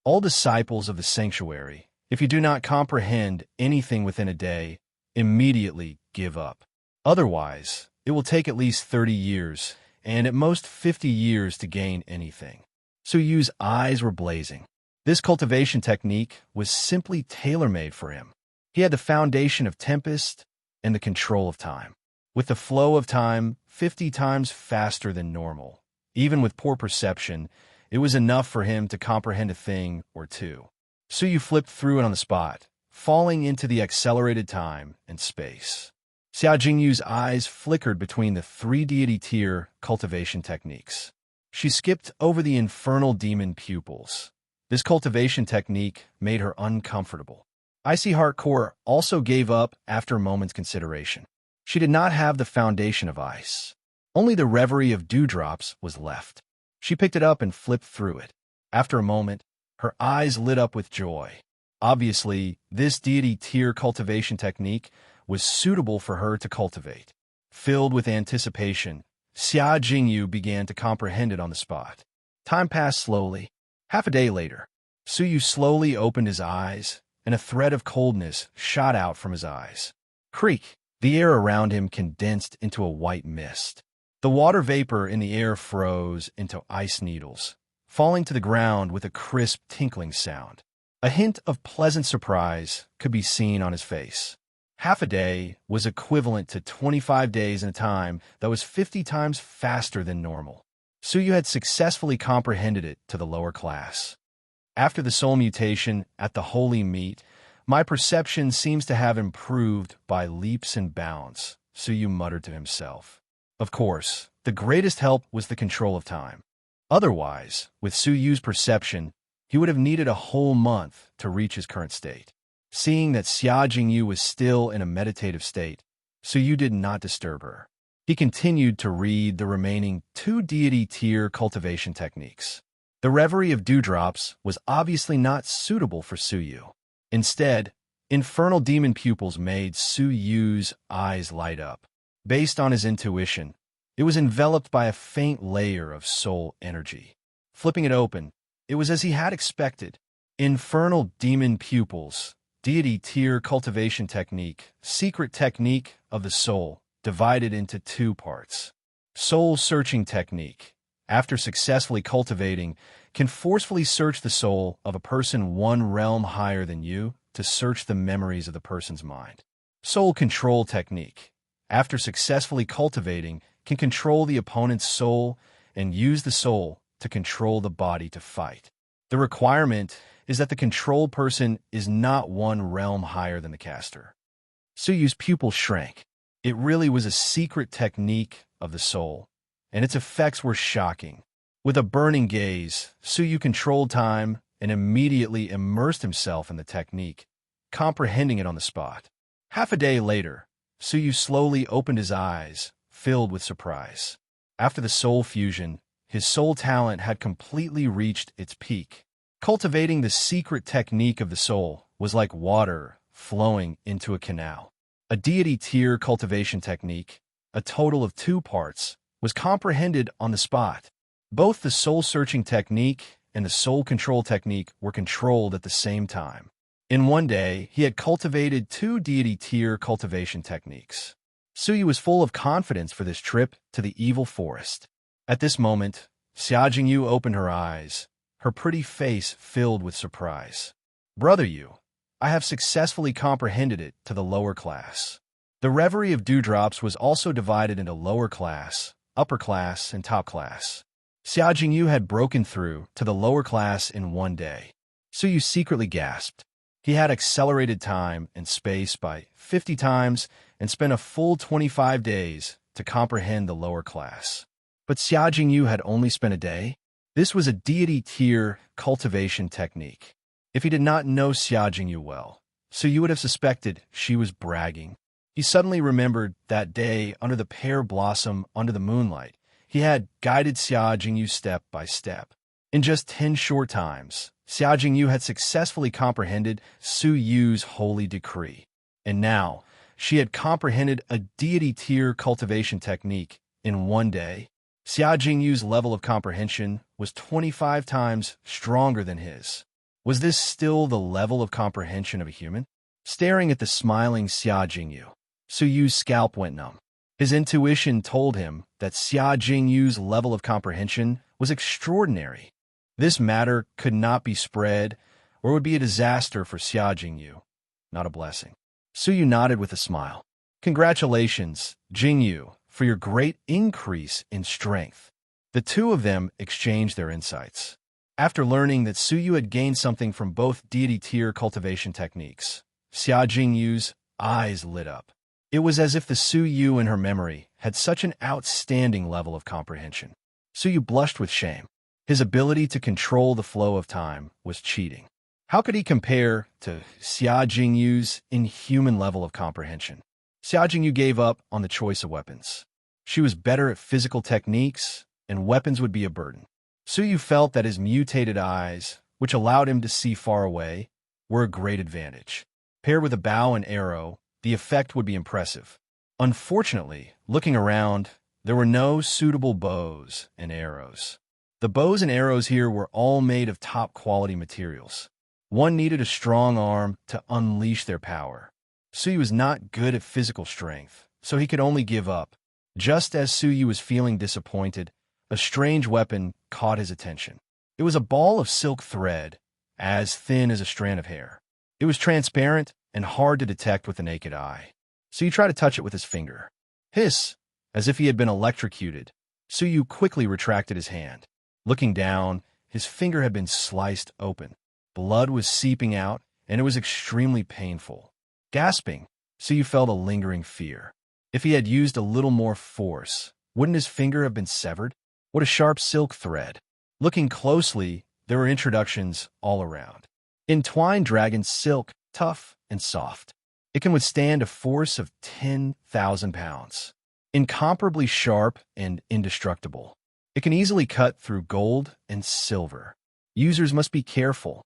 All disciples of the sanctuary, if you do not comprehend anything within a day, immediately give up. Otherwise, it will take at least 30 years, and at most 50 years to gain anything. Su Yu's eyes were blazing. This cultivation technique was simply tailor-made for him. He had the foundation of Tempest and the control of time. With the flow of time 50 times faster than normal, even with poor perception, it was enough for him to comprehend a thing or two. Su Yu flipped through it on the spot, falling into the accelerated time and space. Xia Jingyu's eyes flickered between the 3 deity tier cultivation techniques. She skipped over the infernal demon pupils. This cultivation technique made her uncomfortable. Icy Heart Core also gave up after a moment's consideration. She did not have the foundation of ice. Only the reverie of dewdrops was left. She picked it up and flipped through it. After a moment, her eyes lit up with joy. Obviously, this deity tier cultivation technique was suitable for her to cultivate. Filled with anticipation, Xia Jingyu began to comprehend it on the spot. Time passed slowly. Half a day later, Su Yu slowly opened his eyes, and a thread of coldness shot out from his eyes. Creak! The air around him condensed into a white mist. The water vapor in the air froze into ice needles, falling to the ground with a crisp tinkling sound. A hint of pleasant surprise could be seen on his face. Half a day was equivalent to 25 days in a time that was 50 times faster than normal. Su Yu had successfully comprehended it to the lower class. After the soul mutation at the holy meat, my perception seems to have improved by leaps and bounds, Su Yu muttered to himself. Of course, the greatest help was the control of time. Otherwise, with Su Yu's perception, he would have needed a whole month to reach his current state. Seeing that Xia Jingyu was still in a meditative state, Su Yu did not disturb her. He continued to read the remaining 2 deity tier cultivation techniques. The reverie of dewdrops was obviously not suitable for Su Yu. Instead, infernal demon pupils made Su Yu's eyes light up. Based on his intuition, it was enveloped by a faint layer of soul energy. Flipping it open, it was as he had expected. Infernal demon pupils, deity tier cultivation technique, secret technique of the soul, divided into 2 parts. Soul searching technique, after successfully cultivating, can forcefully search the soul of a person 1 realm higher than you to search the memories of the person's mind. Soul control technique, after successfully cultivating, can control the opponent's soul and use the soul to control the body to fight. The requirement is that the controlled person is not 1 realm higher than the caster. Su Yu's pupils shrank. It really was a secret technique of the soul, and its effects were shocking. With a burning gaze, Su Yu controlled time and immediately immersed himself in the technique, comprehending it on the spot. Half a day later, Su Yu slowly opened his eyes, filled with surprise. After the soul fusion, his soul talent had completely reached its peak. Cultivating the secret technique of the soul was like water flowing into a canal. A deity tier cultivation technique, a total of 2 parts, was comprehended on the spot. Both the soul-searching technique and the soul control technique were controlled at the same time. In one day, he had cultivated 2 deity tier cultivation techniques. Suyu was full of confidence for this trip to the evil forest. At this moment, Xia Jingyu opened her eyes, her pretty face filled with surprise. "Brother Yu, I have successfully comprehended it to the lower class." The reverie of dewdrops was also divided into lower class, upper class, and top class. Xia Jingyu had broken through to the lower class in one day. Suyu secretly gasped. He had accelerated time and space by 50 times and spent a full 25 days to comprehend the lower class. But Xia Jingyu had only spent a day? This was a deity tier cultivation technique. If he did not know Xia Jingyu well, Suyu would have suspected she was bragging. He suddenly remembered that day under the pear blossom under the moonlight. He had guided Xia Jingyu step by step. In just 10 short times, Xia Jingyu had successfully comprehended Suyu's holy decree. And now, she had comprehended a deity tier cultivation technique in one day. Xia Jingyu's level of comprehension was 25 times stronger than his. Was this still the level of comprehension of a human? Staring at the smiling Xia Jingyu, Suyu's scalp went numb. His intuition told him that Xia Jingyu's level of comprehension was extraordinary. This matter could not be spread, or it would be a disaster for Xia Jingyu, not a blessing. Suyu nodded with a smile. "Congratulations, Jingyu, for your great increase in strength." The two of them exchanged their insights. After learning that Suyu had gained something from both deity tier cultivation techniques, Xia Jingyu's eyes lit up. It was as if the Suyu in her memory had such an outstanding level of comprehension. Suyu blushed with shame. His ability to control the flow of time was cheating. How could he compare to Xia Jingyu's inhuman level of comprehension? Xia Jingyu gave up on the choice of weapons. She was better at physical techniques, and weapons would be a burden. Suyu felt that his mutated eyes, which allowed him to see far away, were a great advantage. Paired with a bow and arrow, the effect would be impressive. Unfortunately, looking around, there were no suitable bows and arrows. The bows and arrows here were all made of top-quality materials. One needed a strong arm to unleash their power. Suyu was not good at physical strength, so he could only give up. Just as Suyu was feeling disappointed, a strange weapon caught his attention. It was a ball of silk thread, as thin as a strand of hair. It was transparent and hard to detect with the naked eye. Suyu tried to touch it with his finger. Hiss! As if he had been electrocuted, Suyu quickly retracted his hand. Looking down, his finger had been sliced open. Blood was seeping out, and it was extremely painful. Gasping, Suyu felt a lingering fear. If he had used a little more force, wouldn't his finger have been severed? What a sharp silk thread. Looking closely, there were introductions all around. Entwined dragon silk, tough and soft. It can withstand a force of 10,000 pounds. Incomparably sharp and indestructible. It can easily cut through gold and silver. Users must be careful.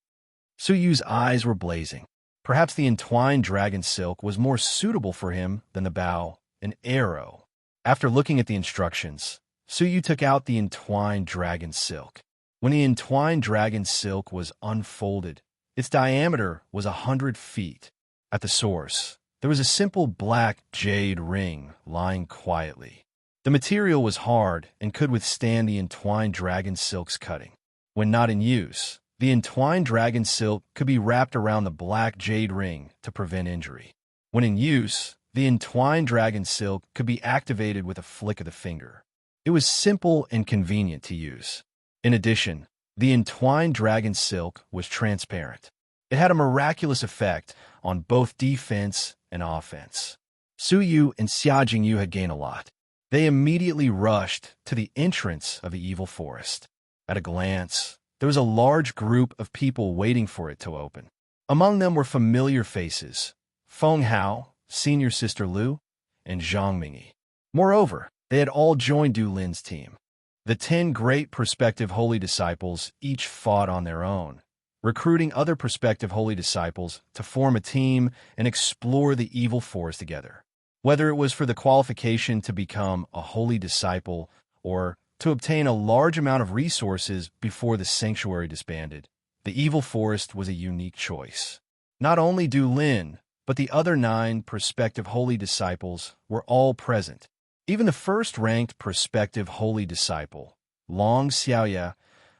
Suyu's eyes were blazing. Perhaps the entwined dragon silk was more suitable for him than the bow and arrow. After looking at the instructions, Suyu took out the entwined dragon silk. When the entwined dragon silk was unfolded, its diameter was 100 feet. At the source, there was a simple black jade ring lying quietly. The material was hard and could withstand the entwined dragon silk's cutting. When not in use, the entwined dragon silk could be wrapped around the black jade ring to prevent injury. When in use, the entwined dragon silk could be activated with a flick of the finger. It was simple and convenient to use. In addition, the entwined dragon silk was transparent. It had a miraculous effect on both defense and offense. Suyu and Xia Jingyu had gained a lot. They immediately rushed to the entrance of the evil forest. At a glance, there was a large group of people waiting for it to open. Among them were familiar faces, Feng Hao, senior sister Lu, and Zhang Mingyi. Moreover, they had all joined Du Lin's team. The 10 great prospective holy disciples each fought on their own, recruiting other prospective holy disciples to form a team and explore the evil forest together. Whether it was for the qualification to become a holy disciple or to obtain a large amount of resources before the sanctuary disbanded, the evil forest was a unique choice. Not only Du Lin, but the other 9 prospective holy disciples were all present. Even the first-ranked prospective holy disciple, Long Xiaoya,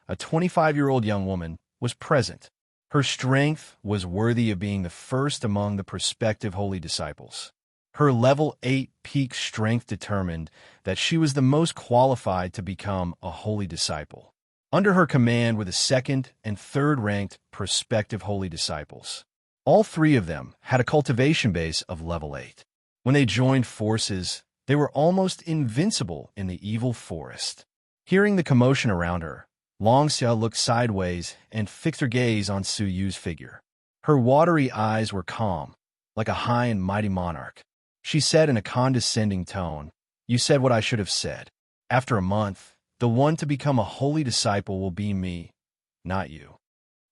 a 25-year-old young woman, was present. Her strength was worthy of being the first among the prospective holy disciples. Her level 8 peak strength determined that she was the most qualified to become a holy disciple. Under her command were the second and third-ranked prospective holy disciples. All 3 of them had a cultivation base of level 8. When they joined forces, they were almost invincible in the evil forest. Hearing the commotion around her, Long Xia looked sideways and fixed her gaze on Su Yu's figure. Her watery eyes were calm, like a high and mighty monarch. She said in a condescending tone, "You said what I should have said. After a month, the one to become a holy disciple will be me, not you."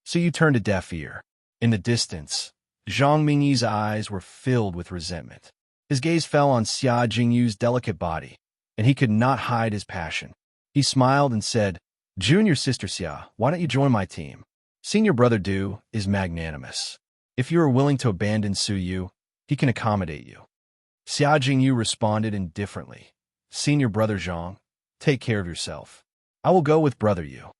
Su Yu turned a deaf ear. In the distance, Zhang Mingyi's eyes were filled with resentment. His gaze fell on Xia Jingyu's delicate body, and he could not hide his passion. He smiled and said, "Junior sister Xia, why don't you join my team? Senior brother Du is magnanimous. If you are willing to abandon Su Yu, he can accommodate you." Xia Jingyu responded indifferently, "Senior brother Zhang, take care of yourself. I will go with brother Yu.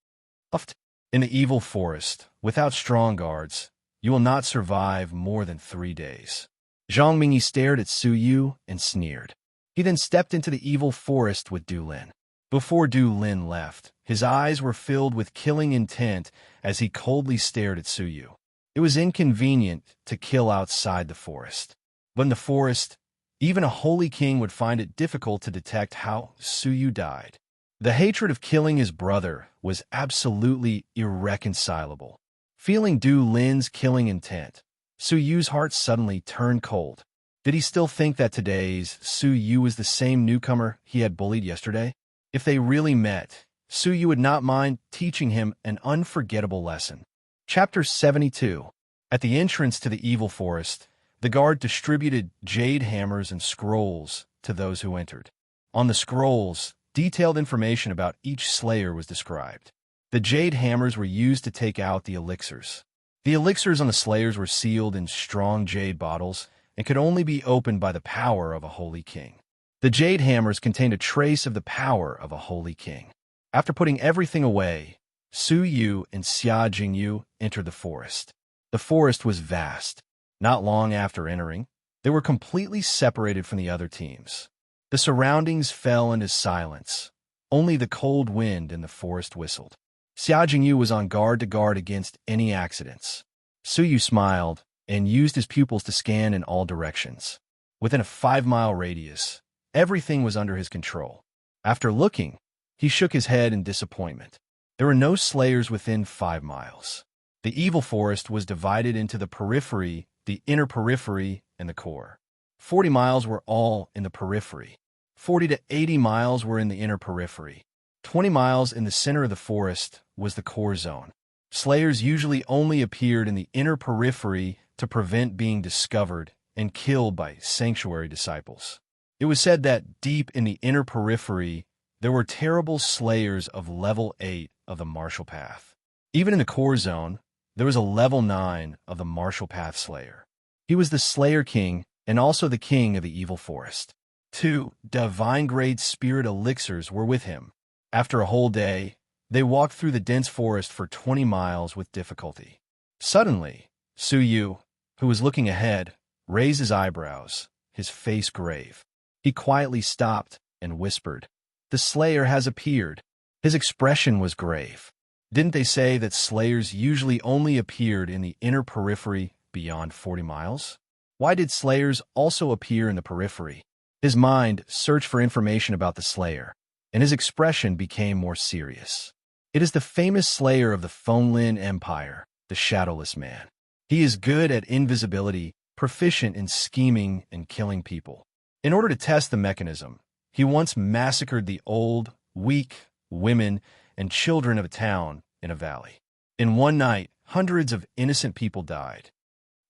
In the evil forest, without strong guards, you will not survive more than 3 days." Zhang Mingyi stared at Su Yu and sneered. He then stepped into the evil forest with Du Lin. Before Du Lin left, his eyes were filled with killing intent as he coldly stared at Su Yu. It was inconvenient to kill outside the forest. But in the forest, even a holy king would find it difficult to detect how Su Yu died. The hatred of killing his brother was absolutely irreconcilable. Feeling Du Lin's killing intent, Su Yu's heart suddenly turned cold. Did he still think that today's Su Yu was the same newcomer he had bullied yesterday? If they really met, Su Yu would not mind teaching him an unforgettable lesson. Chapter 72. At the entrance to the evil forest, the guard distributed jade hammers and scrolls to those who entered. On the scrolls, detailed information about each slayer was described. The jade hammers were used to take out the elixirs. The elixirs on the slayers were sealed in strong jade bottles and could only be opened by the power of a holy king. The jade hammers contained a trace of the power of a holy king. After putting everything away, Su Yu and Xia Jingyu entered the forest. The forest was vast. Not long after entering, they were completely separated from the other teams. The surroundings fell into silence. Only the cold wind in the forest whistled. Xia Jingyu was on guard to guard against any accidents. Su Yu smiled and used his pupils to scan in all directions. Within a 5-mile radius, everything was under his control. After looking, he shook his head in disappointment. There were no slayers within 5 miles. The evil forest was divided into the periphery, the inner periphery, and the core. 40 miles were all in the periphery. 40 to 80 miles were in the inner periphery. 20 miles in the center of the forest was the core zone. Slayers usually only appeared in the inner periphery to prevent being discovered and killed by sanctuary disciples. It was said that deep in the inner periphery, there were terrible slayers of level 8 of the martial path. Even in the core zone, there was a level 9 of the martial path slayer. He was the Slayer King and also the king of the evil forest. 2 divine-grade spirit elixirs were with him. After a whole day, they walked through the dense forest for 20 miles with difficulty. Suddenly, Su Yu, who was looking ahead, raised his eyebrows, his face grave. He quietly stopped and whispered, "The Slayer has appeared." His expression was grave. Didn't they say that slayers usually only appeared in the inner periphery beyond 40 miles? Why did slayers also appear in the periphery? His mind searched for information about the Slayer, and his expression became more serious. It is the famous slayer of the Fonglin Empire, the Shadowless Man. He is good at invisibility, proficient in scheming and killing people. In order to test the mechanism, he once massacred the old, weak, women, and children of a town in a valley. In one night, hundreds of innocent people died.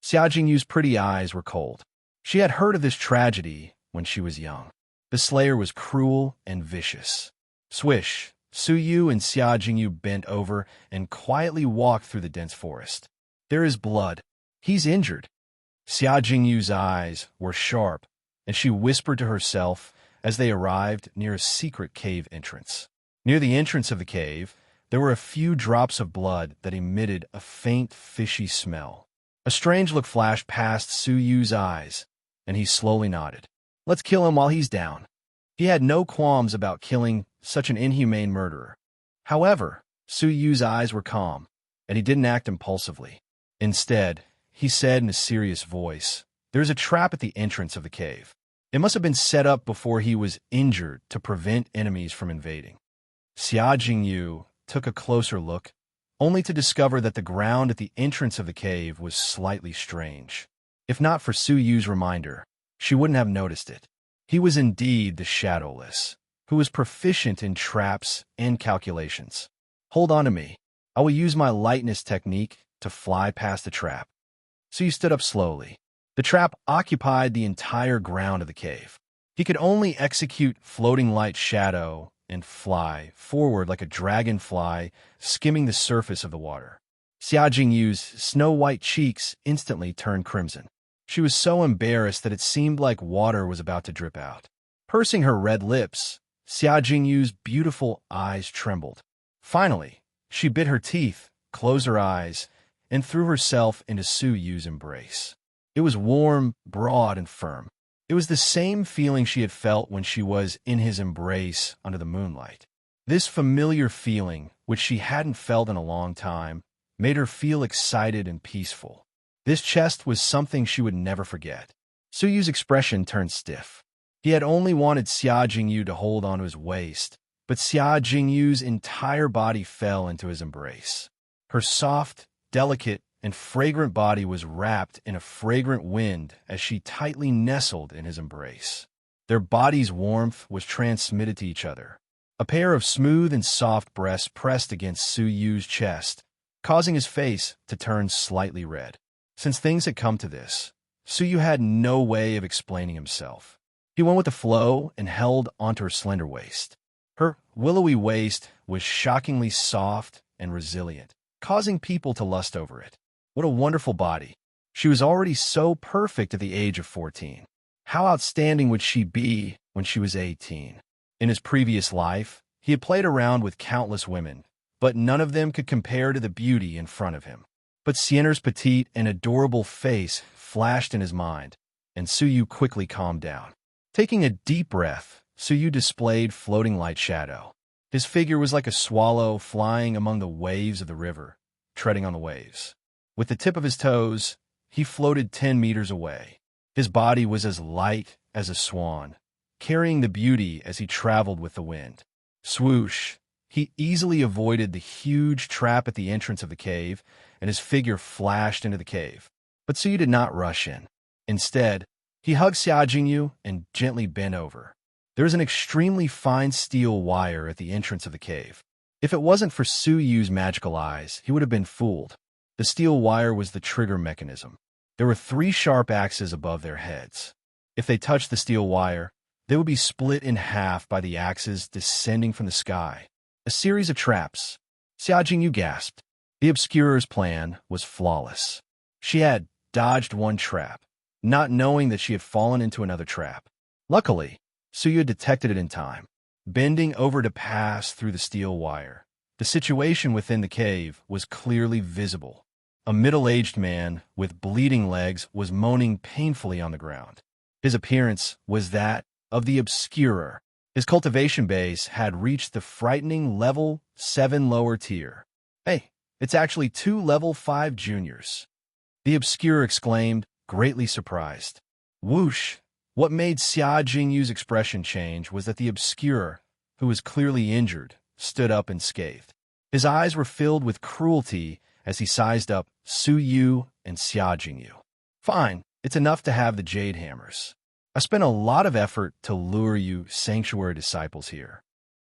Xia Jingyu's pretty eyes were cold. She had heard of this tragedy when she was young. The slayer was cruel and vicious. Swish, Su Yu and Xia Jingyu bent over and quietly walked through the dense forest. There is blood. He's injured. Xia Jingyu's eyes were sharp, and she whispered to herself as they arrived near a secret cave entrance. Near the entrance of the cave, there were a few drops of blood that emitted a faint, fishy smell. A strange look flashed past Su Yu's eyes, and he slowly nodded. Let's kill him while he's down. He had no qualms about killing such an inhumane murderer. However, Su Yu's eyes were calm, and he didn't act impulsively. Instead, he said in a serious voice, "There's a trap at the entrance of the cave. It must have been set up before he was injured to prevent enemies from invading." Xia Jingyu took a closer look, only to discover that the ground at the entrance of the cave was slightly strange. If not for Su Yu's reminder, she wouldn't have noticed it. He was indeed the Shadowless, who was proficient in traps and calculations. "Hold on to me. I will use my lightness technique to fly past the trap." Su Yu stood up slowly. The trap occupied the entire ground of the cave. He could only execute floating light shadow and fly forward like a dragonfly skimming the surface of the water. Xia Jingyu's snow-white cheeks instantly turned crimson. She was so embarrassed that it seemed like water was about to drip out. Pursing her red lips, Xia Jingyu's beautiful eyes trembled. Finally, she bit her teeth, closed her eyes, and threw herself into Su Yu's embrace. It was warm, broad, and firm. It was the same feeling she had felt when she was in his embrace under the moonlight. This familiar feeling, which she hadn't felt in a long time, made her feel excited and peaceful. This chest was something she would never forget. Su Yu's expression turned stiff. He had only wanted Xia Jingyu to hold onto his waist, but Xia Jingyu's entire body fell into his embrace. Her soft, delicate, and fragrant body was wrapped in a fragrant wind as she tightly nestled in his embrace. Their bodies' warmth was transmitted to each other. A pair of smooth and soft breasts pressed against Su Yu's chest, causing his face to turn slightly red. Since things had come to this, Su Yu had no way of explaining himself. He went with the flow and held onto her slender waist. Her willowy waist was shockingly soft and resilient, causing people to lust over it. What a wonderful body. She was already so perfect at the age of 14. How outstanding would she be when she was 18? In his previous life, he had played around with countless women, but none of them could compare to the beauty in front of him. But Siener's petite and adorable face flashed in his mind, and Su Yu quickly calmed down. Taking a deep breath, Su Yu displayed floating light shadow. His figure was like a swallow flying among the waves of the river, treading on the waves. With the tip of his toes, he floated 10 meters away. His body was as light as a swan, carrying the beauty as he traveled with the wind. Swoosh! He easily avoided the huge trap at the entrance of the cave, and his figure flashed into the cave. But Su Yu did not rush in. Instead, he hugged Xia Jingyu and gently bent over. There was an extremely fine steel wire at the entrance of the cave. If it wasn't for Su Yu's magical eyes, he would have been fooled. The steel wire was the trigger mechanism. There were 3 sharp axes above their heads. If they touched the steel wire, they would be split in half by the axes descending from the sky. A series of traps. Xia Jingyu gasped. The Obscurer's plan was flawless. She had dodged one trap, not knowing that she had fallen into another trap. Luckily, Su Yu detected it in time, bending over to pass through the steel wire. The situation within the cave was clearly visible. A middle-aged man with bleeding legs was moaning painfully on the ground. His appearance was that of the Obscurer. His cultivation base had reached the frightening level 7 lower tier. Hey, it's actually 2 level 5 juniors. The Obscurer exclaimed, greatly surprised. Whoosh! What made Xia Jingyu's expression change was that the Obscurer, who was clearly injured, stood up unscathed. His eyes were filled with cruelty as he sized up Su Yu and Xia Jingyu. Fine, it's enough to have the Jade Hammers. I spent a lot of effort to lure you Sanctuary disciples here.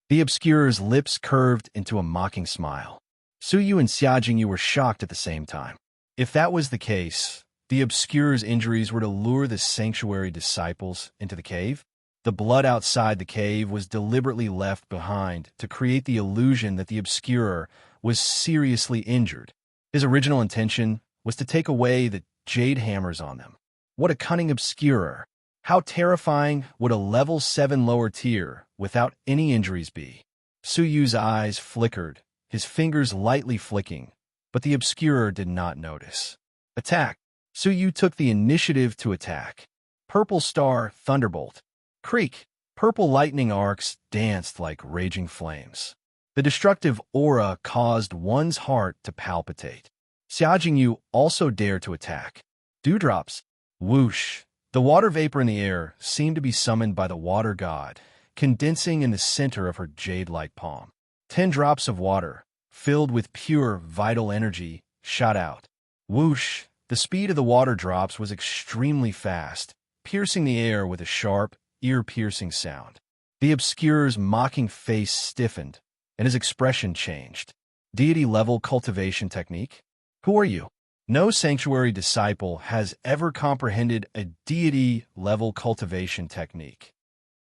The Obscurer's lips curved into a mocking smile. Su Yu and Xia Jingyu were shocked at the same time. If that was the case, the Obscure's injuries were to lure the sanctuary disciples into the cave. The blood outside the cave was deliberately left behind to create the illusion that the Obscure was seriously injured. His original intention was to take away the jade hammers on them. What a cunning Obscurer! How terrifying would a level 7 lower tier without any injuries be? Su Yu's eyes flickered, his fingers lightly flicking, but the Obscurer did not notice. Attack! Su Yu took the initiative to attack. Purple Star Thunderbolt. Creak! Purple lightning arcs danced like raging flames. The destructive aura caused one's heart to palpitate. Xia Jingyu also dared to attack. Dewdrops. Whoosh! The water vapor in the air seemed to be summoned by the water god, condensing in the center of her jade-like palm. 10 drops of water, filled with pure, vital energy, shot out. Whoosh! The speed of the water drops was extremely fast, piercing the air with a sharp, ear-piercing sound. The Obscure's mocking face stiffened, and his expression changed. Deity-level cultivation technique? Who are you? No sanctuary disciple has ever comprehended a deity-level cultivation technique.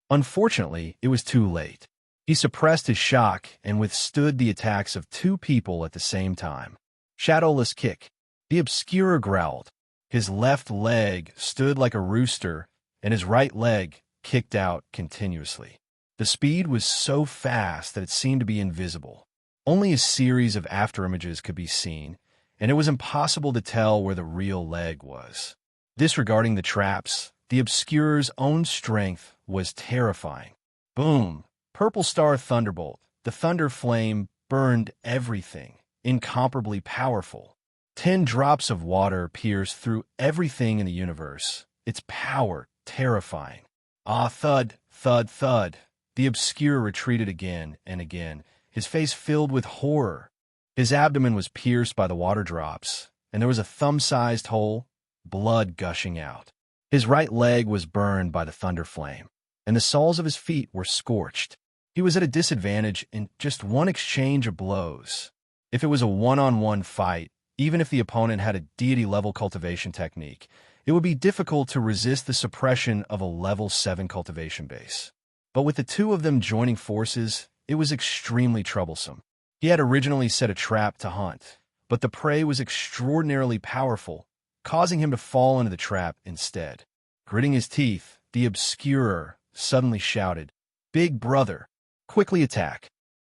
Unfortunately, it was too late. He suppressed his shock and withstood the attacks of 2 people at the same time. Shadowless kick. The Obscurer growled. His left leg stood like a rooster, and his right leg kicked out continuously. The speed was so fast that it seemed to be invisible. Only a series of afterimages could be seen, and it was impossible to tell where the real leg was. Disregarding the traps, the Obscurer's own strength was terrifying. Boom! Purple Star Thunderbolt. The thunder flame burned everything, incomparably powerful. 10 drops of water pierced through everything in the universe, its power terrifying. Ah, thud, thud, thud. The Obscure retreated again and again, his face filled with horror. His abdomen was pierced by the water drops, and there was a thumb-sized hole, blood gushing out. His right leg was burned by the thunder flame, and the soles of his feet were scorched. He was at a disadvantage in just one exchange of blows. If it was a one-on-one fight, even if the opponent had a deity-level cultivation technique, it would be difficult to resist the suppression of a level 7 cultivation base. But with the 2 of them joining forces, it was extremely troublesome. He had originally set a trap to hunt, but the prey was extraordinarily powerful, causing him to fall into the trap instead. Gritting his teeth, the Obscurer suddenly shouted, "Big brother, quickly attack."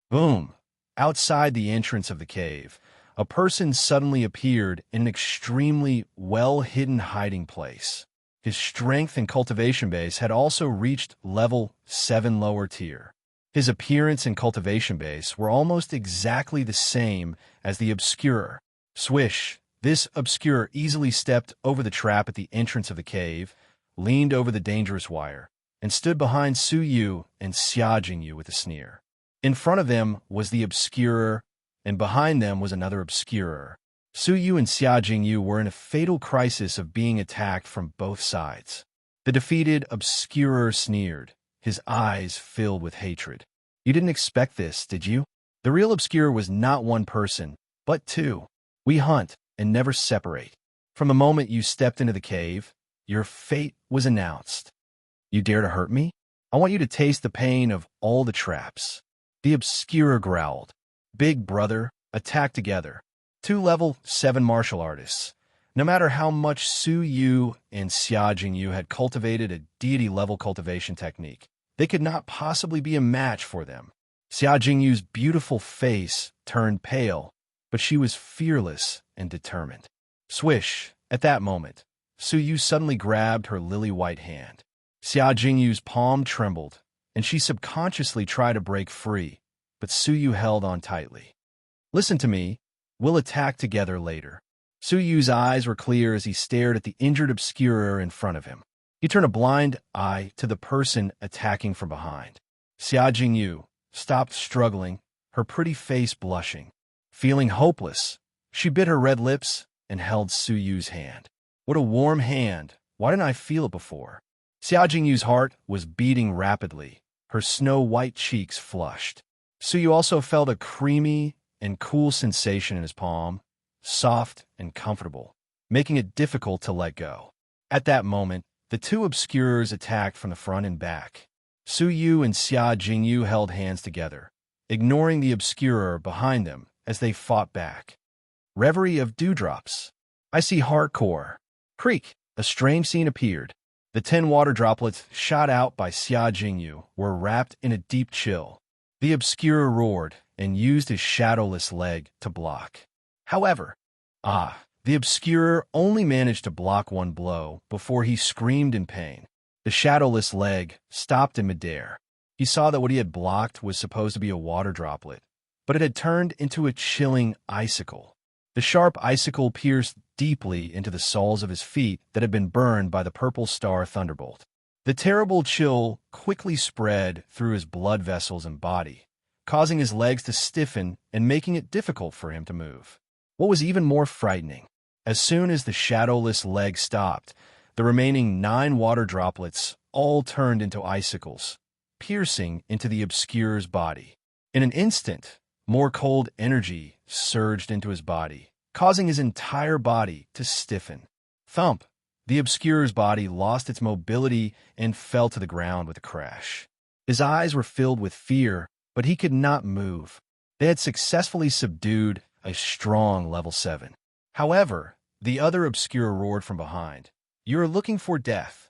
Boom! Outside the entrance of the cave, a person suddenly appeared in an extremely well-hidden hiding place. His strength and cultivation base had also reached level 7 lower tier. His appearance and cultivation base were almost exactly the same as the Obscurer. Swish! This Obscurer easily stepped over the trap at the entrance of the cave, leaned over the dangerous wire, and stood behind Su Yu and Xia Jingyu with a sneer. In front of them was the Obscurer, and behind them was another Obscurer. Su Yu and Xia Jingyu were in a fatal crisis of being attacked from both sides. The defeated Obscurer sneered, his eyes filled with hatred. "You didn't expect this, did you? The real Obscurer was not 1 person, but 2. We hunt and never separate. From the moment you stepped into the cave, your fate was announced. You dare to hurt me? I want you to taste the pain of all the traps." The Obscurer growled. "Big brother, attack together." 2 level 7 martial artists. No matter how much Su Yu and Xia Jingyu had cultivated a deity-level cultivation technique, they could not possibly be a match for them. Xia Jingyu's beautiful face turned pale, but she was fearless and determined. Swish! At that moment, Su Yu suddenly grabbed her lily-white hand. Xia Jingyu's palm trembled, and she subconsciously tried to break free, but Su Yu held on tightly. "Listen to me. We'll attack together later." Su Yu's eyes were clear as he stared at the injured Obscurer in front of him. He turned a blind eye to the person attacking from behind. Xia Jingyu stopped struggling, her pretty face blushing. Feeling hopeless, she bit her red lips and held Su Yu's hand. What a warm hand. Why didn't I feel it before? Xia Jingyu's heart was beating rapidly, her snow-white cheeks flushed. Su Yu also felt a creamy and cool sensation in his palm, soft and comfortable, making it difficult to let go. At that moment, the two obscurers attacked from the front and back. Su Yu and Xia Jingyu held hands together, ignoring the obscurer behind them as they fought back. Reverie of dewdrops. I see hardcore. Creak. A strange scene appeared. The 10 water droplets shot out by Xia Jingyu were wrapped in a deep chill. The obscurer roared and used his shadowless leg to block. However, the obscurer only managed to block one blow before he screamed in pain. The shadowless leg stopped in midair. He saw that what he had blocked was supposed to be a water droplet, but it had turned into a chilling icicle. The sharp icicle pierced deeply into the soles of his feet that had been burned by the purple star thunderbolt. The terrible chill quickly spread through his blood vessels and body, causing his legs to stiffen and making it difficult for him to move. What was even more frightening, as soon as the shadowless leg stopped, the remaining 9 water droplets all turned into icicles, piercing into the obscurer's body. In an instant, more cold energy surged into his body, causing his entire body to stiffen. Thump! The obscurer's body lost its mobility and fell to the ground with a crash. His eyes were filled with fear, but he could not move. They had successfully subdued a strong level 7. However, the other obscurer roared from behind. You are looking for death.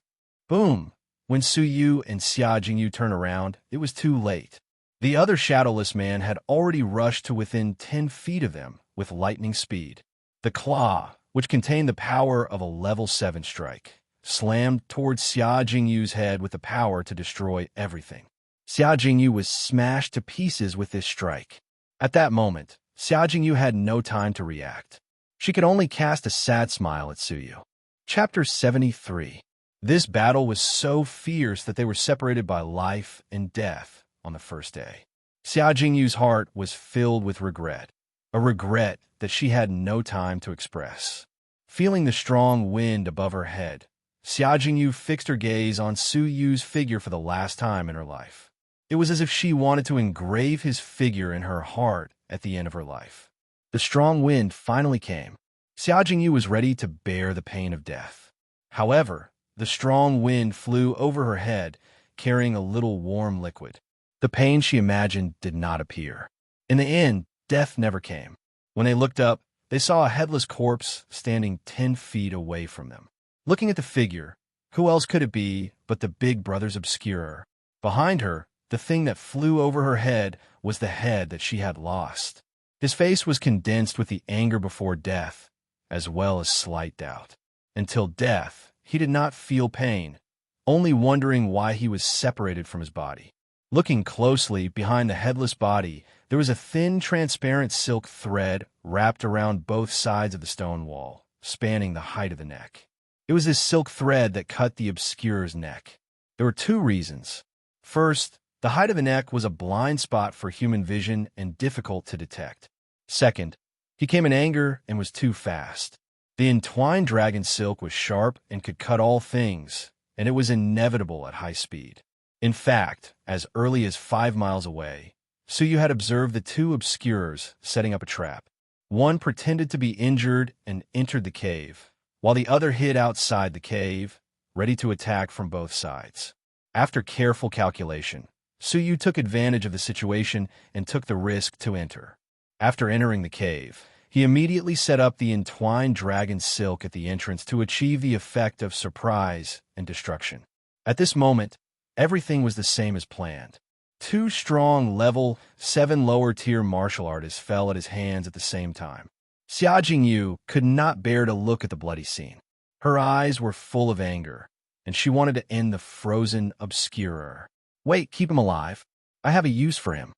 Boom! When Su Yu and Xia Jingyu turned around, it was too late. The other shadowless man had already rushed to within 10 feet of them with lightning speed. The claw, which contained the power of a level 7 strike, slammed towards Xia Jingyu's head with the power to destroy everything. Xia Jingyu was smashed to pieces with this strike. At that moment, Xia Jingyu had no time to react. She could only cast a sad smile at Su Yu. Chapter 73. This battle was so fierce that they were separated by life and death on the first day. Xia Jingyu's heart was filled with regret, a regret that she had no time to express. Feeling the strong wind above her head, Xia Jingyu fixed her gaze on Su Yu's figure for the last time in her life. It was as if she wanted to engrave his figure in her heart at the end of her life. The strong wind finally came. Xia Jingyu was ready to bear the pain of death. However, the strong wind flew over her head, carrying a little warm liquid. The pain she imagined did not appear. In the end, death never came. When they looked up, they saw a headless corpse standing 10 feet away from them. Looking at the figure, who else could it be but the big brother's obscurer? Behind her, the thing that flew over her head was the head that she had lost. His face was condensed with the anger before death, as well as slight doubt. Until death, he did not feel pain, only wondering why he was separated from his body. Looking closely behind the headless body, there was a thin, transparent silk thread wrapped around both sides of the stone wall, spanning the height of the neck. It was this silk thread that cut the obscurer's neck. There were 2 reasons. First, the height of the neck was a blind spot for human vision and difficult to detect. Second, he came in anger and was too fast. The entwined dragon silk was sharp and could cut all things, and it was inevitable at high speed. In fact, as early as 5 miles away, Su Yu had observed the 2 obscurers setting up a trap. One pretended to be injured and entered the cave, while the other hid outside the cave, ready to attack from both sides. After careful calculation, Su Yu took advantage of the situation and took the risk to enter. After entering the cave, he immediately set up the entwined dragon silk at the entrance to achieve the effect of surprise and destruction. At this moment, everything was the same as planned. 2 strong level 7 lower-tier martial artists fell at his hands at the same time. Xia Jingyu could not bear to look at the bloody scene. Her eyes were full of anger, and she wanted to end the frozen obscurer. Wait, keep him alive. I have a use for him.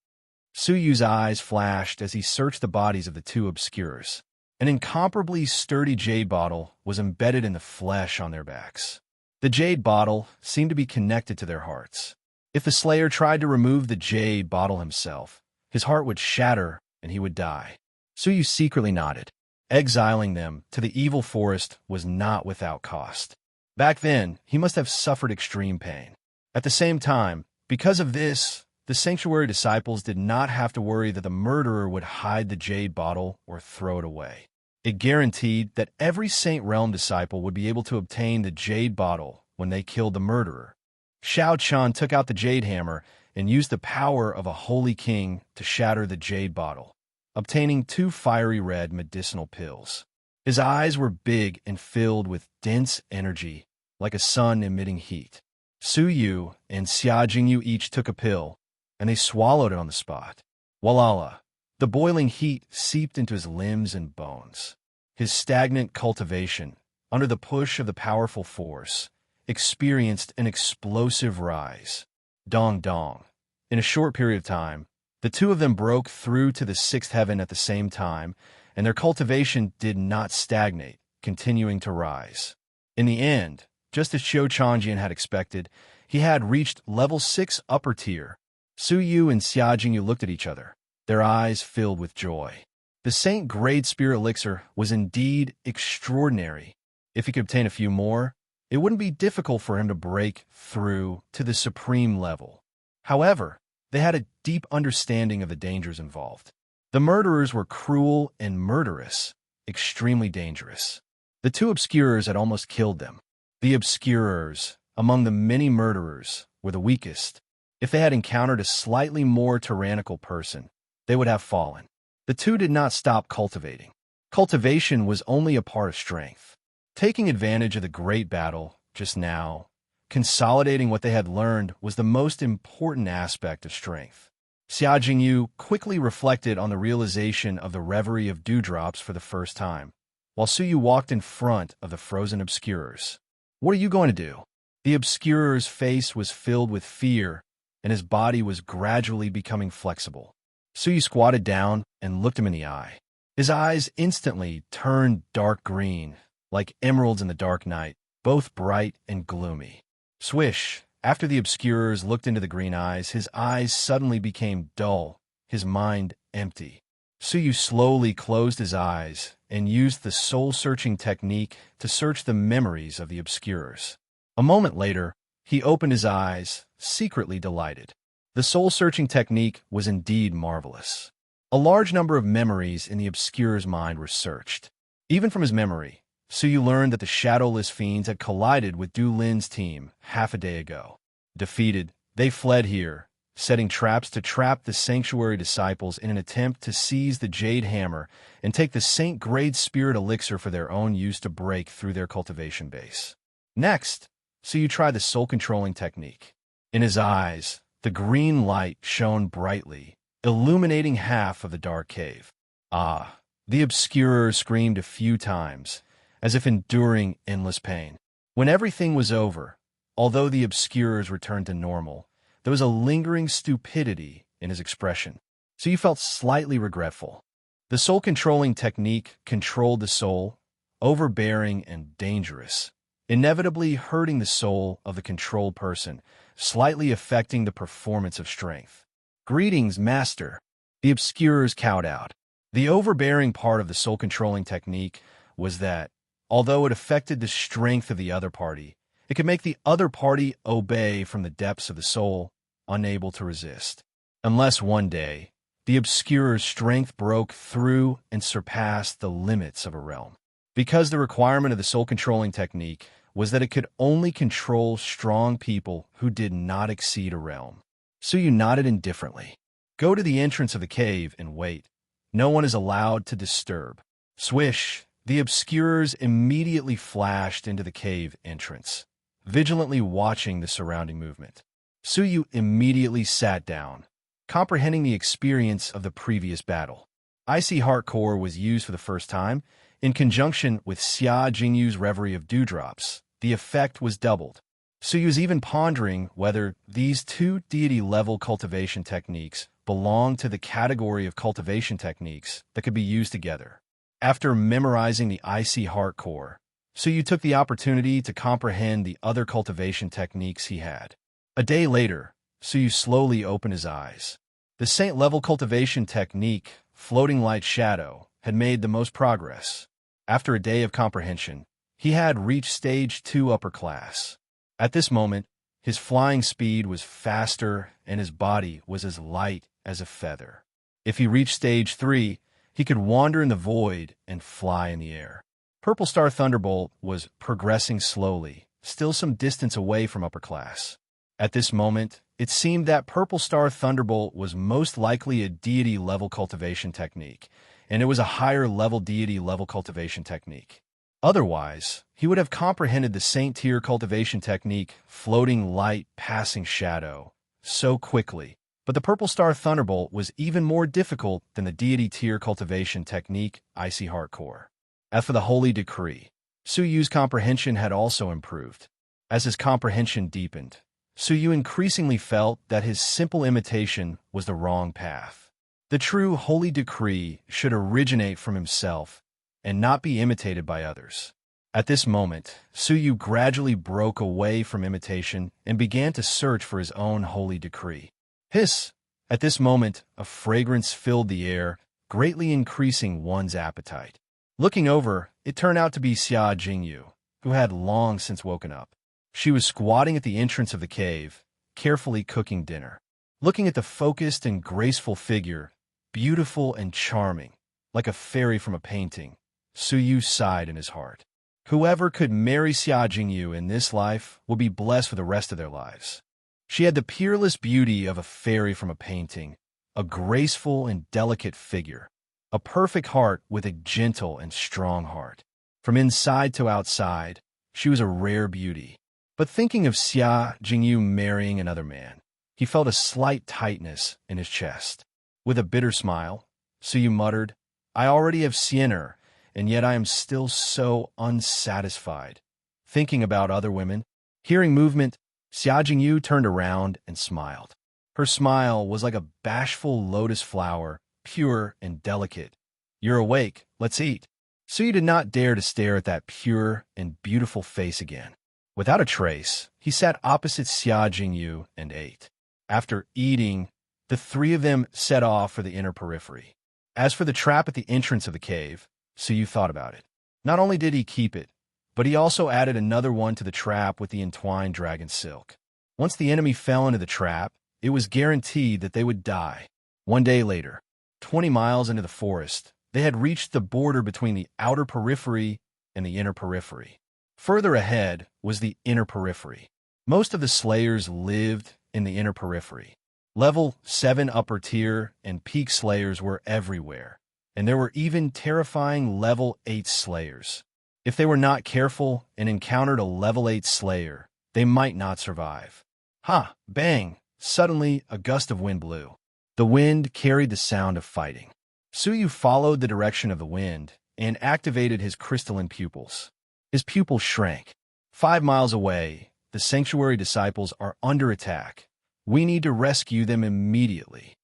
Su Yu's eyes flashed as he searched the bodies of the 2 obscurers. An incomparably sturdy jade bottle was embedded in the flesh on their backs. The jade bottle seemed to be connected to their hearts. If the slayer tried to remove the jade bottle himself, his heart would shatter and he would die. Su Yu secretly nodded. Exiling them to the evil forest was not without cost. Back then, he must have suffered extreme pain. At the same time, because of this, the sanctuary disciples did not have to worry that the murderer would hide the jade bottle or throw it away. It guaranteed that every Saint Realm disciple would be able to obtain the jade bottle when they killed the murderer. Xiao Chan took out the jade hammer and used the power of a holy king to shatter the jade bottle, obtaining 2 fiery red medicinal pills. His eyes were big and filled with dense energy, like a sun emitting heat. Su Yu and Xia Jingyu each took a pill, and they swallowed it on the spot. Walala, the boiling heat seeped into his limbs and bones. His stagnant cultivation, under the push of the powerful force, experienced an explosive rise. Dong dong. In a short period of time, the two of them broke through to the 6th heaven at the same time, and their cultivation did not stagnate, continuing to rise. In the end, just as Qiu Changjian had expected, he had reached level 6 upper tier. Su Yu and Xia Jingyu looked at each other, their eyes filled with joy. The Saint Grade Spirit Elixir was indeed extraordinary. If he could obtain a few more, it wouldn't be difficult for him to break through to the supreme level. However, they had a deep understanding of the dangers involved. The murderers were cruel and murderous, extremely dangerous. The 2 obscurers had almost killed them. The obscurers, among the many murderers, were the weakest. If they had encountered a slightly more tyrannical person, they would have fallen. The 2 did not stop cultivating. Cultivation was only a part of strength. Taking advantage of the great battle just now, consolidating what they had learned was the most important aspect of strength. Xia Jingyu quickly reflected on the realization of the reverie of dewdrops for the first time, while Su Yu walked in front of the frozen obscurers. What are you going to do? The obscurer's face was filled with fear, and his body was gradually becoming flexible. Su Yu squatted down and looked him in the eye. His eyes instantly turned dark green, like emeralds in the dark night, both bright and gloomy. Swish! After the obscurers looked into the green eyes, his eyes suddenly became dull, his mind empty. Su Yu slowly closed his eyes and used the soul-searching technique to search the memories of the obscurers. A moment later, he opened his eyes, secretly delighted. The soul-searching technique was indeed marvelous. A large number of memories in the obscurer's mind were searched. Even from his memory, Su Yu learned that the shadowless fiends had collided with Du Lin's team half a day ago. Defeated, they fled here, setting traps to trap the sanctuary disciples in an attempt to seize the jade hammer and take the Saint Grade Spirit Elixir for their own use to break through their cultivation base. Next, Su Yu tried the soul-controlling technique. In his eyes, the green light shone brightly, illuminating half of the dark cave. Ah! The obscurer screamed a few times, as if enduring endless pain. When everything was over, although the obscurers returned to normal, there was a lingering stupidity in his expression, so you felt slightly regretful. The soul-controlling technique controlled the soul, overbearing and dangerous, inevitably hurting the soul of the controlled person, slightly affecting the performance of strength. Greetings, Master. The obscurers cowed out. The overbearing part of the soul-controlling technique was that, although it affected the strength of the other party, it could make the other party obey from the depths of the soul, unable to resist. Unless one day, the obscurer's strength broke through and surpassed the limits of a realm. Because the requirement of the soul-controlling technique was that it could only control strong people who did not exceed a realm. Su Yu nodded indifferently. Go to the entrance of the cave and wait. No one is allowed to disturb. Swish! The obscurers immediately flashed into the cave entrance, vigilantly watching the surrounding movement. Su Yu immediately sat down, comprehending the experience of the previous battle. Icy Heart Core was used for the first time. In conjunction with Xia Jingyu's Reverie of Dewdrops, the effect was doubled. Su Yu was even pondering whether these 2 deity-level cultivation techniques belonged to the category of cultivation techniques that could be used together. After memorizing the Icy Heart Core, Su Yu took the opportunity to comprehend the other cultivation techniques he had. A day later, Su Yu slowly opened his eyes. The Saint-level cultivation technique, Floating Light Shadow, had made the most progress. After a day of comprehension, he had reached Stage 2 upper class. At this moment, his flying speed was faster and his body was as light as a feather. If he reached stage 3, he could wander in the void and fly in the air. Purple Star Thunderbolt was progressing slowly, still some distance away from upper class. At this moment, it seemed that Purple Star Thunderbolt was most likely a deity-level cultivation technique, and it was a higher-level deity-level cultivation technique. Otherwise, he would have comprehended the Saint-tier cultivation technique, floating light passing shadow, so quickly. But the Purple Star Thunderbolt was even more difficult than the deity-tier cultivation technique, Icy Hardcore. As for the Holy Decree, Su Yu's comprehension had also improved. As his comprehension deepened, Su Yu increasingly felt that his simple imitation was the wrong path. The true Holy Decree should originate from himself and not be imitated by others. At this moment, Su Yu gradually broke away from imitation and began to search for his own Holy Decree. Hiss! At this moment, a fragrance filled the air, greatly increasing one's appetite. Looking over, it turned out to be Xia Jingyu, who had long since woken up. She was squatting at the entrance of the cave, carefully cooking dinner. Looking at the focused and graceful figure, beautiful and charming, like a fairy from a painting, Su Yu sighed in his heart. Whoever could marry Xia Jingyu in this life will be blessed for the rest of their lives. She had the peerless beauty of a fairy from a painting, a graceful and delicate figure, a perfect heart with a gentle and strong heart. From inside to outside, she was a rare beauty. But thinking of Xia Jingyu marrying another man, he felt a slight tightness in his chest. With a bitter smile, Su Yu muttered, "I already have seen her, and yet I am still so unsatisfied." Thinking about other women, hearing movement, Xia Jingyu turned around and smiled. Her smile was like a bashful lotus flower, pure and delicate. "You're awake, let's eat." Su Yu did not dare to stare at that pure and beautiful face again. Without a trace, he sat opposite Xia Jingyu and ate. After eating, the three of them set off for the inner periphery. As for the trap at the entrance of the cave, Su Yu thought about it. Not only did he keep it, but he also added another one to the trap with the entwined dragon silk. Once the enemy fell into the trap, it was guaranteed that they would die. One day later, 20 miles into the forest, they had reached the border between the outer periphery and the inner periphery. Further ahead was the inner periphery. Most of the slayers lived in the inner periphery. Level 7 upper tier and peak slayers were everywhere, and there were even terrifying level 8 slayers. If they were not careful and encountered a level 8 slayer, they might not survive. Ha! Bang! Suddenly, a gust of wind blew. The wind carried the sound of fighting. Su Yu followed the direction of the wind and activated his crystalline pupils. His pupils shrank. 5 miles away, the sanctuary disciples are under attack. We need to rescue them immediately.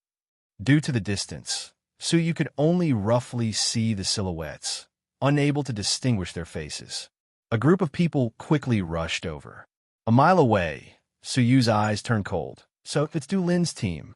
Due to the distance, Su Yu could only roughly see the silhouettes, unable to distinguish their faces. A group of people quickly rushed over. A mile away, Su Yu's eyes turned cold. So it's Du Lin's team.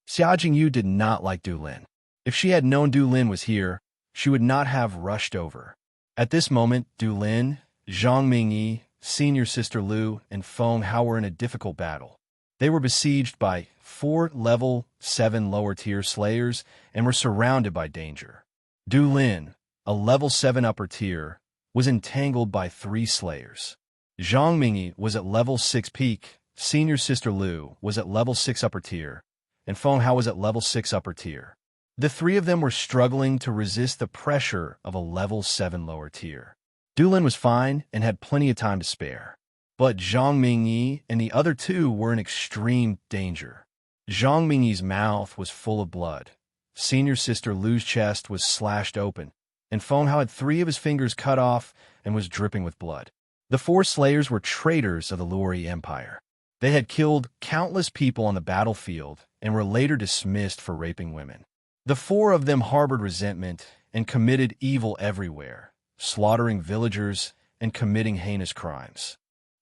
Xia Jingyu did not like Du Lin. If she had known Du Lin was here, she would not have rushed over. At this moment, Du Lin, Zhang Mingyi, Senior Sister Lu, and Feng Hao were in a difficult battle. They were besieged by 4 level 7 lower-tier slayers and were surrounded by danger. Du Lin, a level 7 upper tier, was entangled by 3 slayers. Zhang Mingyi was at level 6 peak, Senior Sister Lu was at level 6 upper tier, and Feng Hao was at level 6 upper tier. The 3 of them were struggling to resist the pressure of a level 7 lower tier. Du Lin was fine and had plenty of time to spare. But Zhang Mingyi and the other 2 were in extreme danger. Zhang Mingyi's mouth was full of blood. Senior Sister Lu's chest was slashed open, and Feng Hao had 3 of his fingers cut off and was dripping with blood. The 4 slayers were traitors of the Luori Empire. They had killed countless people on the battlefield and were later dismissed for raping women. The 4 of them harbored resentment and committed evil everywhere, slaughtering villagers and committing heinous crimes.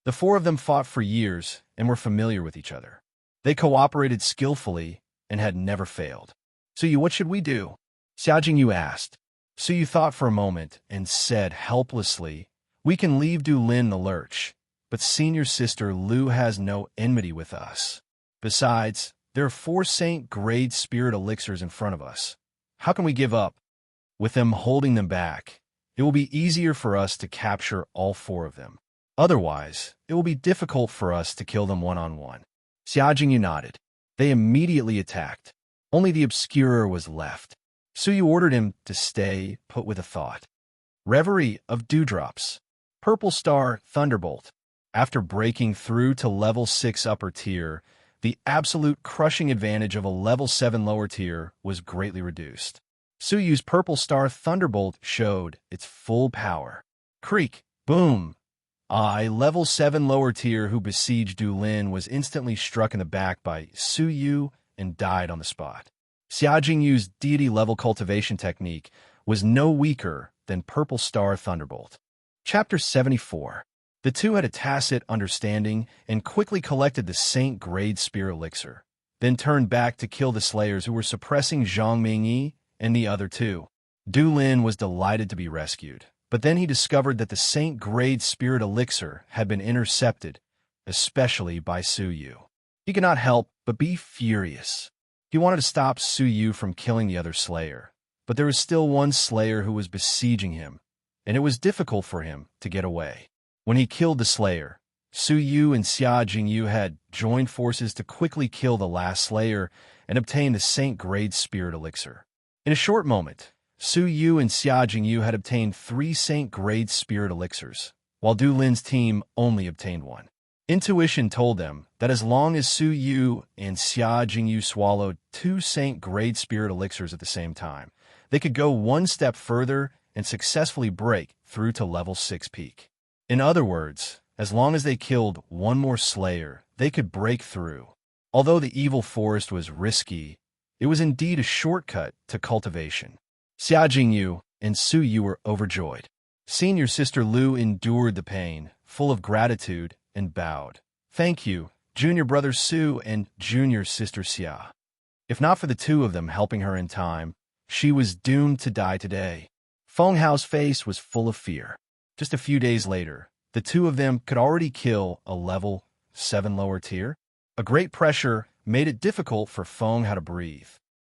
The 4 of them fought for years and were familiar with each other. They cooperated skillfully and had never failed. "Su Yu, what should we do?" Xia Jingyu asked. Su Yu thought for a moment and said helplessly, "We can leave Du Lin in the lurch, but Senior Sister Lu has no enmity with us. Besides, There are 4 Saint grade spirit elixirs in front of us. How can we give up? With them holding them back, it will be easier for us to capture all 4 of them. Otherwise, it will be difficult for us to kill them one-on-one. Xia Jingyu nodded. They immediately attacked. Only the Obscurer was left. Suyu ordered him to stay put with a thought. Reverie of Dewdrops. Purple Star Thunderbolt. After breaking through to level 6 upper tier, the absolute crushing advantage of a level 7 lower tier was greatly reduced. Suyu's Purple Star Thunderbolt showed its full power. Creak, boom. A level 7 lower tier who besieged Du Lin was instantly struck in the back by Suyu and died on the spot. Xia Jingyu's deity-level cultivation technique was no weaker than Purple Star Thunderbolt. Chapter 74. The two had a tacit understanding and quickly collected the Saint-grade Spear Elixir, then turned back to kill the Slayers who were suppressing Zhang Mingyi and the other 2. Du Lin was delighted to be rescued, but then he discovered that the Saint-grade Spirit Elixir had been intercepted, especially by Suyu. He could not help but be furious. He wanted to stop Suyu from killing the other Slayer, but there was still one Slayer who was besieging him, and it was difficult for him to get away. When he killed the Slayer, Suyu and Xia Jingyu had joined forces to quickly kill the last Slayer and obtain the Saint-grade Spirit Elixir. In a short moment, Suyu and Xia Jingyu had obtained 3 Saint-grade Spirit Elixirs, while Du Lin's team only obtained 1. Intuition told them that as long as Suyu and Xia Jingyu swallowed 2 Saint-grade Spirit Elixirs at the same time, they could go one step further and successfully break through to level 6 peak. In other words, as long as they killed one more Slayer, they could break through. Although the evil forest was risky, it was indeed a shortcut to cultivation. Xia Jingyu and Suyu were overjoyed. Senior Sister Lu endured the pain, full of gratitude, and bowed. Thank you, Junior Brother Su and Junior Sister Xia. If not for the 2 of them helping her in time, she was doomed to die today. Feng Hao's face was full of fear. Just a few days later, the 2 of them could already kill a level 7 lower tier. A great pressure made it difficult for Feng Hao to breathe.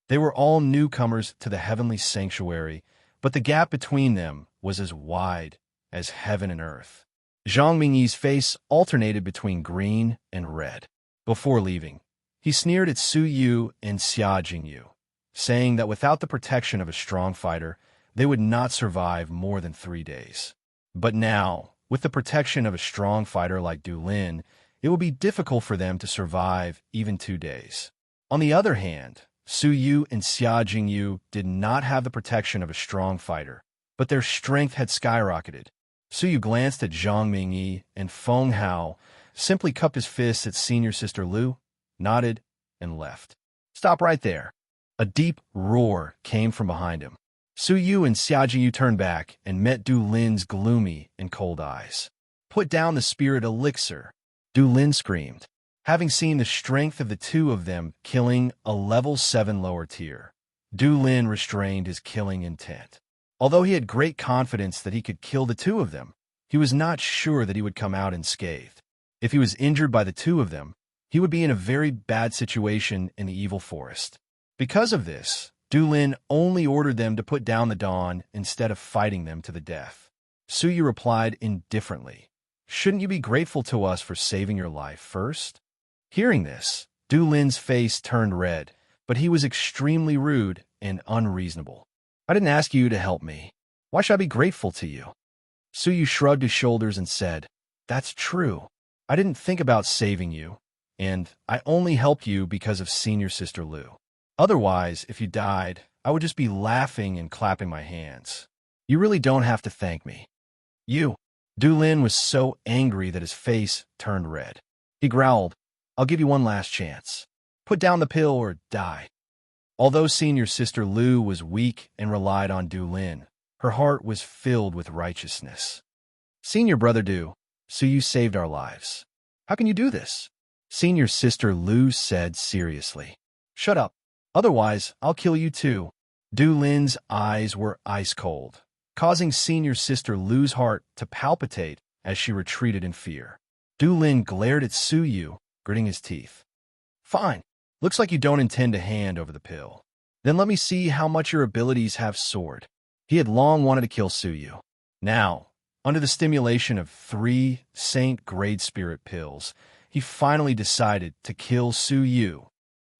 They were all newcomers to the heavenly sanctuary, but the gap between them was as wide as heaven and earth. Zhang Mingyi's face alternated between green and red. Before leaving, he sneered at Suyu and Xia Jingyu, saying that without the protection of a strong fighter, they would not survive more than 3 days. But now, with the protection of a strong fighter like Du Lin, it will be difficult for them to survive even 2 days. On the other hand, Suyu and Xia Jingyu did not have the protection of a strong fighter, but their strength had skyrocketed. Suyu glanced at Zhang Mingyi, and Feng Hao simply cupped his fists at Senior Sister Lu, nodded, and left. Stop right there. A deep roar came from behind him. Suyu and Xia Jingyu turned back and met Du Lin's gloomy and cold eyes. Put down the Spirit Elixir, Du Lin screamed, having seen the strength of the 2 of them killing a level 7 lower tier. Du Lin restrained his killing intent. Although he had great confidence that he could kill the 2 of them, he was not sure that he would come out unscathed. If he was injured by the 2 of them, he would be in a very bad situation in the evil forest. Because of this, Du Lin only ordered them to put down the dawn instead of fighting them to the death. Suyu replied indifferently, "Shouldn't you be grateful to us for saving your life first?" Hearing this, Du Lin's face turned red, but he was extremely rude and unreasonable. "I didn't ask you to help me. Why should I be grateful to you?" Suyu shrugged his shoulders and said, "That's true. I didn't think about saving you, and I only helped you because of Senior Sister Lu. Otherwise, if you died, I would just be laughing and clapping my hands. You really don't have to thank me." "You." Du Lin was so angry that his face turned red. He growled, "I'll give you one last chance. Put down the pill or die." Although Senior Sister Lu was weak and relied on Du Lin, her heart was filled with righteousness. "Senior Brother Du, so you saved our lives. How can you do this?" Senior Sister Lu said seriously. "Shut up. Otherwise, I'll kill you too." Du Lin's eyes were ice cold, causing Senior Sister Lu's heart to palpitate as she retreated in fear. Du Lin glared at Suyu, gritting his teeth. "Fine. Looks like you don't intend to hand over the pill. Then let me see how much your abilities have soared. He had long wanted to kill Suyu. Now, under the stimulation of 3 Saint Grade Spirit pills, he finally decided to kill Suyu.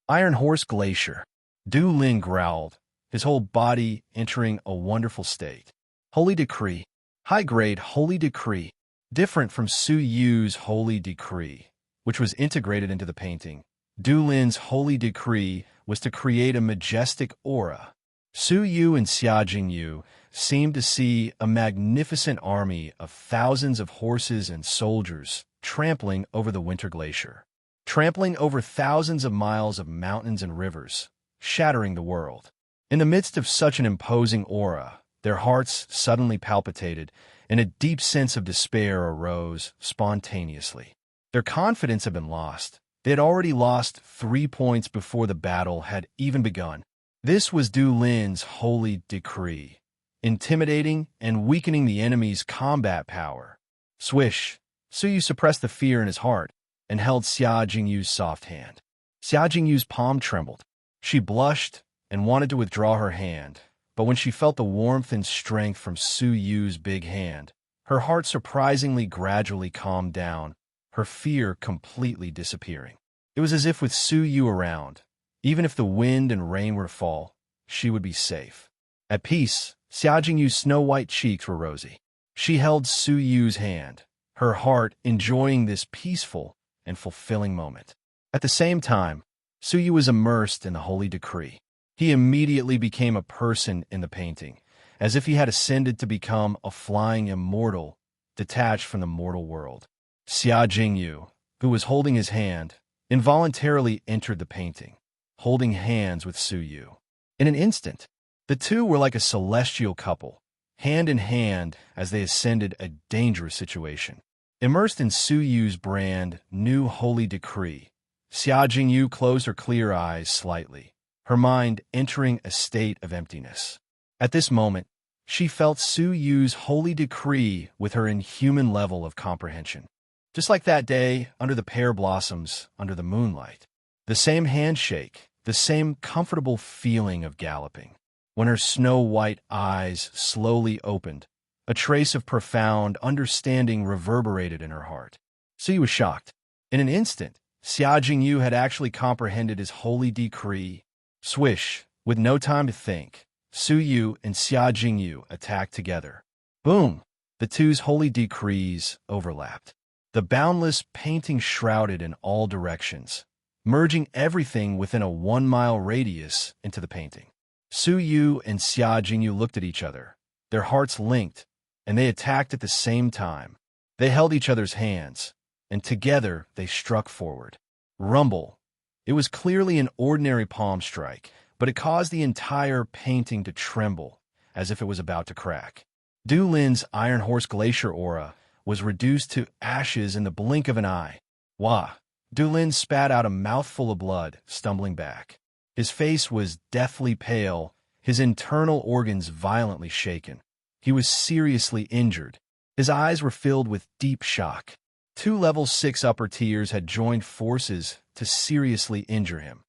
Iron Horse Glacier. Du Lin growled, his whole body entering a wonderful state. Holy Decree. High-grade Holy Decree. Different from Suyu's Holy Decree, which was integrated into the painting. Du Lin's Holy Decree was to create a majestic aura. Suyu and Xia Jingyu seemed to see a magnificent army of thousands of horses and soldiers trampling over the winter glacier, trampling over thousands of miles of mountains and rivers, shattering the world. In the midst of such an imposing aura, their hearts suddenly palpitated, and a deep sense of despair arose spontaneously. Their confidence had been lost. They had already lost 3 points before the battle had even begun. This was Du Lin's Holy Decree, intimidating and weakening the enemy's combat power. Swish! Suyu suppressed the fear in his heart and held Xia Jingyu's soft hand. Xia Jingyu's palm trembled. She blushed and wanted to withdraw her hand, but when she felt the warmth and strength from Suyu's big hand, her heart surprisingly gradually calmed down, her fear completely disappearing. It was as if with Suyu around, even if the wind and rain were to fall, she would be safe. At peace, Xia Jingyu's snow-white cheeks were rosy. She held Suyu's hand, her heart enjoying this peaceful and fulfilling moment. At the same time, Suyu was immersed in the Holy Decree. He immediately became a person in the painting, as if he had ascended to become a flying immortal, detached from the mortal world. Xia Jingyu, who was holding his hand, involuntarily entered the painting, holding hands with Suyu. In an instant, the two were like a celestial couple, hand in hand as they ascended a dangerous situation. Immersed in Suyu's brand new Holy Decree, Xia Jingyu closed her clear eyes slightly, her mind entering a state of emptiness. At this moment, she felt Suyu's Holy Decree with her inhuman level of comprehension. Just like that day under the pear blossoms under the moonlight. The same handshake, the same comfortable feeling of galloping. When her snow-white eyes slowly opened, a trace of profound understanding reverberated in her heart. Suyu was shocked. In an instant, Xia Jingyu had actually comprehended his Holy Decree. Swish, with no time to think, Suyu and Xia Jingyu attacked together. Boom! The two's Holy Decrees overlapped. The boundless painting shrouded in all directions, merging everything within a 1-mile radius into the painting. Suyu and Xia Jingyu looked at each other, their hearts linked, and they attacked at the same time. They held each other's hands, and together they struck forward. Rumble. It was clearly an ordinary palm strike, but it caused the entire painting to tremble, as if it was about to crack. Du Lin's Iron Horse Glacier aura was reduced to ashes in the blink of an eye. Wah! Du Lin spat out a mouthful of blood, stumbling back. His face was deathly pale, his internal organs violently shaken. He was seriously injured. His eyes were filled with deep shock. 2 level 6 upper tiers had joined forces to seriously injure him,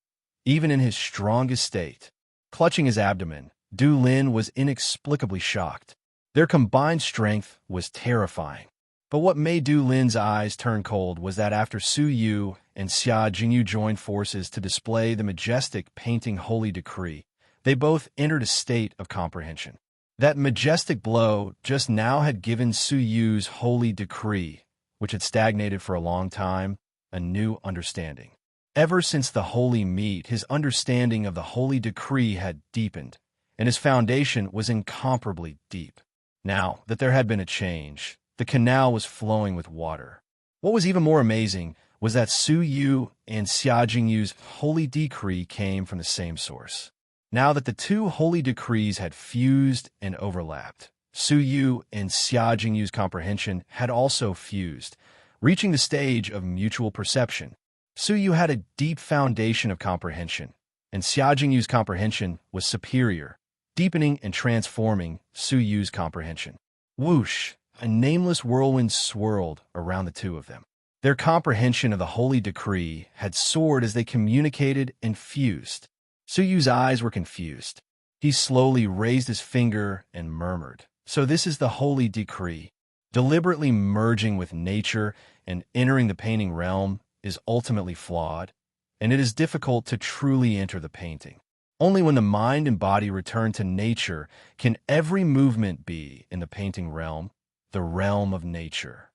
even in his strongest state. Clutching his abdomen, Du Lin was inexplicably shocked. Their combined strength was terrifying. But what made Du Lin's eyes turn cold was that after Suyu and Xia Jingyu joined forces to display the majestic painting Holy Decree, they both entered a state of comprehension. That majestic blow just now had given Suyu's Holy Decree, which had stagnated for a long time, a new understanding. Ever since the Holy Meet, his understanding of the Holy Decree had deepened, and his foundation was incomparably deep. Now that there had been a change, the canal was flowing with water. What was even more amazing was that Suyu and Xia Jingyu's Holy Decree came from the same source. Now that the 2 Holy Decrees had fused and overlapped, Suyu and Xia Jingyu's comprehension had also fused, reaching the stage of mutual perception. Suyu had a deep foundation of comprehension, and Xia Jingyu's comprehension was superior, deepening and transforming Suyu's comprehension. Whoosh! A nameless whirlwind swirled around the two of them. Their comprehension of the holy decree had soared as they communicated and fused. Suyu's eyes were confused. He slowly raised his finger and murmured, "So this is the holy decree. Deliberately merging with nature and entering the painting realm is ultimately flawed, and it is difficult to truly enter the painting. Only when the mind and body return to nature can every movement be in the painting realm, the realm of nature."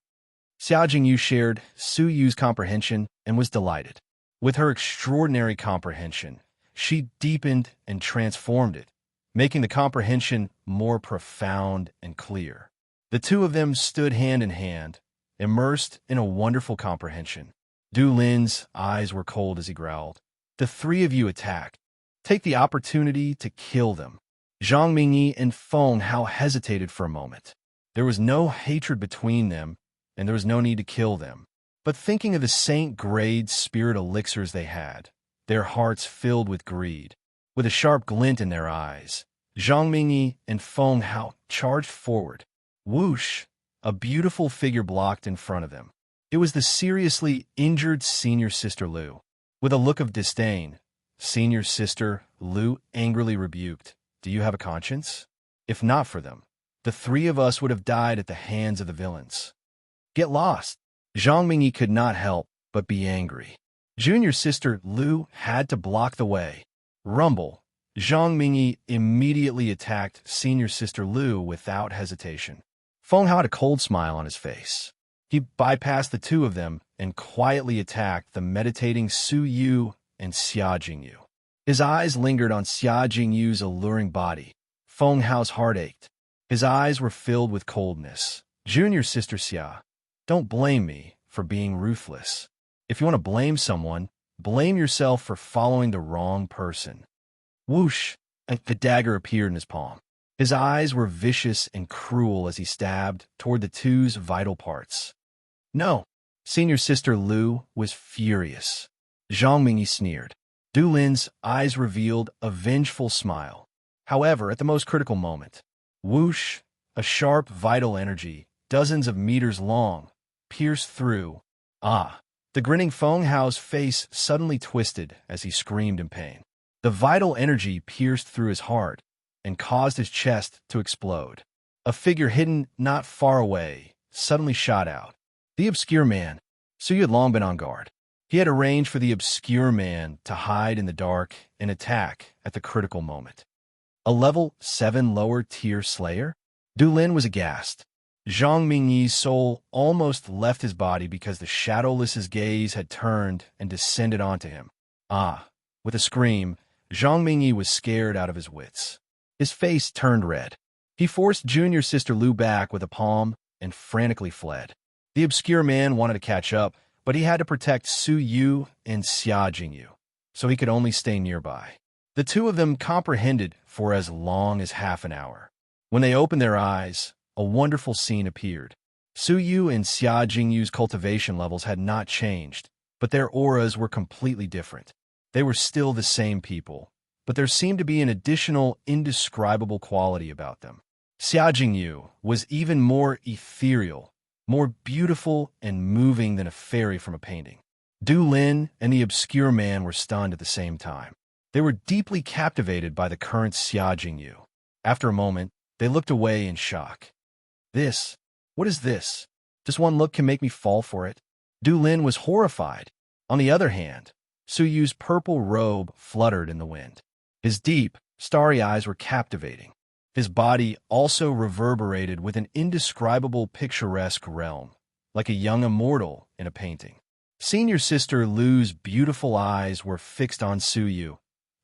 Xia Jingyu shared Suyu's comprehension and was delighted. With her extraordinary comprehension, she deepened and transformed it, making the comprehension more profound and clear. The two of them stood hand in hand, immersed in a wonderful comprehension. Du Lin's eyes were cold as he growled, "The three of you attack. Take the opportunity to kill them." Zhang Mingyi and Feng Hao hesitated for a moment. There was no hatred between them, and there was no need to kill them. But thinking of the saint-grade spirit elixirs they had, their hearts filled with greed. With a sharp glint in their eyes, Zhang Mingyi and Feng Hao charged forward. Whoosh! A beautiful figure blocked in front of them. It was the seriously injured senior sister Lu. With a look of disdain, senior sister Lu angrily rebuked, "Do you have a conscience? If not for them, the three of us would have died at the hands of the villains." "Get lost." Zhang Mingyi could not help but be angry. Junior sister Lu had to block the way. Rumble. Zhang Mingyi immediately attacked senior sister Lu without hesitation. Feng Hao had a cold smile on his face. He bypassed the two of them and quietly attacked the meditating Suyu and Xia Jingyu. His eyes lingered on Xia Jingyu's alluring body. Feng Hao's heart ached. His eyes were filled with coldness. "Junior sister Xia, don't blame me for being ruthless. If you want to blame someone, blame yourself for following the wrong person." Whoosh! And the dagger appeared in his palm. His eyes were vicious and cruel as he stabbed toward the two's vital parts. "No!" Senior sister Lu was furious. Zhang Mingyi sneered. Du Lin's eyes revealed a vengeful smile. However, at the most critical moment, whoosh! A sharp, vital energy, dozens of meters long, pierced through. Ah! The grinning Feng Hao's face suddenly twisted as he screamed in pain. The vital energy pierced through his heart and caused his chest to explode. A figure hidden not far away suddenly shot out. The obscure man. Suyu had long been on guard. He had arranged for the obscure man to hide in the dark and attack at the critical moment. A level 7 lower tier slayer? Du Lin was aghast. Zhang Mingyi's soul almost left his body because the shadowless's gaze had turned and descended onto him. Ah! With a scream, Zhang Mingyi was scared out of his wits. His face turned red. He forced junior sister Lu back with a palm and frantically fled. The obscure man wanted to catch up, but he had to protect Su Yu and Xia Jingyu, so he could only stay nearby. The two of them comprehended for as long as half an hour. When they opened their eyes, a wonderful scene appeared. Su Yu and Xia Jingyu's cultivation levels had not changed, but their auras were completely different. They were still the same people, but there seemed to be an additional, indescribable quality about them. Xia Jingyu was even more ethereal, more beautiful and moving than a fairy from a painting. Du Lin and the obscure man were stunned at the same time. They were deeply captivated by the current Xia Jingyu. After a moment, they looked away in shock. What is this? Just one look can make me fall for it. Du Lin was horrified. On the other hand, Su Yu's purple robe fluttered in the wind. His deep, starry eyes were captivating. His body also reverberated with an indescribable picturesque realm, like a young immortal in a painting. Senior sister Lu's beautiful eyes were fixed on Su Yu,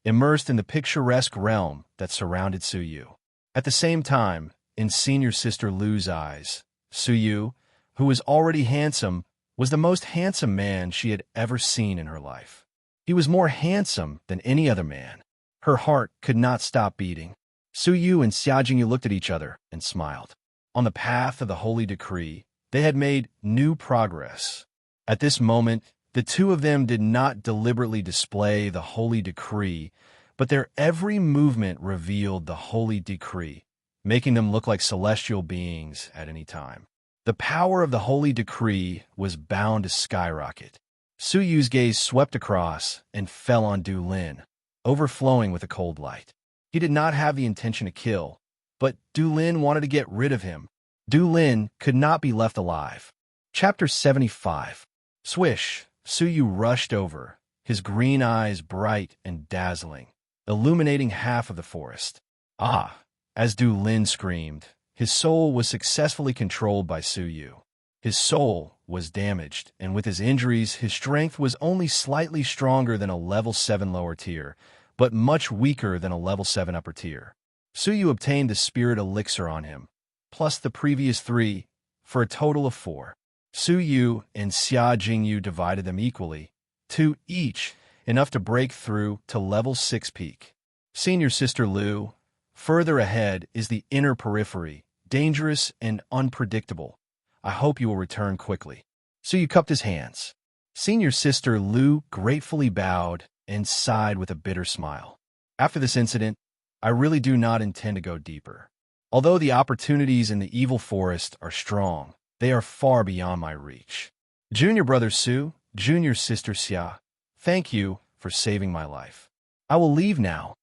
immersed in the picturesque realm that surrounded Su Yu. At the same time, in senior sister Lu's eyes, Su Yu, who was already handsome, was the most handsome man she had ever seen in her life. He was more handsome than any other man. Her heart could not stop beating. Su Yu and Xia Jingyu looked at each other and smiled. On the path of the holy decree, they had made new progress. At this moment, the two of them did not deliberately display the holy decree, but their every movement revealed the holy decree, making them look like celestial beings at any time. The power of the holy decree was bound to skyrocket. Su Yu's gaze swept across and fell on Du Lin, overflowing with a cold light. He did not have the intention to kill, but Du Lin wanted to get rid of him. Du Lin could not be left alive. Chapter 75. Swish, Su Yu rushed over, his green eyes bright and dazzling, illuminating half of the forest. Ah! As Du Lin screamed, his soul was successfully controlled by Su Yu. His soul was damaged, and with his injuries, his strength was only slightly stronger than a level 7 lower tier, but much weaker than a level 7 upper tier. Su Yu obtained the spirit elixir on him, plus the previous 3, for a total of 4. Su Yu and Xia Jingyu divided them equally, 2 each, enough to break through to level 6 peak. Senior Sister Lu, further ahead is the inner periphery, dangerous and unpredictable. I hope you will return quickly. Su Yu cupped his hands. Senior Sister Lu gratefully bowed and sighed with a bitter smile. After this incident, I really do not intend to go deeper. Although the opportunities in the evil forest are strong, they are far beyond my reach. Junior Brother Su, Junior Sister Xia, thank you for saving my life. I will leave now.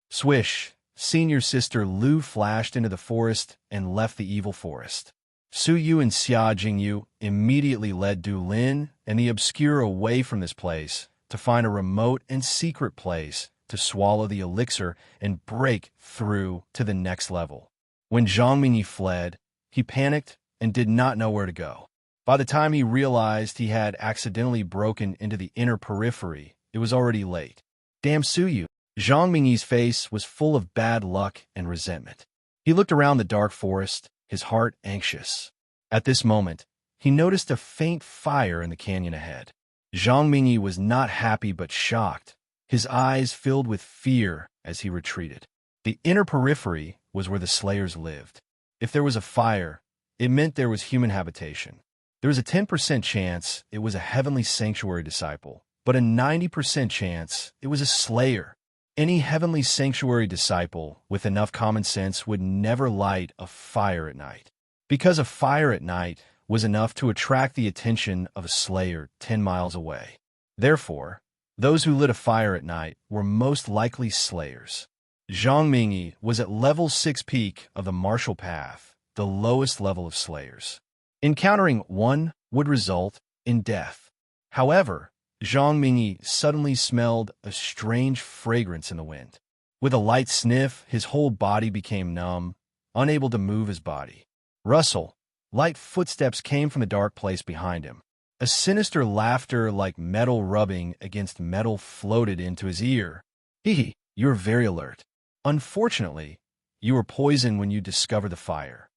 Swish, Senior Sister Lu flashed into the forest and left the evil forest. Su Yu and Xia Jingyu immediately led Du Lin and the obscure away from this place to find a remote and secret place to swallow the elixir and break through to the next level. When Zhang Mingyi fled, he panicked and did not know where to go. By the time he realized he had accidentally broken into the inner periphery, it was already late. Damn Su Yu! Zhang Mingyi's face was full of bad luck and resentment. He looked around the dark forest, his heart anxious. At this moment, he noticed a faint fire in the canyon ahead. Zhang Mingyi was not happy but shocked, his eyes filled with fear as he retreated. The inner periphery was where the Slayers lived. If there was a fire, it meant there was human habitation. There was a 10% chance it was a heavenly sanctuary disciple, but a 90% chance it was a Slayer. Any heavenly sanctuary disciple with enough common sense would never light a fire at night, because a fire at night was enough to attract the attention of a Slayer 10 miles away. Therefore, those who lit a fire at night were most likely Slayers. Zhang Mingyi was at level 6 peak of the martial path, the lowest level of Slayers. Encountering one would result in death. However, Zhang Mingyi suddenly smelled a strange fragrance in the wind. With a light sniff, his whole body became numb, unable to move his body. Rustle, light footsteps came from the dark place behind him. A sinister laughter like metal rubbing against metal floated into his ear. Hee, you're very alert. Unfortunately, you were poisoned when you discovered the fire.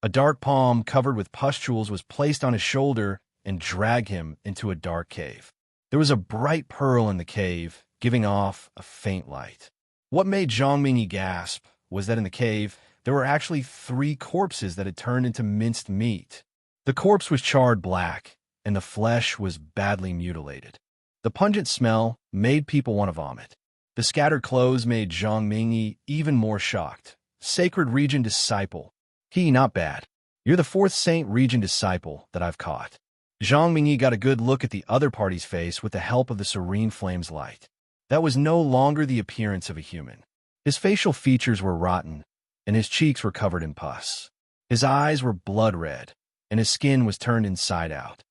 A dark palm covered with pustules was placed on his shoulder and dragged him into a dark cave. There was a bright pearl in the cave, giving off a faint light. What made Zhang Mingyi gasp was that in the cave, there were actually 3 corpses that had turned into minced meat. The corpse was charred black, and the flesh was badly mutilated. The pungent smell made people want to vomit. The scattered clothes made Zhang Mingyi even more shocked. Sacred Region Disciple. Not bad. You're the 4th Saint Region Disciple that I've caught. Zhang Mingyi got a good look at the other party's face with the help of the serene flame's light. That was no longer the appearance of a human. His facial features were rotten, and his cheeks were covered in pus. His eyes were blood red, and his skin was turned inside out.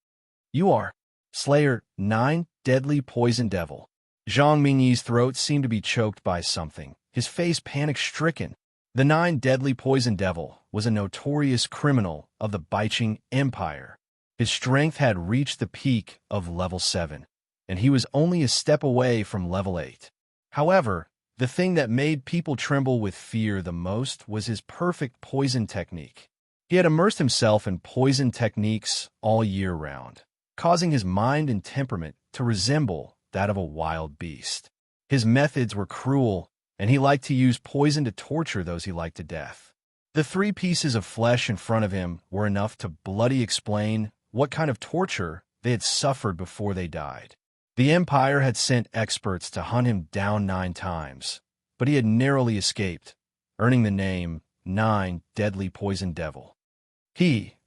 You are Slayer 9, Deadly Poison Devil. Zhang Mingyi's throat seemed to be choked by something, his face panic-stricken. The 9 Deadly Poison Devil was a notorious criminal of the Baiqing Empire. His strength had reached the peak of level 7, and he was only a step away from level 8. However, the thing that made people tremble with fear the most was his perfect poison technique. He had immersed himself in poison techniques all year round, causing his mind and temperament to resemble that of a wild beast. His methods were cruel, and he liked to use poison to torture those he liked to death. The 3 pieces of flesh in front of him were enough to bloody explain what kind of torture they had suffered before they died. The Empire had sent experts to hunt him down 9 times, but he had narrowly escaped, earning the name 9 Deadly Poison Devil.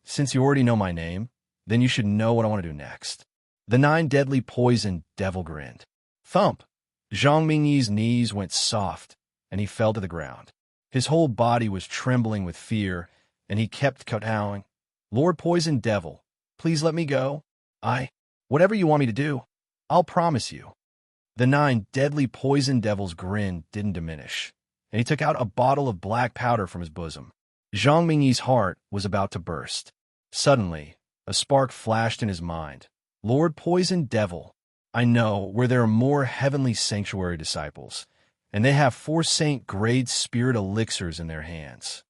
since you already know my name, then you should know what I want to do next." The nine deadly poison devil grinned. Thump! Zhang Mingyi's knees went soft, and he fell to the ground. His whole body was trembling with fear, and he kept kowtowing. "Lord Poison Devil, please let me go. Whatever you want me to do, I'll promise you." The nine deadly poison devil's grin didn't diminish, and he took out a bottle of black powder from his bosom. Zhang Mingyi's heart was about to burst. Suddenly, a spark flashed in his mind. "Lord Poison Devil, I know where there are more heavenly sanctuary disciples, and they have 4 saint-grade spirit elixirs in their hands."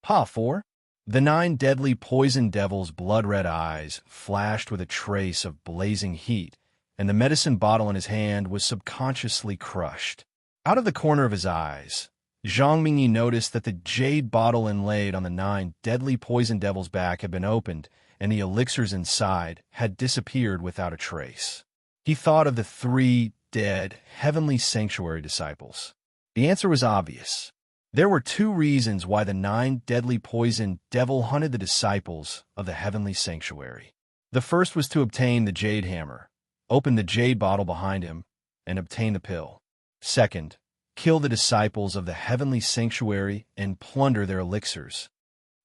"Ha, 4?" The nine deadly poison devil's blood-red eyes flashed with a trace of blazing heat, and the medicine bottle in his hand was subconsciously crushed. Out of the corner of his eyes, Zhang Mingyi noticed that the jade bottle inlaid on the nine deadly poison devil's back had been opened, and the elixirs inside had disappeared without a trace. He thought of the 3 dead heavenly sanctuary disciples. The answer was obvious. There were 2 reasons why the 9 deadly poison devil hunted the disciples of the heavenly sanctuary. The first was to obtain the jade hammer, open the jade bottle behind him, and obtain the pill. Second, kill the disciples of the heavenly sanctuary and plunder their elixirs.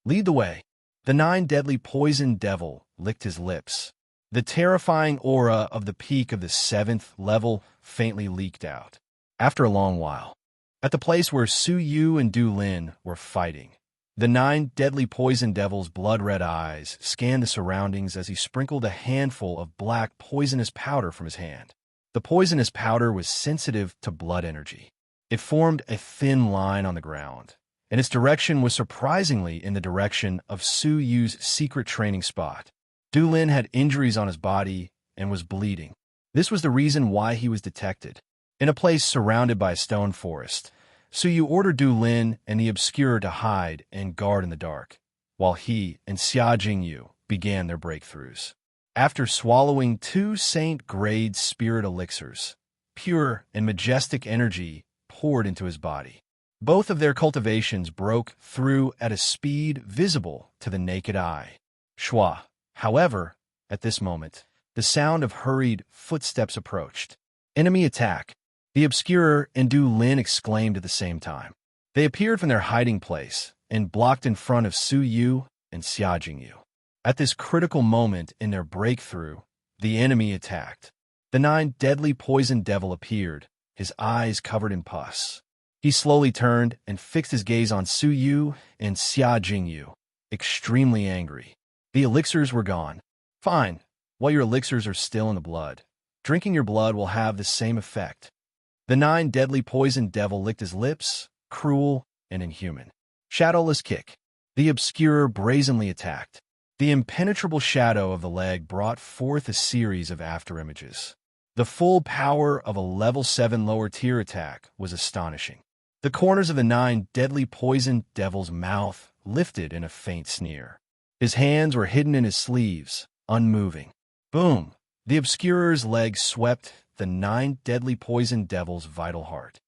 "Lead the way." The 9 deadly poison devil licked his lips. The terrifying aura of the peak of the 7th level faintly leaked out. After a long while, at the place where Su Yu and Du Lin were fighting, the 9 deadly poison devil's blood-red eyes scanned the surroundings as he sprinkled a handful of black poisonous powder from his hand. The poisonous powder was sensitive to blood energy. It formed a thin line on the ground, and its direction was surprisingly in the direction of Su Yu's secret training spot. Du Lin had injuries on his body and was bleeding. This was the reason why he was detected. In a place surrounded by a stone forest, Su Yu ordered Du Lin and the Obscure to hide and guard in the dark, while he and Xia Jingyu began their breakthroughs. After swallowing 2 saint-grade spirit elixirs, pure and majestic energy poured into his body. Both of their cultivations broke through at a speed visible to the naked eye. Shua. However, at this moment, the sound of hurried footsteps approached. "Enemy attack!" The Obscure and Du Lin exclaimed at the same time. They appeared from their hiding place and blocked in front of Su Yu and Xia Jingyu. At this critical moment in their breakthrough, the enemy attacked. The 9 deadly poison devil appeared, his eyes covered in pus. He slowly turned and fixed his gaze on Su Yu and Xia Jingyu, extremely angry. The elixirs were gone. "Fine, while your elixirs are still in the blood. Drinking your blood will have the same effect." The 9 deadly poison devil licked his lips, cruel and inhuman. Shadowless kick. The Obscure brazenly attacked. The impenetrable shadow of the leg brought forth a series of afterimages. The full power of a level 7 lower tier attack was astonishing. The corners of the 9 deadly poison devil's mouth lifted in a faint sneer. His hands were hidden in his sleeves, unmoving. Boom! The Obscurer's leg swept the 9 deadly poison devil's vital heart.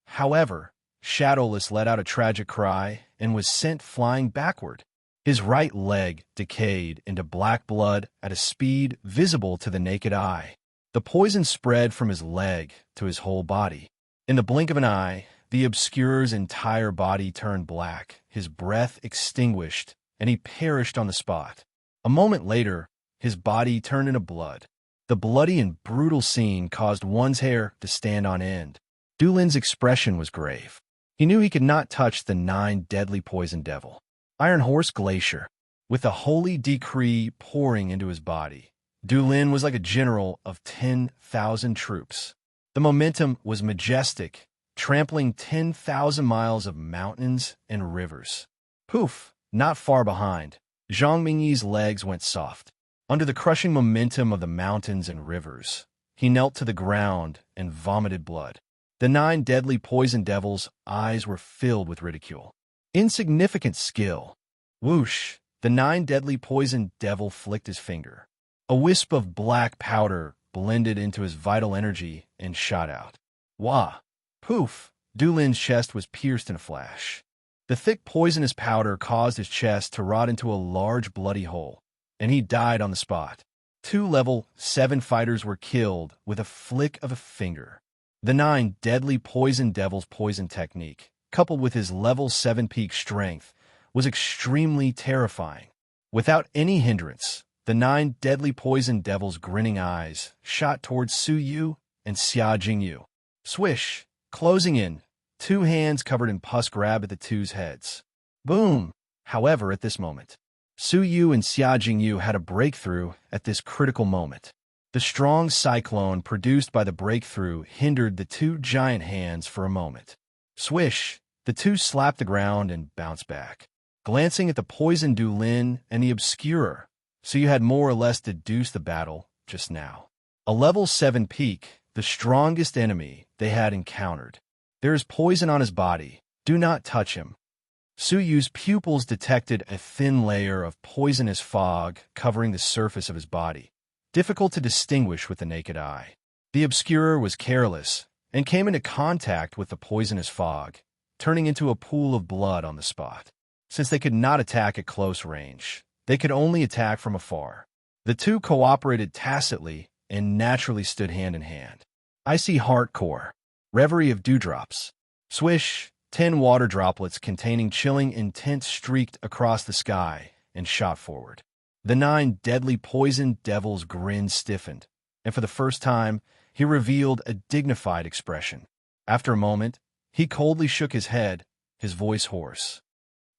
However, Shadowless let out a tragic cry and was sent flying backward. His right leg decayed into black blood at a speed visible to the naked eye. The poison spread from his leg to his whole body. In the blink of an eye, the Obscurer's entire body turned black, his breath extinguished, and he perished on the spot. A moment later, his body turned into blood. The bloody and brutal scene caused one's hair to stand on end. Du Lin's expression was grave. He knew he could not touch the 9 deadly poison devil. Iron Horse Glacier. With a holy decree pouring into his body, Du Lin was like a general of 10,000 troops. The momentum was majestic, trampling 10,000 miles of mountains and rivers. Poof! Not far behind, Zhang Mingyi's legs went soft. Under the crushing momentum of the mountains and rivers, he knelt to the ground and vomited blood. The 9 deadly poison devil's eyes were filled with ridicule. Insignificant skill. Whoosh! The 9 deadly poison devil flicked his finger. A wisp of black powder blended into his vital energy and shot out. Wah! Poof! Du Lin's chest was pierced in a flash. The thick poisonous powder caused his chest to rot into a large bloody hole, and he died on the spot. 2 level 7 fighters were killed with a flick of a finger. The 9 deadly poison devil's poison technique, coupled with his level 7 peak strength, was extremely terrifying. Without any hindrance, the 9 deadly poison devil's grinning eyes shot towards Su Yu and Xia Jingyu. Swish, closing in, 2 hands covered in pus grab at the two's heads. Boom! However, at this moment, Su Yu and Xia Jingyu had a breakthrough at this critical moment. The strong cyclone produced by the breakthrough hindered the 2 giant hands for a moment. Swish! The 2 slapped the ground and bounced back. Glancing at the Poison Dulin and the Obscurer, so you had more or less deduced the battle just now. A level 7 peak, the strongest enemy they had encountered. There is poison on his body. Do not touch him. Su Yu's pupils detected a thin layer of poisonous fog covering the surface of his body, difficult to distinguish with the naked eye. The Obscurer was careless and came into contact with the poisonous fog, turning into a pool of blood on the spot. Since they could not attack at close range, they could only attack from afar. The 2 cooperated tacitly and naturally stood hand in hand. Icy Hardcore. Reverie of Dewdrops. Swish, 10 water droplets containing chilling intent streaked across the sky and shot forward. The 9 deadly poison devil's grin stiffened, and for the first time, he revealed a dignified expression. After a moment, he coldly shook his head, his voice hoarse.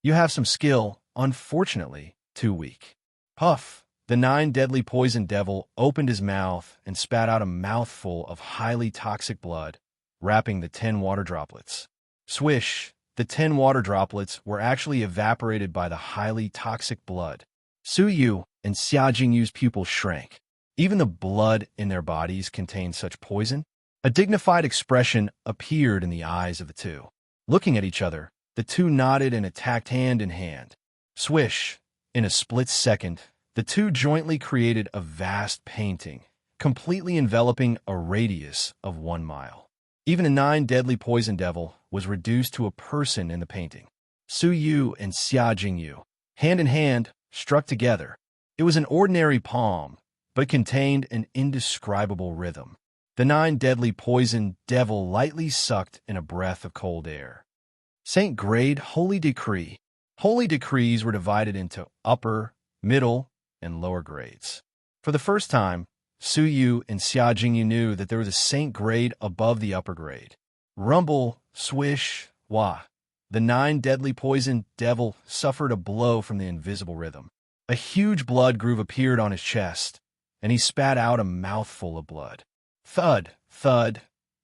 You have some skill, unfortunately, too weak. Puff! The 9 deadly poison devil opened his mouth and spat out a mouthful of highly toxic blood, wrapping the 10 water droplets. Swish! The 10 water droplets were actually evaporated by the highly toxic blood. Su Yu and Xia Jingyu's pupils shrank. Even the blood in their bodies contained such poison. A dignified expression appeared in the eyes of the 2. Looking at each other, the 2 nodded and attacked hand in hand. Swish! In a split second, the 2 jointly created a vast painting, completely enveloping a radius of 1 mile. Even a 9 deadly poison devil was reduced to a person in the painting. Su Yu and Xia Jingyu, hand in hand, struck together. It was an ordinary palm, but it contained an indescribable rhythm. The 9 deadly poison devil lightly sucked in a breath of cold air. Saint Grade Holy Decree. Holy decrees were divided into upper, middle, and lower grades. For the first time, Su Yu and Xia Jingyu knew that there was a saint grade above the upper grade. Rumble, swish, wah. The 9 deadly poison devil suffered a blow from the invisible rhythm. A huge blood groove appeared on his chest, and he spat out a mouthful of blood. Thud, thud,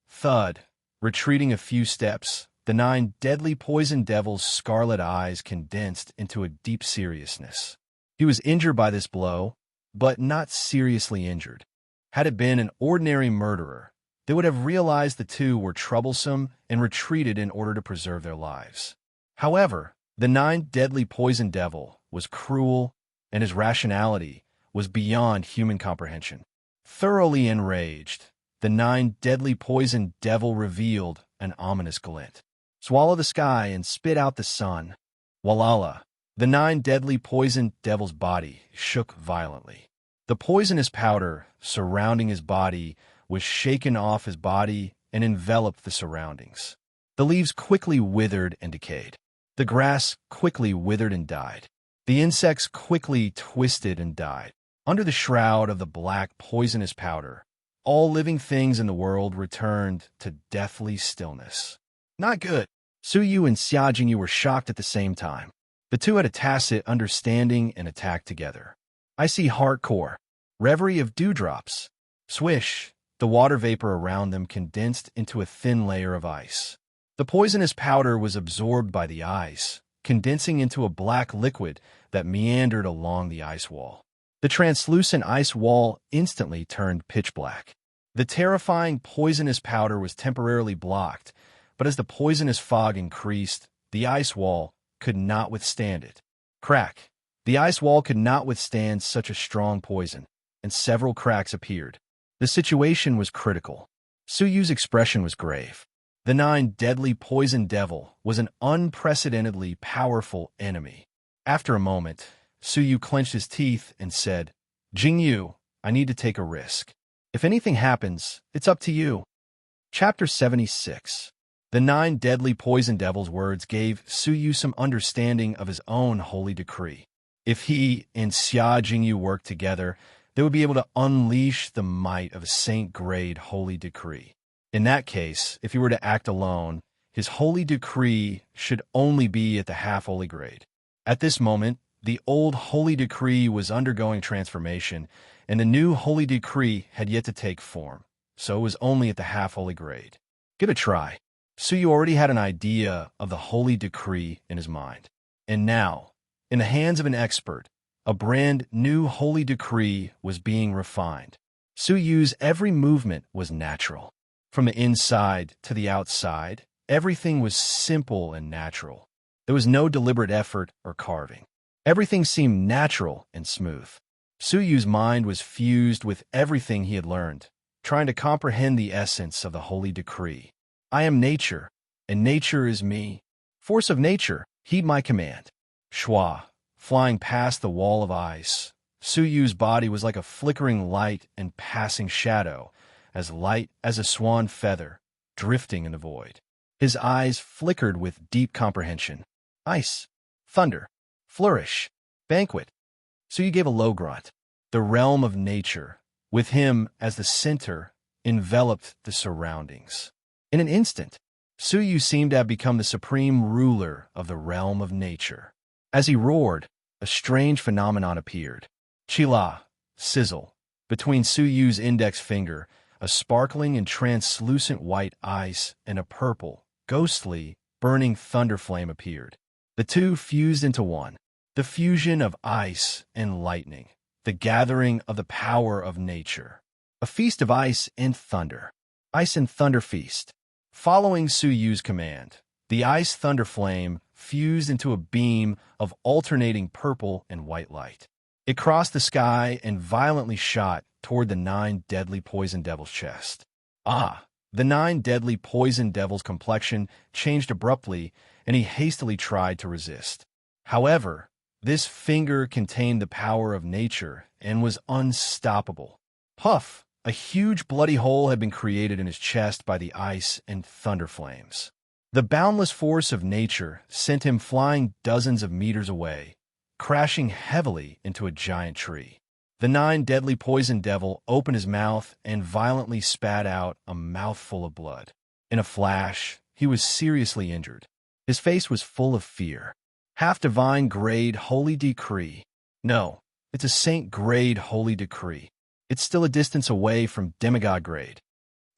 thud. Retreating a few steps, the 9 deadly poison devil's scarlet eyes condensed into a deep seriousness. He was injured by this blow, but not seriously injured. Had it been an ordinary murderer, they would have realized the 2 were troublesome and retreated in order to preserve their lives. However, the 9 deadly poison devil was cruel, and his rationality was beyond human comprehension. Thoroughly enraged, the 9 deadly poison devil revealed an ominous glint. Swallow the sky and spit out the sun. Walala. The 9 deadly poison devil's body shook violently. The poisonous powder surrounding his body was shaken off his body and enveloped the surroundings. The leaves quickly withered and decayed. The grass quickly withered and died. The insects quickly twisted and died. Under the shroud of the black poisonous powder, all living things in the world returned to deathly stillness. Not good. Su Yu and Xia Jingyu were shocked at the same time. The 2 had a tacit understanding and attacked together. Icy Hardcore. Reverie of Dewdrops. Swish! The water vapor around them condensed into a thin layer of ice. The poisonous powder was absorbed by the ice, condensing into a black liquid that meandered along the ice wall. The translucent ice wall instantly turned pitch black. The terrifying poisonous powder was temporarily blocked, but as the poisonous fog increased, the ice wall could not withstand it. Crack! The ice wall could not withstand such a strong poison, and several cracks appeared. The situation was critical. Su Yu's expression was grave. The nine deadly poison devil was an unprecedentedly powerful enemy. After a moment, Su Yu clenched his teeth and said, Jingyu, I need to take a risk. If anything happens, it's up to you. Chapter 76. The nine deadly poison devil's words gave Su Yu some understanding of his own holy decree. If he and Xia Jingyu worked together, they would be able to unleash the might of a saint-grade holy decree. In that case, if he were to act alone, his holy decree should only be at the half-holy grade. At this moment, the old holy decree was undergoing transformation, and the new holy decree had yet to take form, so it was only at the half-holy grade. Give it a try. Su Yu already had an idea of the holy decree in his mind. And now, in the hands of an expert, a brand new holy decree was being refined. Su Yu's every movement was natural. From the inside to the outside, everything was simple and natural. There was no deliberate effort or carving. Everything seemed natural and smooth. Su Yu's mind was fused with everything he had learned, trying to comprehend the essence of the holy decree. I am nature, and nature is me. Force of nature, heed my command. Shua, flying past the wall of ice. Su Yu's body was like a flickering light and passing shadow, as light as a swan feather, drifting in the void. His eyes flickered with deep comprehension. Ice, thunder, flourish, banquet. Su Yu gave a low grunt. The realm of nature, with him as the center, enveloped the surroundings. In an instant, Su Yu seemed to have become the supreme ruler of the realm of nature. As he roared, a strange phenomenon appeared. Chila, sizzle, between Su Yu's index finger, a sparkling and translucent white ice and a purple, ghostly, burning thunder flame appeared. The two fused into one. The fusion of ice and lightning. The gathering of the power of nature. A feast of ice and thunder. Ice and thunder feast. Following Su Yu's command, the ice thunder flame fused into a beam of alternating purple and white light. It crossed the sky and violently shot toward the nine deadly poison devil's chest. The nine deadly poison devil's complexion changed abruptly, and he hastily tried to resist. However, this finger contained the power of nature and was unstoppable. Puff! A huge bloody hole had been created in his chest by the ice and thunder flames. The boundless force of nature sent him flying dozens of meters away, crashing heavily into a giant tree. The nine deadly poison devil opened his mouth and violently spat out a mouthful of blood. In a flash, he was seriously injured. His face was full of fear. Half-divine grade holy decree. No, it's a saint-grade holy decree. It's still a distance away from demigod grade.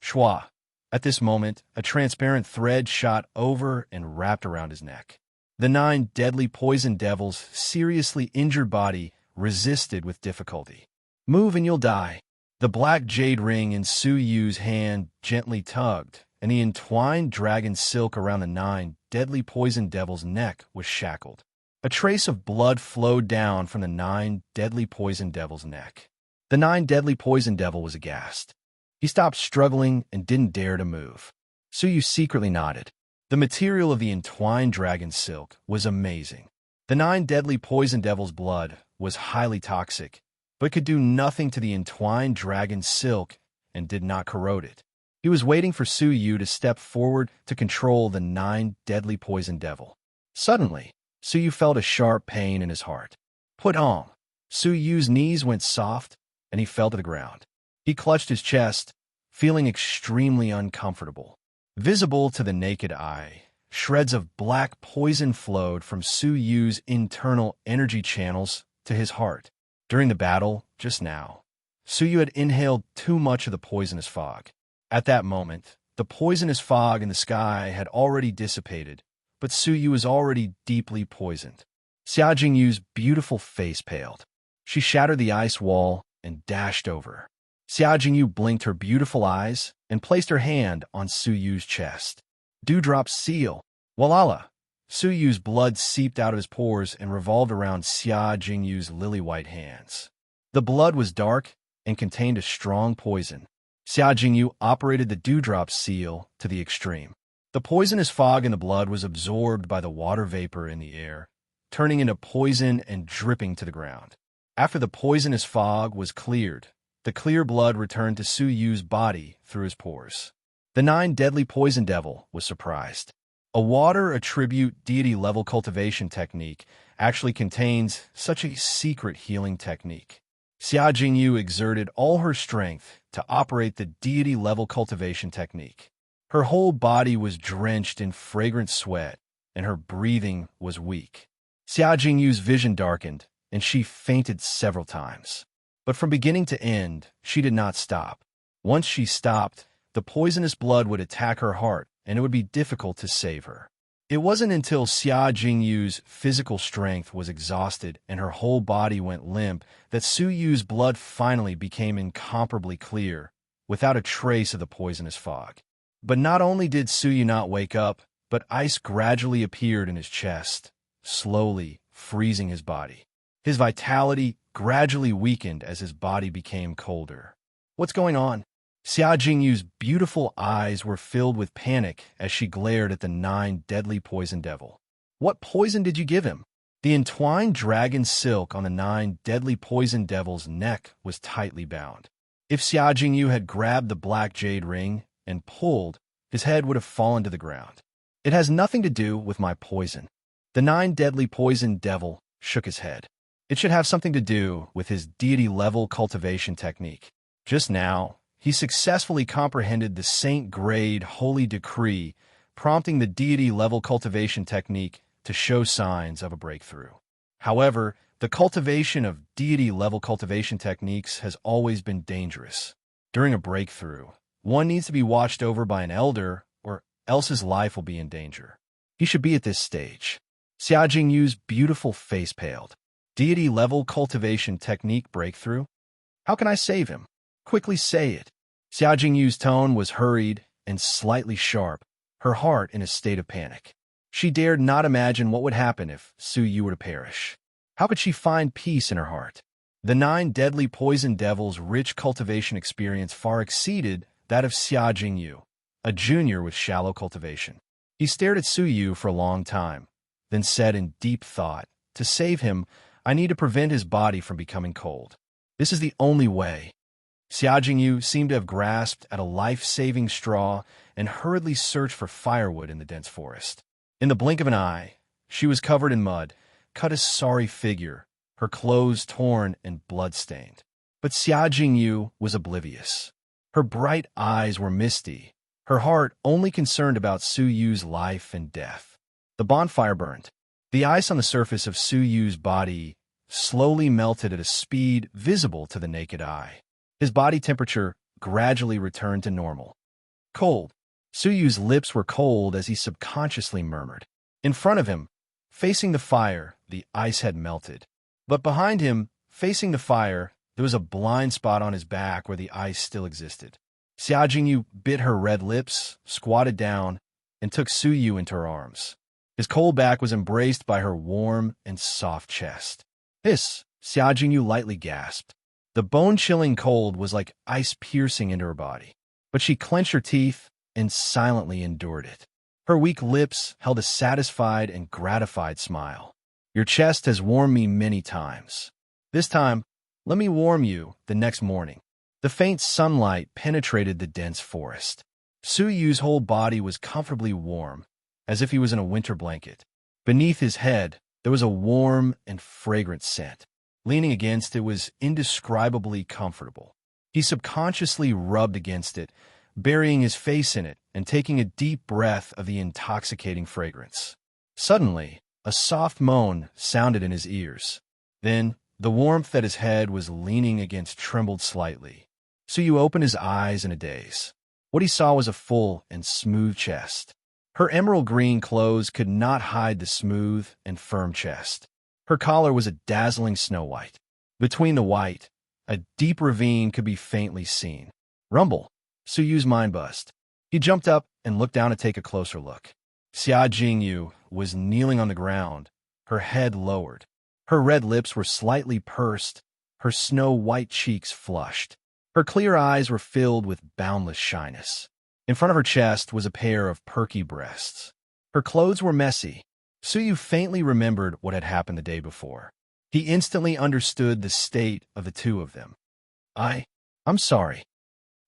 Shua. At this moment, a transparent thread shot over and wrapped around his neck. The nine deadly poison devil's seriously injured body resisted with difficulty. Move and you'll die. The black jade ring in Su Yu's hand gently tugged, and the entwined dragon silk around the nine deadly poison devil's neck was shackled. A trace of blood flowed down from the nine deadly poison devil's neck. The nine deadly poison devil was aghast. He stopped struggling and didn't dare to move. Su Yu secretly nodded. The material of the entwined dragon silk was amazing. The nine deadly poison devil's blood was highly toxic, but could do nothing to the entwined dragon silk and did not corrode it. He was waiting for Su Yu to step forward to control the nine deadly poison devil. Suddenly, Su Yu felt a sharp pain in his heart. Put on. Su Yu's knees went soft, and he fell to the ground. He clutched his chest, feeling extremely uncomfortable. Visible to the naked eye, shreds of black poison flowed from Su Yu's internal energy channels to his heart. During the battle, just now, Su Yu had inhaled too much of the poisonous fog. At that moment, the poisonous fog in the sky had already dissipated, but Su Yu was already deeply poisoned. Xia Jingyu's beautiful face paled. She shattered the ice wall and dashed over. Xia Jingyu blinked her beautiful eyes and placed her hand on Su Yu's chest. Dewdrop seal. Walala! Su Yu's blood seeped out of his pores and revolved around Xia Jingyu's lily-white hands. The blood was dark and contained a strong poison. Xia Jingyu operated the dewdrop seal to the extreme. The poisonous fog in the blood was absorbed by the water vapor in the air, turning into poison and dripping to the ground. After the poisonous fog was cleared, the clear blood returned to Su Yu's body through his pores. The 9 deadly poison devil was surprised. A water attribute deity-level cultivation technique actually contains such a secret healing technique. Xia Jingyu exerted all her strength to operate the deity-level cultivation technique. Her whole body was drenched in fragrant sweat, and her breathing was weak. Xia Jingyu's vision darkened, and she fainted several times. But from beginning to end, she did not stop. Once she stopped, the poisonous blood would attack her heart, and it would be difficult to save her. It wasn't until Xia Jingyu's physical strength was exhausted and her whole body went limp that Su Yu's blood finally became incomparably clear, without a trace of the poisonous fog. But not only did Su Yu not wake up, but ice gradually appeared in his chest, slowly freezing his body. His vitality gradually weakened as his body became colder. What's going on? Xia Jingyu's beautiful eyes were filled with panic as she glared at the 9 deadly poison devil. What poison did you give him? The entwined dragon silk on the 9 deadly poison devil's neck was tightly bound. If Xia Jingyu had grabbed the black jade ring and pulled, his head would have fallen to the ground. It has nothing to do with my poison. The 9 deadly poison devil shook his head. It should have something to do with his deity-level cultivation technique. Just now, he successfully comprehended the saint-grade holy decree, prompting the deity-level cultivation technique to show signs of a breakthrough. However, the cultivation of deity-level cultivation techniques has always been dangerous. During a breakthrough, one needs to be watched over by an elder, or else his life will be in danger. He should be at this stage. Xia Jingyu's beautiful face paled. Deity-level cultivation technique breakthrough? How can I save him? Quickly say it. Xia Jingyu's tone was hurried and slightly sharp, her heart in a state of panic. She dared not imagine what would happen if Su Yu were to perish. How could she find peace in her heart? The 9 deadly poison devils' rich cultivation experience far exceeded that of Xia Jingyu, a junior with shallow cultivation. He stared at Su Yu for a long time, then said in deep thought, "To save him, I need to prevent his body from becoming cold. This is the only way." Xia Jingyu seemed to have grasped at a life-saving straw and hurriedly searched for firewood in the dense forest. In the blink of an eye, she was covered in mud, cut a sorry figure, her clothes torn and blood-stained. But Xia Jingyu was oblivious. Her bright eyes were misty, her heart only concerned about Su Yu's life and death. The bonfire burned. The ice on the surface of Su Yu's body slowly melted at a speed visible to the naked eye. His body temperature gradually returned to normal. Cold. Su Yu's lips were cold as he subconsciously murmured. In front of him, facing the fire, the ice had melted. But behind him, facing the fire, there was a blind spot on his back where the ice still existed. Xia Jingyu bit her red lips, squatted down, and took Su Yu into her arms. His cold back was embraced by her warm and soft chest. "Hiss!" Xia Jingyu lightly gasped. The bone-chilling cold was like ice piercing into her body, but she clenched her teeth and silently endured it. Her weak lips held a satisfied and gratified smile. "Your chest has warmed me many times. This time, let me warm you the next morning." The faint sunlight penetrated the dense forest. Su Yu's whole body was comfortably warm, as if he was in a winter blanket. Beneath his head, there was a warm and fragrant scent. Leaning against it was indescribably comfortable. He subconsciously rubbed against it, burying his face in it and taking a deep breath of the intoxicating fragrance. Suddenly, a soft moan sounded in his ears. Then, the warmth at his head was leaning against trembled slightly. Su Yu opened his eyes in a daze. What he saw was a full and smooth chest. Her emerald green clothes could not hide the smooth and firm chest. Her collar was a dazzling snow white. Between the white, a deep ravine could be faintly seen. Rumble! Su Yu's mind buzzed. He jumped up and looked down to take a closer look. Xia Jingyu was kneeling on the ground, her head lowered. Her red lips were slightly pursed, her snow-white cheeks flushed. Her clear eyes were filled with boundless shyness. In front of her chest was a pair of perky breasts. Her clothes were messy. Suyu faintly remembered what had happened the day before. He instantly understood the state of the two of them. I'm sorry.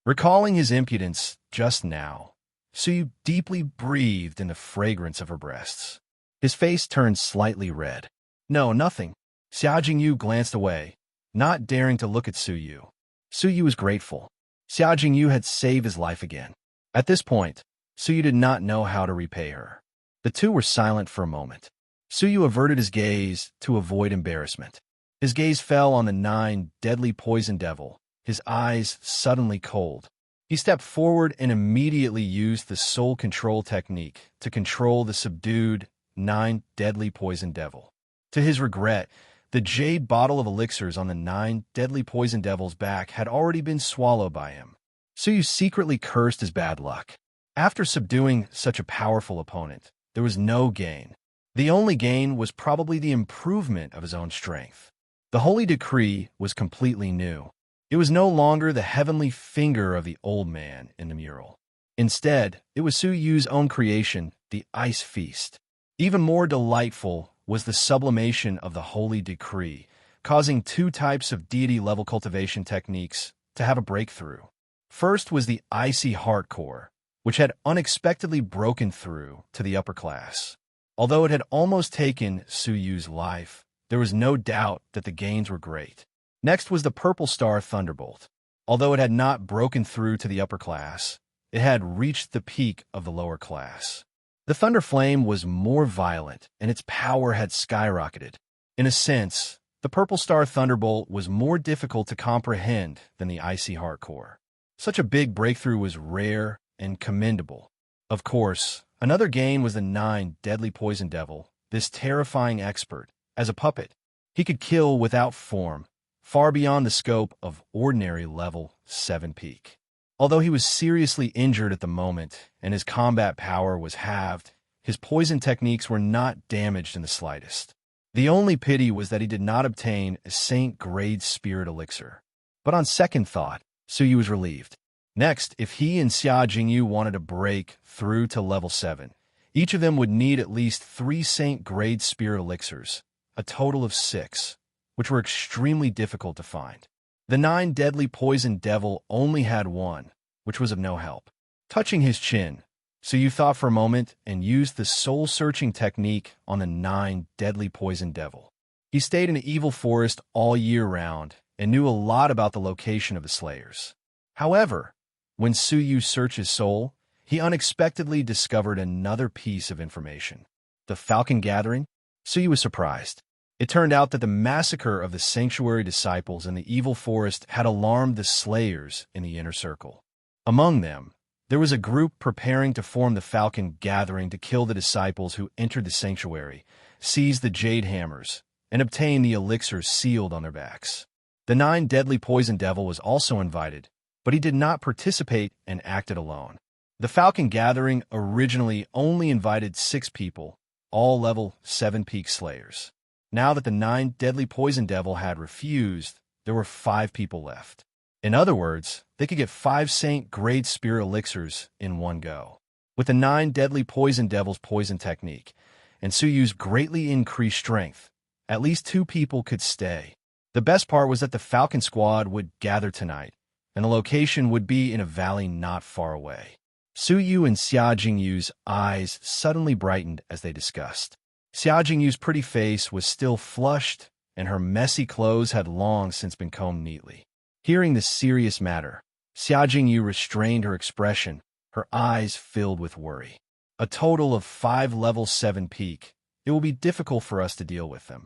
Recalling his impudence just now, Suyu deeply breathed in the fragrance of her breasts. His face turned slightly red. No, nothing. Xia Jingyu glanced away, not daring to look at Suyu. Suyu was grateful. Xia Jingyu had saved his life again. At this point, Suyu did not know how to repay her. The two were silent for a moment. Suyu averted his gaze to avoid embarrassment. His gaze fell on the 9 deadly poison devil, his eyes suddenly cold. He stepped forward and immediately used the soul control technique to control the subdued 9 deadly poison devil. To his regret, the jade bottle of elixirs on the 9 deadly poison devil's back had already been swallowed by him. Suyu secretly cursed his bad luck. After subduing such a powerful opponent, there was no gain. The only gain was probably the improvement of his own strength. The holy decree was completely new. It was no longer the heavenly finger of the old man in the mural. Instead, it was Suyu's own creation, the Ice Feast. Even more delightful was the sublimation of the holy decree, causing 2 types of deity-level cultivation techniques to have a breakthrough. First was the icy heart core, which had unexpectedly broken through to the upper class. Although it had almost taken Suyu's life, there was no doubt that the gains were great. Next was the Purple Star Thunderbolt. Although it had not broken through to the upper class, it had reached the peak of the lower class. The Thunder Flame was more violent, and its power had skyrocketed. In a sense, the Purple Star Thunderbolt was more difficult to comprehend than the Icy Heart Core. Such a big breakthrough was rare and commendable. Of course, another gain was the 9 deadly poison devil, this terrifying expert, as a puppet. He could kill without form, far beyond the scope of ordinary level 7 peak. Although he was seriously injured at the moment and his combat power was halved, his poison techniques were not damaged in the slightest. The only pity was that he did not obtain a Saint-grade spirit elixir. But on second thought, Suyu was relieved. Next, if he and Xia Jingyu wanted to break through to level 7, each of them would need at least 3 Saint-grade spirit elixirs, a total of 6, which were extremely difficult to find. The 9 deadly poison devil only had 1, which was of no help. Touching his chin, Suyu thought for a moment and used the soul-searching technique on the 9 deadly poison devil. He stayed in the evil forest all year round and knew a lot about the location of the slayers. However, when Suyu searched his soul, he unexpectedly discovered another piece of information. The Falcon Gathering? Suyu was surprised. It turned out that the massacre of the sanctuary disciples in the evil forest had alarmed the slayers in the inner circle. Among them, there was a group preparing to form the Falcon Gathering to kill the disciples who entered the sanctuary, seize the jade hammers, and obtain the elixirs sealed on their backs. The 9 deadly poison devil was also invited, but he did not participate and acted alone. The Falcon Gathering originally only invited 6 people, all level 7 peak slayers. Now that the 9 deadly poison devil had refused, there were 5 people left. In other words, they could get 5 Saint-grade spirit elixirs in one go. With the 9 deadly poison devil's poison technique, and Suyu's greatly increased strength, at least 2 people could stay. The best part was that the Falcon Squad would gather tonight, and the location would be in a valley not far away. Suyu and Xia Jingyu's eyes suddenly brightened as they discussed. Xia Jingyu's pretty face was still flushed, and her messy clothes had long since been combed neatly. Hearing this serious matter, Xia Jingyu restrained her expression, her eyes filled with worry. A total of 5 level 7 peak. It will be difficult for us to deal with them.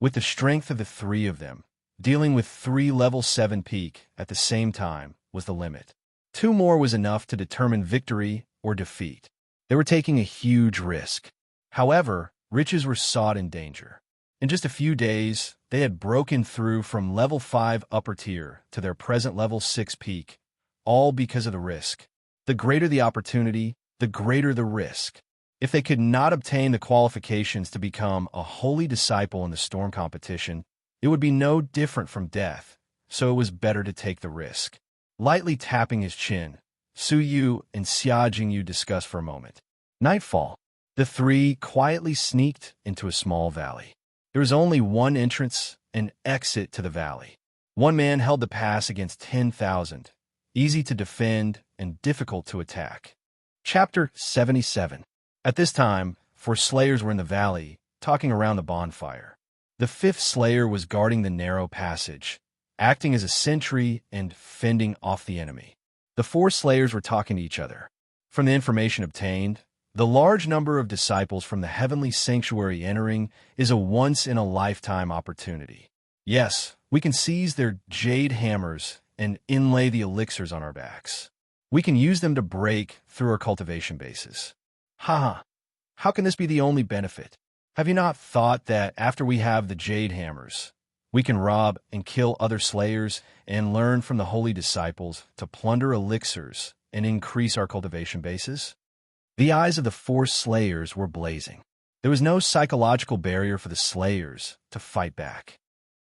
With the strength of the 3 of them, dealing with 3 level 7 peak at the same time was the limit. 2 more was enough to determine victory or defeat. They were taking a huge risk. However, riches were sought in danger. In just a few days, they had broken through from level 5 upper tier to their present level 6 peak, all because of the risk. The greater the opportunity, the greater the risk. If they could not obtain the qualifications to become a holy disciple in the storm competition, it would be no different from death, so it was better to take the risk. Lightly tapping his chin, Su Yu and Xia Jingyu discussed for a moment. Nightfall. The three quietly sneaked into a small valley. There was only one entrance and exit to the valley. One man held the pass against 10,000, easy to defend and difficult to attack. Chapter 77. At this time, 4 slayers were in the valley, talking around the bonfire. The 5th slayer was guarding the narrow passage, acting as a sentry and fending off the enemy. The 4 slayers were talking to each other. From the information obtained, the large number of disciples from the heavenly sanctuary entering is a once-in-a-lifetime opportunity. Yes, we can seize their jade hammers and inlay the elixirs on our backs. We can use them to break through our cultivation bases. Haha, how can this be the only benefit? Have you not thought that after we have the jade hammers, we can rob and kill other slayers and learn from the holy disciples to plunder elixirs and increase our cultivation bases? The eyes of the 4 slayers were blazing. There was no psychological barrier for the slayers to fight back.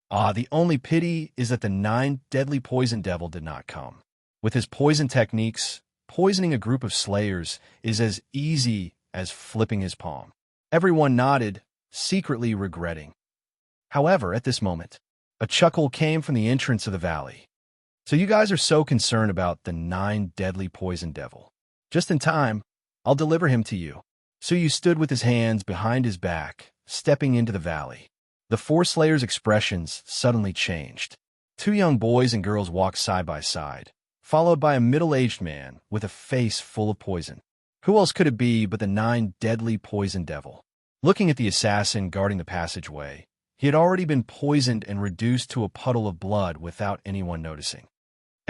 The only pity is that the 9 deadly poison devil did not come. With his poison techniques, poisoning a group of slayers is as easy as flipping his palm. Everyone nodded, secretly regretting. However, at this moment, a chuckle came from the entrance of the valley. So you guys are so concerned about the 9 deadly poison devil. Just in time, I'll deliver him to you. So you stood with his hands behind his back, stepping into the valley. The 4 slayers' expressions suddenly changed. 2 young boys and girls walked side by side, followed by a middle-aged man with a face full of poison. Who else could it be but the 9 deadly poison devil? Looking at the assassin guarding the passageway, he had already been poisoned and reduced to a puddle of blood without anyone noticing.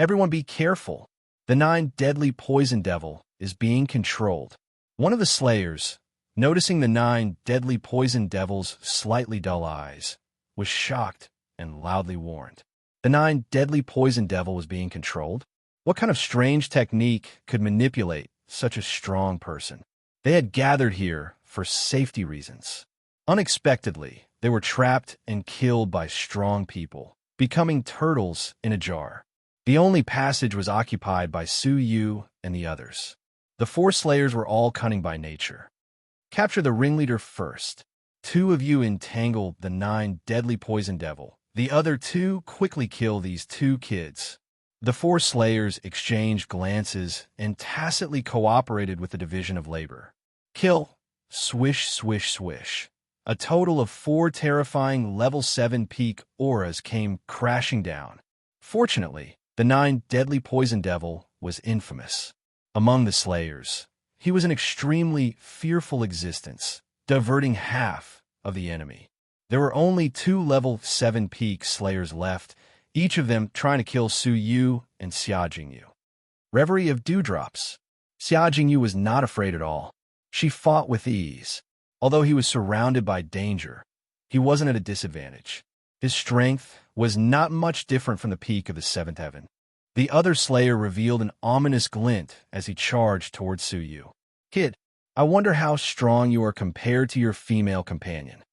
Everyone be careful. The 9 deadly poison devil is being controlled. One of the slayers, noticing the 9 deadly poison devil's slightly dull eyes, was shocked and loudly warned. The 9 deadly poison devil was being controlled? What kind of strange technique could manipulate such a strong person? They had gathered here for safety reasons. Unexpectedly, they were trapped and killed by strong people, becoming turtles in a jar. The only passage was occupied by Su Yu and the others. The 4 slayers were all cunning by nature. Capture the ringleader first. 2 of you entangle the 9 deadly poison devil. The other 2 quickly kill these 2 kids. The 4 slayers exchanged glances and tacitly cooperated with the division of labor. Kill. Swish, swish, swish. A total of 4 terrifying level 7 peak auras came crashing down. Fortunately, the 9 deadly poison devil was infamous. Among the slayers, he was an extremely fearful existence, diverting half of the enemy. There were only 2 level 7 peak slayers left, each of them trying to kill Su Yu and Xia Jingyu. Reverie of Dewdrops. Xia Jingyu was not afraid at all. She fought with ease. Although he was surrounded by danger, he wasn't at a disadvantage. His strength was not much different from the peak of the 7th heaven. The other slayer revealed an ominous glint as he charged towards Su Yu. Kid, I wonder how strong you are compared to your female companion.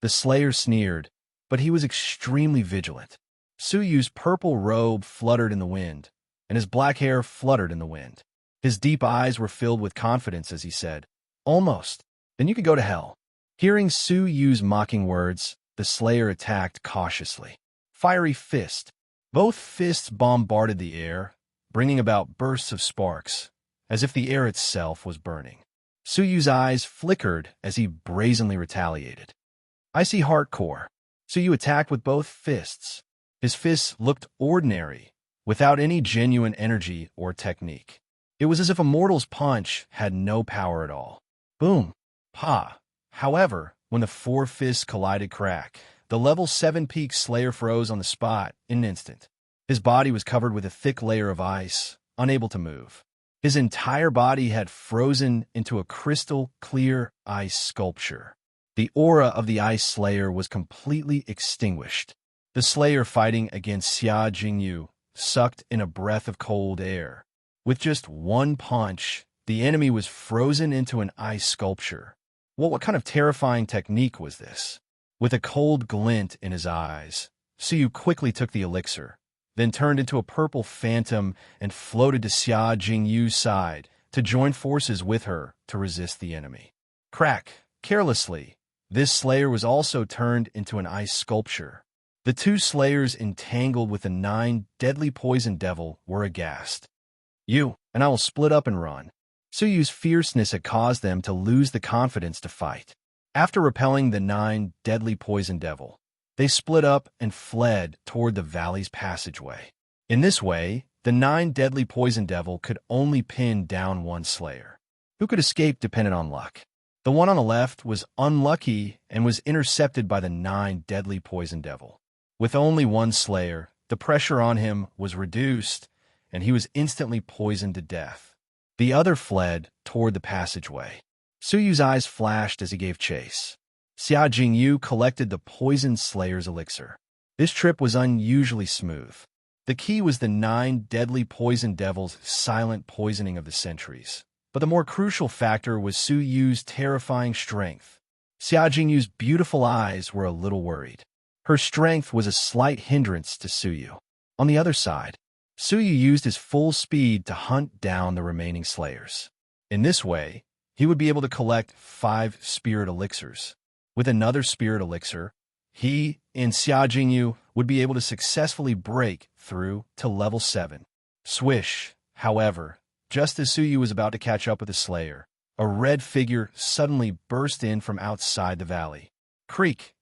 The slayer sneered, but he was extremely vigilant. Su Yu's purple robe fluttered in the wind, and his black hair fluttered in the wind. His deep eyes were filled with confidence as he said, "Almost. Then you could go to hell." Hearing Su Yu's mocking words, the slayer attacked cautiously. Fiery fist. Both fists bombarded the air, bringing about bursts of sparks, as if the air itself was burning. Su Yu's eyes flickered as he brazenly retaliated. Icy hardcore. Su Yu attacked with both fists. His fists looked ordinary, without any genuine energy or technique. It was as if a mortal's punch had no power at all. Boom. Pa. However, when the 4 fists collided crack, the level 7 peak slayer froze on the spot in an instant. His body was covered with a thick layer of ice, unable to move. His entire body had frozen into a crystal-clear ice sculpture. The aura of the ice slayer was completely extinguished. The slayer fighting against Xia Jingyu sucked in a breath of cold air. With just one punch, the enemy was frozen into an ice sculpture. Well, what kind of terrifying technique was this? With a cold glint in his eyes, Su Yu quickly took the elixir, then turned into a purple phantom and floated to Xia Jingyu's side to join forces with her to resist the enemy. Crack, carelessly, this slayer was also turned into an ice sculpture. The two slayers entangled with the 9 deadly poison devil were aghast. You and I will split up and run. Suyu's fierceness had caused them to lose the confidence to fight. After repelling the 9 deadly poison devil, they split up and fled toward the valley's passageway. In this way, the 9 deadly poison devil could only pin down one slayer. Who could escape depended on luck. The one on the left was unlucky and was intercepted by the 9 deadly poison devil. With only one slayer, the pressure on him was reduced, and he was instantly poisoned to death. The other fled toward the passageway. Suyu's eyes flashed as he gave chase. Xia Jingyu collected the poisoned slayer's elixir. This trip was unusually smooth. The key was the 9 deadly poison devils' silent poisoning of the centuries. But the more crucial factor was Suyu's terrifying strength. Xia Jingyu's beautiful eyes were a little worried. Her strength was a slight hindrance to Suyu. On the other side, Suyu used his full speed to hunt down the remaining slayers. In this way, he would be able to collect 5 spirit elixirs. With another spirit elixir, he and Xia Jingyu would be able to successfully break through to level 7. Swish, however, just as Suyu was about to catch up with the slayer, a red figure suddenly burst in from outside the valley. Creak!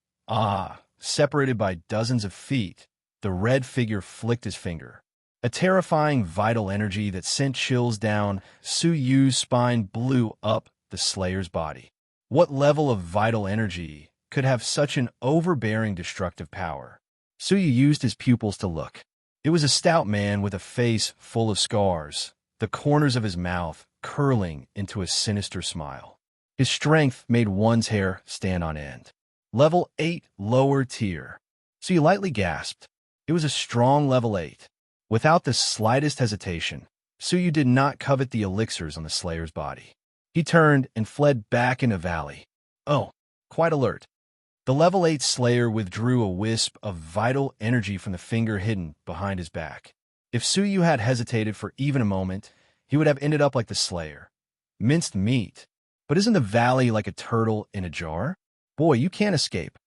Separated by dozens of feet, the red figure flicked his finger. A terrifying vital energy that sent chills down Suyu's spine blew up the slayer's body. What level of vital energy could have such an overbearing destructive power? Suyu used his pupils to look. It was a stout man with a face full of scars, the corners of his mouth curling into a sinister smile. His strength made one's hair stand on end. Level 8 lower tier. Suyu lightly gasped. It was a strong level 8. Without the slightest hesitation, Suyu did not covet the elixirs on the slayer's body. He turned and fled back in a valley. Oh, quite alert. The level 8 slayer withdrew a wisp of vital energy from the finger hidden behind his back. If Suyu had hesitated for even a moment, he would have ended up like the slayer. Minced meat. But isn't the valley like a turtle in a jar? Boy, you can't escape.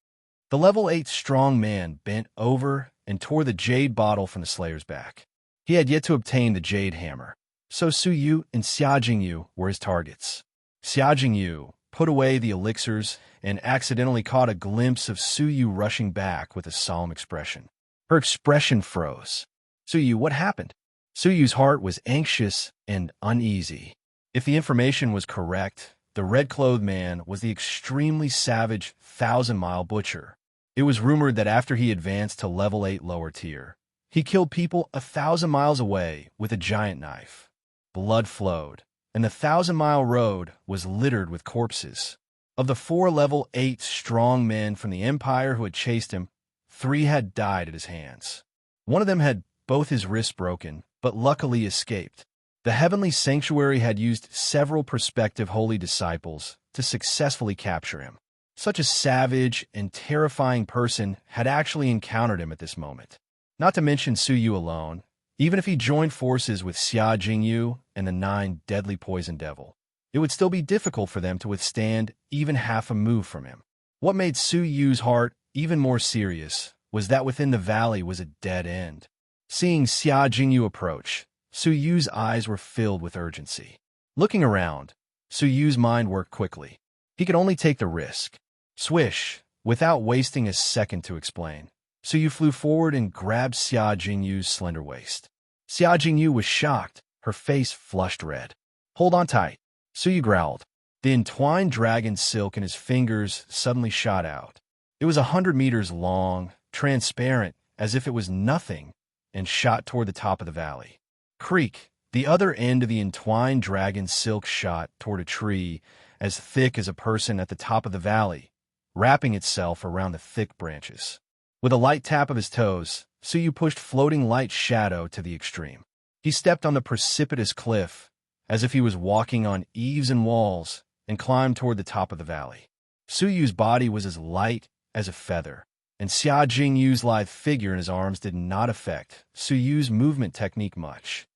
The level 8 strong man bent over and tore the jade bottle from the slayer's back. He had yet to obtain the jade hammer, so Suyu and Xia Jingyu were his targets. Xia Jingyu put away the elixirs and accidentally caught a glimpse of Suyu rushing back with a solemn expression. Her expression froze. Suyu, what happened? Suyu's heart was anxious and uneasy. If the information was correct, the red-clothed man was the extremely savage 1,000-mile butcher. It was rumored that after he advanced to level 8 lower tier, he killed people 1,000 miles away with a giant knife. Blood flowed, and the 1,000-mile road was littered with corpses. Of the 4 level 8 strong men from the Empire who had chased him, 3 had died at his hands. One of them had both his wrists broken, but luckily escaped. The heavenly sanctuary had used several prospective holy disciples to successfully capture him. Such a savage and terrifying person had actually encountered him at this moment. Not to mention Suyu alone, even if he joined forces with Xia Jingyu and the 9 deadly poison devil, it would still be difficult for them to withstand even half a move from him. What made Suyu's heart even more serious was that within the valley was a dead end. Seeing Xia Jingyu approach, Suyu's eyes were filled with urgency. Looking around, Suyu's mind worked quickly. He could only take the risk. Swish, without wasting a second to explain, Suyu flew forward and grabbed Xia Jingyu's slender waist. Xia Jingyu was shocked, her face flushed red. Hold on tight, Suyu growled. The entwined dragon silk in his fingers suddenly shot out. It was 100 meters long, transparent, as if it was nothing, and shot toward the top of the valley. Creak, the other end of the entwined dragon silk shot toward a tree as thick as a person at the top of the valley, wrapping itself around the thick branches. With a light tap of his toes, Suyu pushed floating light shadow to the extreme. He stepped on the precipitous cliff, as if he was walking on eaves and walls, and climbed toward the top of the valley. Suyu's body was as light as a feather. and Xia Jingyu's lithe figure in his arms did not affect Su Yu's movement technique much.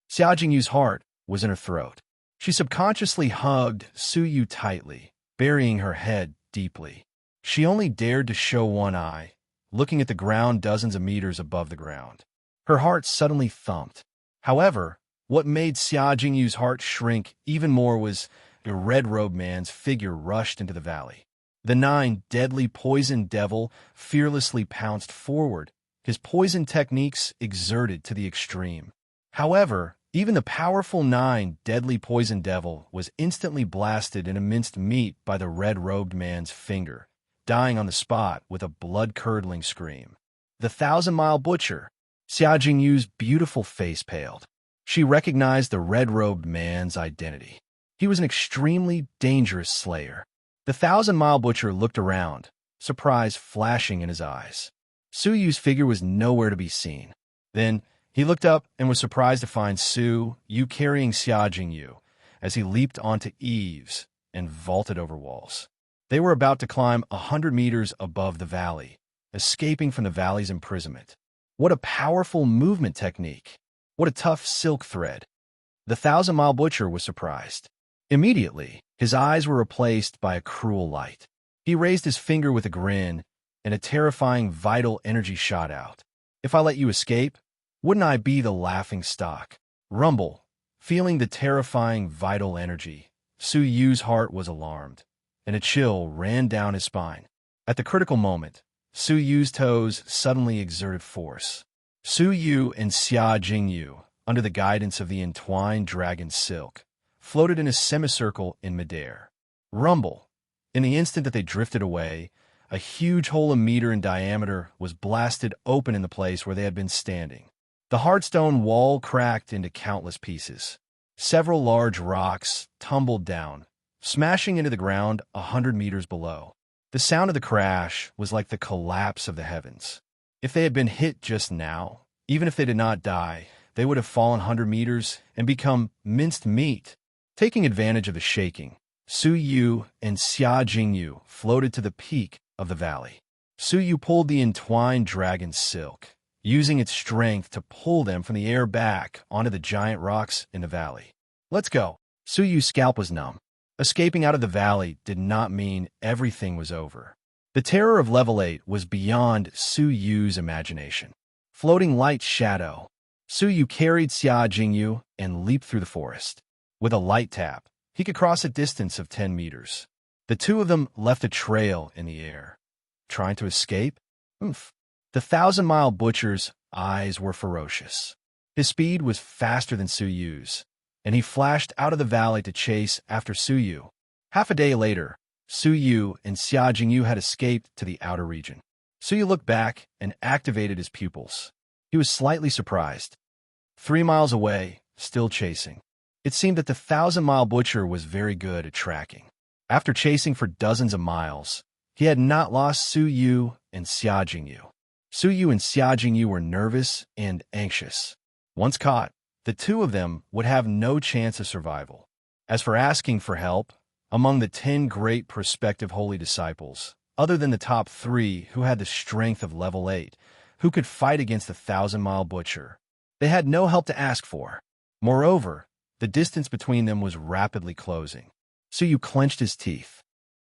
Xia Jingyu's heart was in her throat. She subconsciously hugged Su Yu tightly, burying her head deeply. She only dared to show one eye, looking at the ground dozens of meters above the ground. Her heart suddenly thumped. However, what made Xia Jingyu's heart shrink even more was the red-robed man's figure rushed into the valley. The 9 deadly poison devil fearlessly pounced forward, his poison techniques exerted to the extreme. However, even the powerful 9 deadly poison devil was instantly blasted into minced meat by the red-robed man's finger, dying on the spot with a blood-curdling scream. The 1,000-mile butcher. Xia Jingyu's beautiful face paled. She recognized the red-robed man's identity. He was an extremely dangerous slayer. The 1,000-mile butcher looked around, surprise flashing in his eyes. Su Yu's figure was nowhere to be seen. Then, he looked up and was surprised to find Su Yu carrying Xia Jingyu as he leaped onto eaves and vaulted over walls. They were about to climb 100 meters above the valley, escaping from the valley's imprisonment. What a powerful movement technique! What a tough silk thread! The 1,000-mile butcher was surprised. Immediately, his eyes were replaced by a cruel light. He raised his finger with a grin, and a terrifying vital energy shot out. If I let you escape, wouldn't I be the laughing stock? Rumble. Feeling the terrifying vital energy, Su Yu's heart was alarmed, and a chill ran down his spine. At the critical moment, Su Yu's toes suddenly exerted force. Su Yu and Xia Jingyu, under the guidance of the entwined dragon silk, floated in a semicircle in midair. Rumble. In the instant that they drifted away, a huge hole a meter in diameter was blasted open in the place where they had been standing. The hard stone wall cracked into countless pieces. Several large rocks tumbled down, smashing into the ground 100 meters below. The sound of the crash was like the collapse of the heavens. If they had been hit just now, even if they did not die, they would have fallen 100 meters and become minced meat. Taking advantage of the shaking, Su Yu and Xia Jingyu floated to the peak of the valley. Su Yu pulled the entwined dragon silk, using its strength to pull them from the air back onto the giant rocks in the valley. Let's go. Su Yu's scalp was numb. Escaping out of the valley did not mean everything was over. The terror of level 8 was beyond Su Yu's imagination. Floating light shadow. Su Yu carried Xia Jingyu and leaped through the forest. With a light tap, he could cross a distance of 10 meters. The two of them left a trail in the air. Trying to escape? Oof. The 1,000-mile butcher's eyes were ferocious. His speed was faster than Su Yu's, and he flashed out of the valley to chase after Su Yu. Half a day later, Su Yu and Xia Jingyu had escaped to the outer region. Su Yu looked back and activated his pupils. He was slightly surprised. 3 miles away, still chasing. It seemed that the 1,000-mile butcher was very good at tracking. After chasing for dozens of miles, he had not lost Su Yu and Xia Jingyu. Su Yu and Xia Jingyu were nervous and anxious. Once caught, the two of them would have no chance of survival. As for asking for help, among the 10 great prospective holy disciples, other than the top 3 who had the strength of level 8, who could fight against the 1,000-mile butcher, they had no help to ask for. Moreover, the distance between them was rapidly closing. Su Yu clenched his teeth.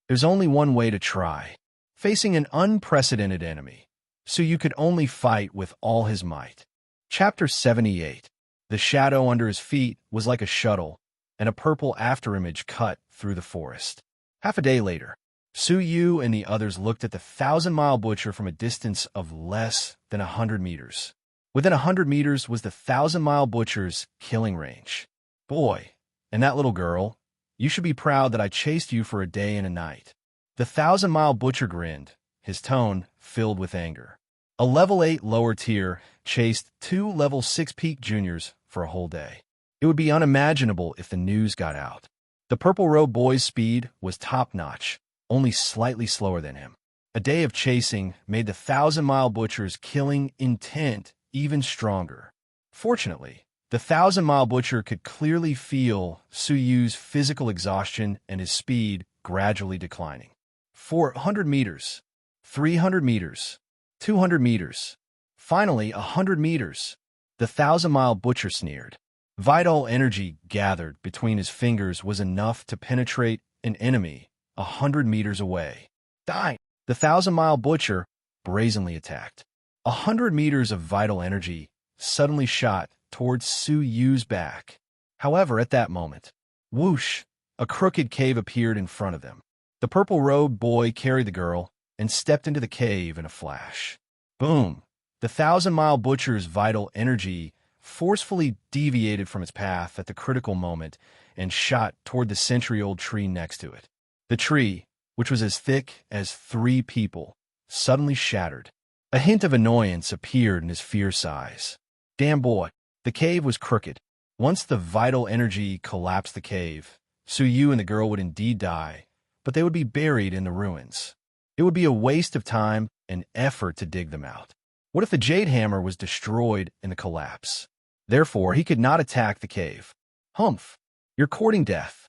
There's only one way to try. Facing an unprecedented enemy, Su Yu could only fight with all his might. Chapter 78. The shadow under his feet was like a shuttle, and a purple afterimage cut through the forest. Half a day later, Su Yu and the others looked at the 1,000-mile butcher from a distance of less than 100 meters. Within 100 meters was the 1,000-mile butcher's killing range. Boy, and that little girl, you should be proud that I chased you for a day and a night. The 1,000-mile butcher grinned, his tone filled with anger. A level 8 lower tier chased 2 level 6 peak juniors for a whole day. It would be unimaginable if the news got out. The Purple Robe boy's speed was top-notch, only slightly slower than him. A day of chasing made the 1,000-mile butcher's killing intent even stronger. Fortunately, the 1,000-mile butcher could clearly feel Su Yu's physical exhaustion and his speed gradually declining. 400 meters, 300 meters, 200 meters. Finally, 100 meters. The 1,000-mile butcher sneered. Vital energy gathered between his fingers was enough to penetrate an enemy 100 meters away. Die! The 1,000-mile butcher brazenly attacked. 100 meters of vital energy suddenly shot towards Su Yu's back. However, at that moment, whoosh, a crooked cave appeared in front of them. The purple-robed boy carried the girl and stepped into the cave in a flash. Boom! The 1,000-mile butcher's vital energy forcefully deviated from its path at the critical moment and shot toward the century-old tree next to it. The tree, which was as thick as 3 people, suddenly shattered. A hint of annoyance appeared in his fierce eyes. Damn boy, the cave was crooked. Once the vital energy collapsed the cave, Su Yu and the girl would indeed die, but they would be buried in the ruins. It would be a waste of time and effort to dig them out. What if the jade hammer was destroyed in the collapse? Therefore, he could not attack the cave. Humph, you're courting death.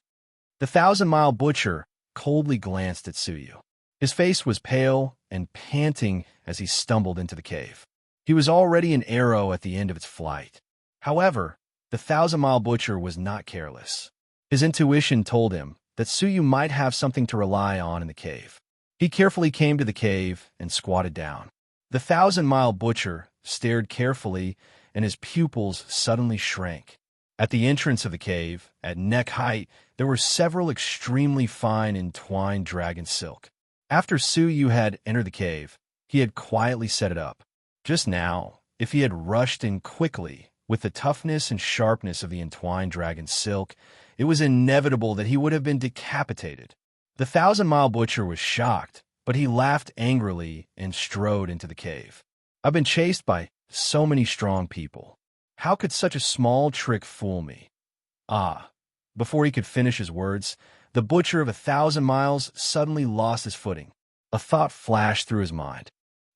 The 1,000-mile butcher coldly glanced at Su Yu. His face was pale and panting as he stumbled into the cave. He was already an arrow at the end of its flight. However, the 1,000-mile butcher was not careless. His intuition told him that Su Yu might have something to rely on in the cave. He carefully came to the cave and squatted down. The 1,000-mile butcher stared carefully, and his pupils suddenly shrank. At the entrance of the cave, at neck height, there were several extremely fine entwined dragon silk. After Su Yu had entered the cave, he had quietly set it up. Just now, if he had rushed in quickly, with the toughness and sharpness of the entwined dragon silk, it was inevitable that he would have been decapitated. The 1,000-mile butcher was shocked, but he laughed angrily and strode into the cave. I've been chased by so many strong people. How could such a small trick fool me? Ah! Before he could finish his words, the butcher of 1,000 miles suddenly lost his footing. A thought flashed through his mind.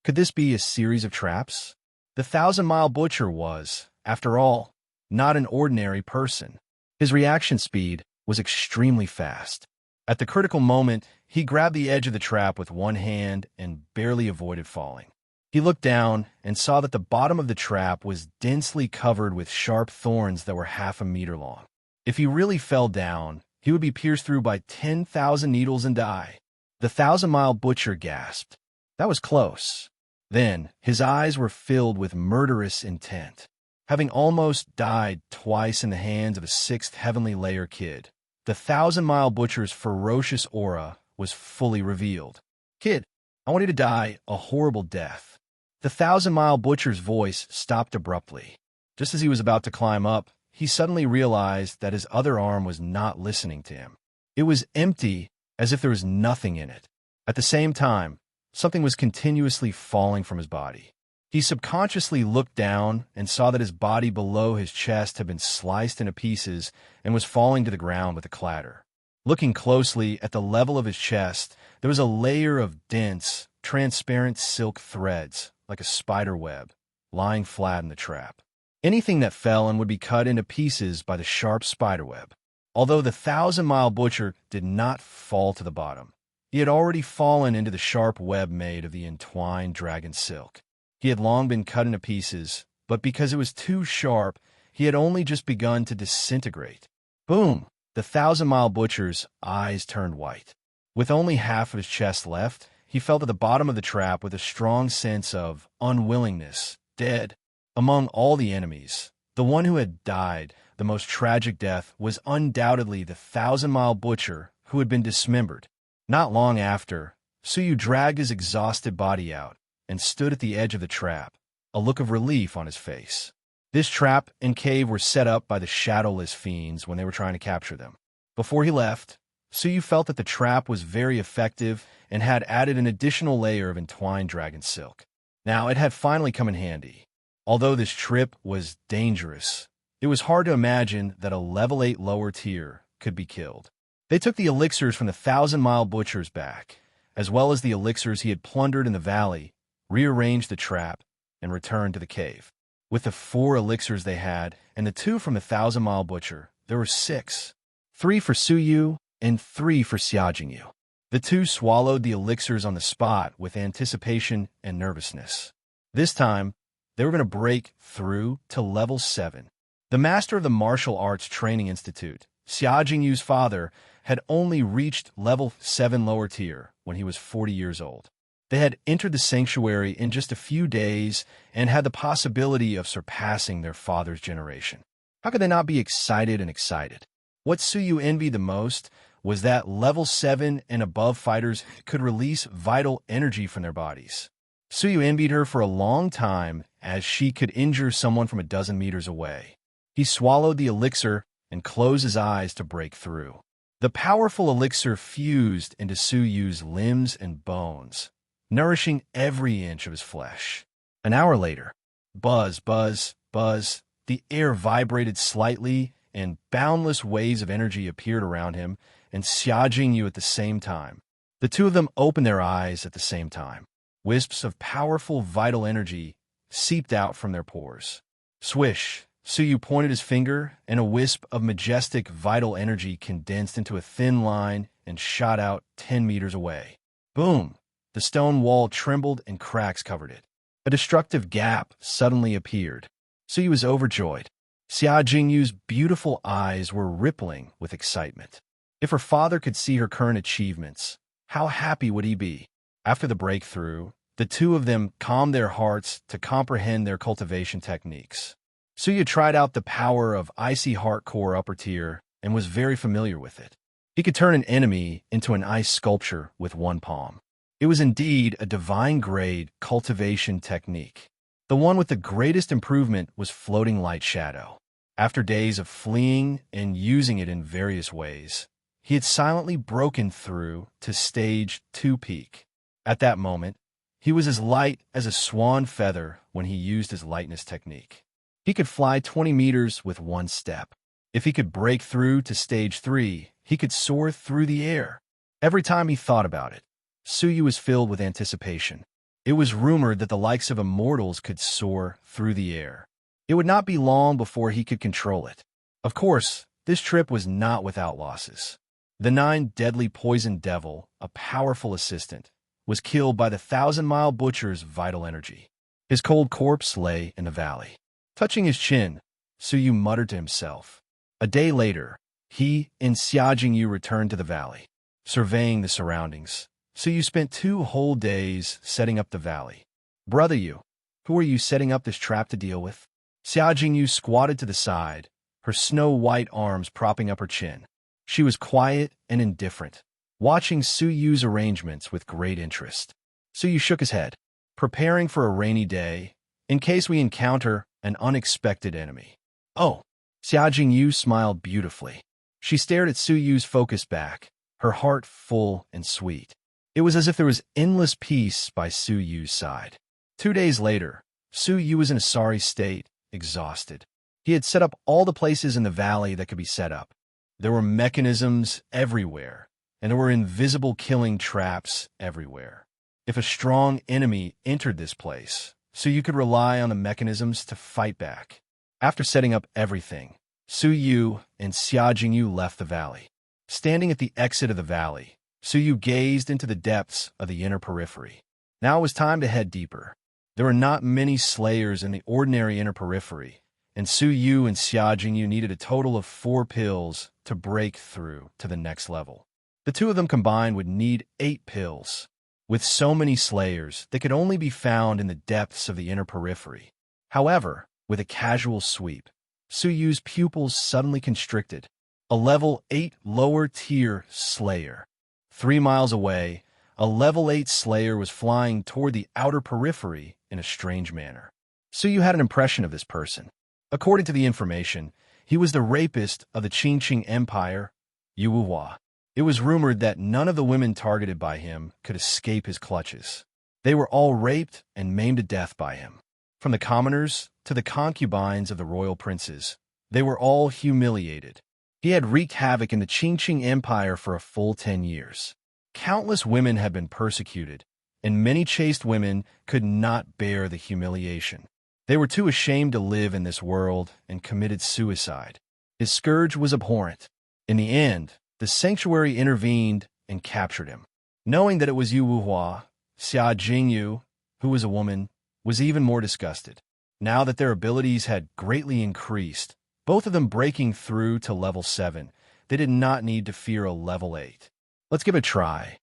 Could this be a series of traps? The 1,000-mile butcher was, after all, not an ordinary person. His reaction speed was extremely fast. At the critical moment, he grabbed the edge of the trap with one hand and barely avoided falling. He looked down and saw that the bottom of the trap was densely covered with sharp thorns that were half a meter long. If he really fell down, he would be pierced through by 10,000 needles and die. The 1,000-mile butcher gasped. That was close. Then, his eyes were filled with murderous intent. Having almost died twice in the hands of a 6th heavenly layer kid, the 1,000-mile butcher's ferocious aura was fully revealed. Kid, I want you to die a horrible death. The 1,000-mile butcher's voice stopped abruptly. Just as he was about to climb up, he suddenly realized that his other arm was not listening to him. It was empty, as if there was nothing in it. At the same time, something was continuously falling from his body. He subconsciously looked down and saw that his body below his chest had been sliced into pieces and was falling to the ground with a clatter. Looking closely at the level of his chest, there was a layer of dense, transparent silk threads, like a spider web, lying flat in the trap. Anything that fell and would be cut into pieces by the sharp spider web. Although the 1,000-mile butcher did not fall to the bottom, he had already fallen into the sharp web made of the entwined dragon silk. He had long been cut into pieces, but because it was too sharp, he had only just begun to disintegrate. Boom! The 1,000-mile butcher's eyes turned white. With only half of his chest left, he felt at the bottom of the trap with a strong sense of unwillingness, dead. Among all the enemies, the one who had died the most tragic death was undoubtedly the 1,000-mile butcher who had been dismembered. Not long after, Su Yu dragged his exhausted body out and stood at the edge of the trap, a look of relief on his face. This trap and cave were set up by the shadowless fiends when they were trying to capture them. Before he left, Su Yu felt that the trap was very effective and had added an additional layer of entwined dragon silk. Now, it had finally come in handy. Although this trip was dangerous, it was hard to imagine that a level 8 lower tier could be killed. They took the elixirs from the 1,000-mile butcher's back, as well as the elixirs he had plundered in the valley, rearranged the trap, and returned to the cave. With the 4 elixirs they had, and the 2 from the 1,000-mile butcher, there were 6. 3 for Su Yu, and 3 for Xia Jingyu. The two swallowed the elixirs on the spot with anticipation and nervousness. This time, they were going to break through to level 7. The master of the Martial Arts Training Institute, Xia Jingyu's father, had only reached level 7 lower tier when he was 40 years old. They had entered the sanctuary in just a few days and had the possibility of surpassing their father's generation. How could they not be excited? What Suyu envied the most was that level 7 and above fighters could release vital energy from their bodies. Suyu envied her for a long time, as she could injure someone from a dozen meters away. He swallowed the elixir and closed his eyes to break through. The powerful elixir fused into Suyu's limbs and bones, nourishing every inch of his flesh. An hour later, buzz, buzz, buzz, the air vibrated slightly, and boundless waves of energy appeared around him and Xia Jingyu at the same time. The two of them opened their eyes at the same time. Wisps of powerful, vital energy seeped out from their pores. Swish! Suyu pointed his finger, and a wisp of majestic, vital energy condensed into a thin line and shot out 10 meters away. Boom! The stone wall trembled and cracks covered it. A destructive gap suddenly appeared. Suyu was overjoyed. Xia Jingyu's beautiful eyes were rippling with excitement. If her father could see her current achievements, how happy would he be? After the breakthrough, the two of them calmed their hearts to comprehend their cultivation techniques. Suyu tried out the power of Icy Heart Core upper tier and was very familiar with it. He could turn an enemy into an ice sculpture with one palm. It was indeed a divine-grade cultivation technique. The one with the greatest improvement was Floating Light Shadow. After days of fleeing and using it in various ways, he had silently broken through to stage 2 peak. At that moment, he was as light as a swan feather when he used his lightness technique. He could fly 20 meters with one step. If he could break through to stage 3, he could soar through the air. Every time he thought about it, Suyu was filled with anticipation. It was rumored that the likes of immortals could soar through the air. It would not be long before he could control it. Of course, this trip was not without losses. The 9 deadly poison devil, a powerful assistant, was killed by the 1,000-mile butcher's vital energy. His cold corpse lay in the valley. Touching his chin, Suyu muttered to himself. A day later, he and Xia Jingyu returned to the valley. Surveying the surroundings, Suyu spent 2 whole days setting up the valley. Brother Yu, who are you setting up this trap to deal with? Xia Jingyu squatted to the side, her snow-white arms propping up her chin. She was quiet and indifferent, watching Suyu's arrangements with great interest. Suyu shook his head, preparing for a rainy day, in case we encounter an unexpected enemy. Oh, Xia Jingyu smiled beautifully. She stared at Suyu's focused back, her heart full and sweet. It was as if there was endless peace by Suyu's side. 2 days later, Suyu was in a sorry state, exhausted. He had set up all the places in the valley that could be set up. There were mechanisms everywhere, and there were invisible killing traps everywhere. If a strong enemy entered this place, Suyu could rely on the mechanisms to fight back. After setting up everything, Suyu and Xia Jingyu left the valley. Standing at the exit of the valley, Suyu gazed into the depths of the inner periphery. Now it was time to head deeper. There were not many slayers in the ordinary inner periphery, and Suyu and Xia Jingyu needed a total of 4 pills to break through to the next level. The two of them combined would need 8 pills. With so many slayers, they could only be found in the depths of the inner periphery. However, with a casual sweep, Suyu's pupils suddenly constricted. A level 8 lower-tier slayer. 3 miles away, a level 8 slayer was flying toward the outer periphery in a strange manner. Suyu had an impression of this person. According to the information, he was the rapist of the Qingqing Empire, Yu Wuhua. It was rumored that none of the women targeted by him could escape his clutches. They were all raped and maimed to death by him. From the commoners to the concubines of the royal princes, they were all humiliated. He had wreaked havoc in the Qingqing Empire for a full 10 years. Countless women had been persecuted, and many chaste women could not bear the humiliation. They were too ashamed to live in this world and committed suicide. His scourge was abhorrent. In the end, the sanctuary intervened and captured him. Knowing that it was Yu Wuhua, Xia Jingyu, who was a woman, was even more disgusted. Now that their abilities had greatly increased, both of them breaking through to level 7, they did not need to fear a level 8. Let's give it a try.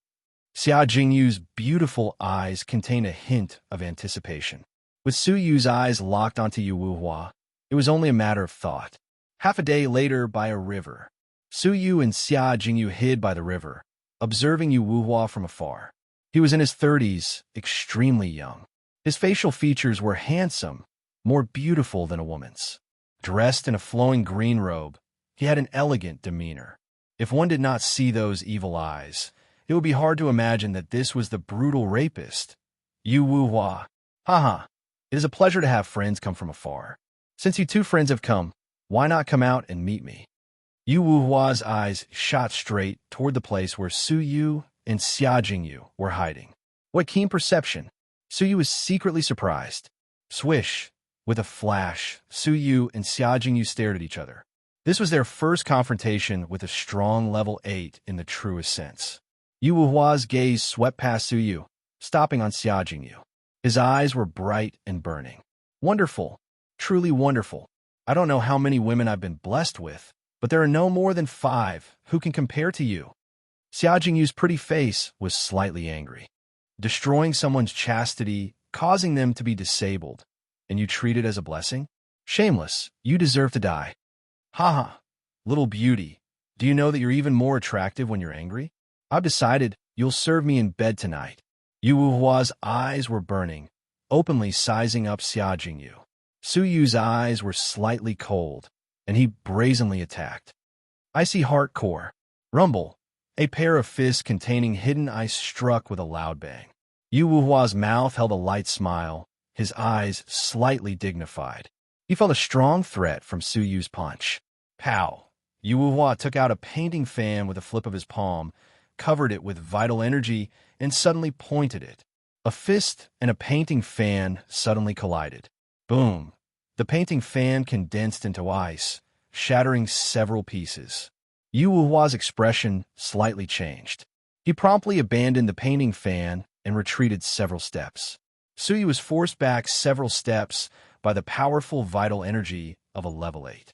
Xia Jingyu's beautiful eyes contained a hint of anticipation. With Su Yu's eyes locked onto Yu Wuhua, it was only a matter of thought. Half a day later, by a river, Su Yu and Xia Jingyu hid by the river, observing Yu Wuhua from afar. He was in his 30s, extremely young. His facial features were handsome, more beautiful than a woman's. Dressed in a flowing green robe, he had an elegant demeanor. If one did not see those evil eyes, it would be hard to imagine that this was the brutal rapist. Yu Wuhua. Haha. It is a pleasure to have friends come from afar. Since you two friends have come, why not come out and meet me? Yu Wuhua's eyes shot straight toward the place where Su Yu and Xia Jingyu were hiding. What keen perception! Su Yu was secretly surprised. Swish! With a flash, Su Yu and Xia Jingyu stared at each other. This was their first confrontation with a strong level 8 in the truest sense. Yu Wuhua's gaze swept past Su Yu, stopping on Xia Jingyu. His eyes were bright and burning. Wonderful. Truly wonderful. I don't know how many women I've been blessed with, but there are no more than 5 who can compare to you. Xia Jingyu's pretty face was slightly angry. Destroying someone's chastity, causing them to be disabled, and you treat it as a blessing? Shameless. You deserve to die. Haha. Little beauty. Do you know that you're even more attractive when you're angry? I've decided you'll serve me in bed tonight. Yu Wuhua's eyes were burning, openly sizing up Xia Jingyu. Su Yu's eyes were slightly cold, and he brazenly attacked. Icy heart core. Rumble. A pair of fists containing hidden ice struck with a loud bang. Yu Wuhua's mouth held a light smile, his eyes slightly dignified. He felt a strong threat from Su Yu's punch. Pow! Yu Wuhua took out a painting fan with a flip of his palm, covered it with vital energy, and suddenly pointed it. A fist and a painting fan suddenly collided. Boom! The painting fan condensed into ice, shattering several pieces. Yu Wuhua's expression slightly changed. He promptly abandoned the painting fan and retreated several steps. Su Yu was forced back several steps by the powerful vital energy of a level 8.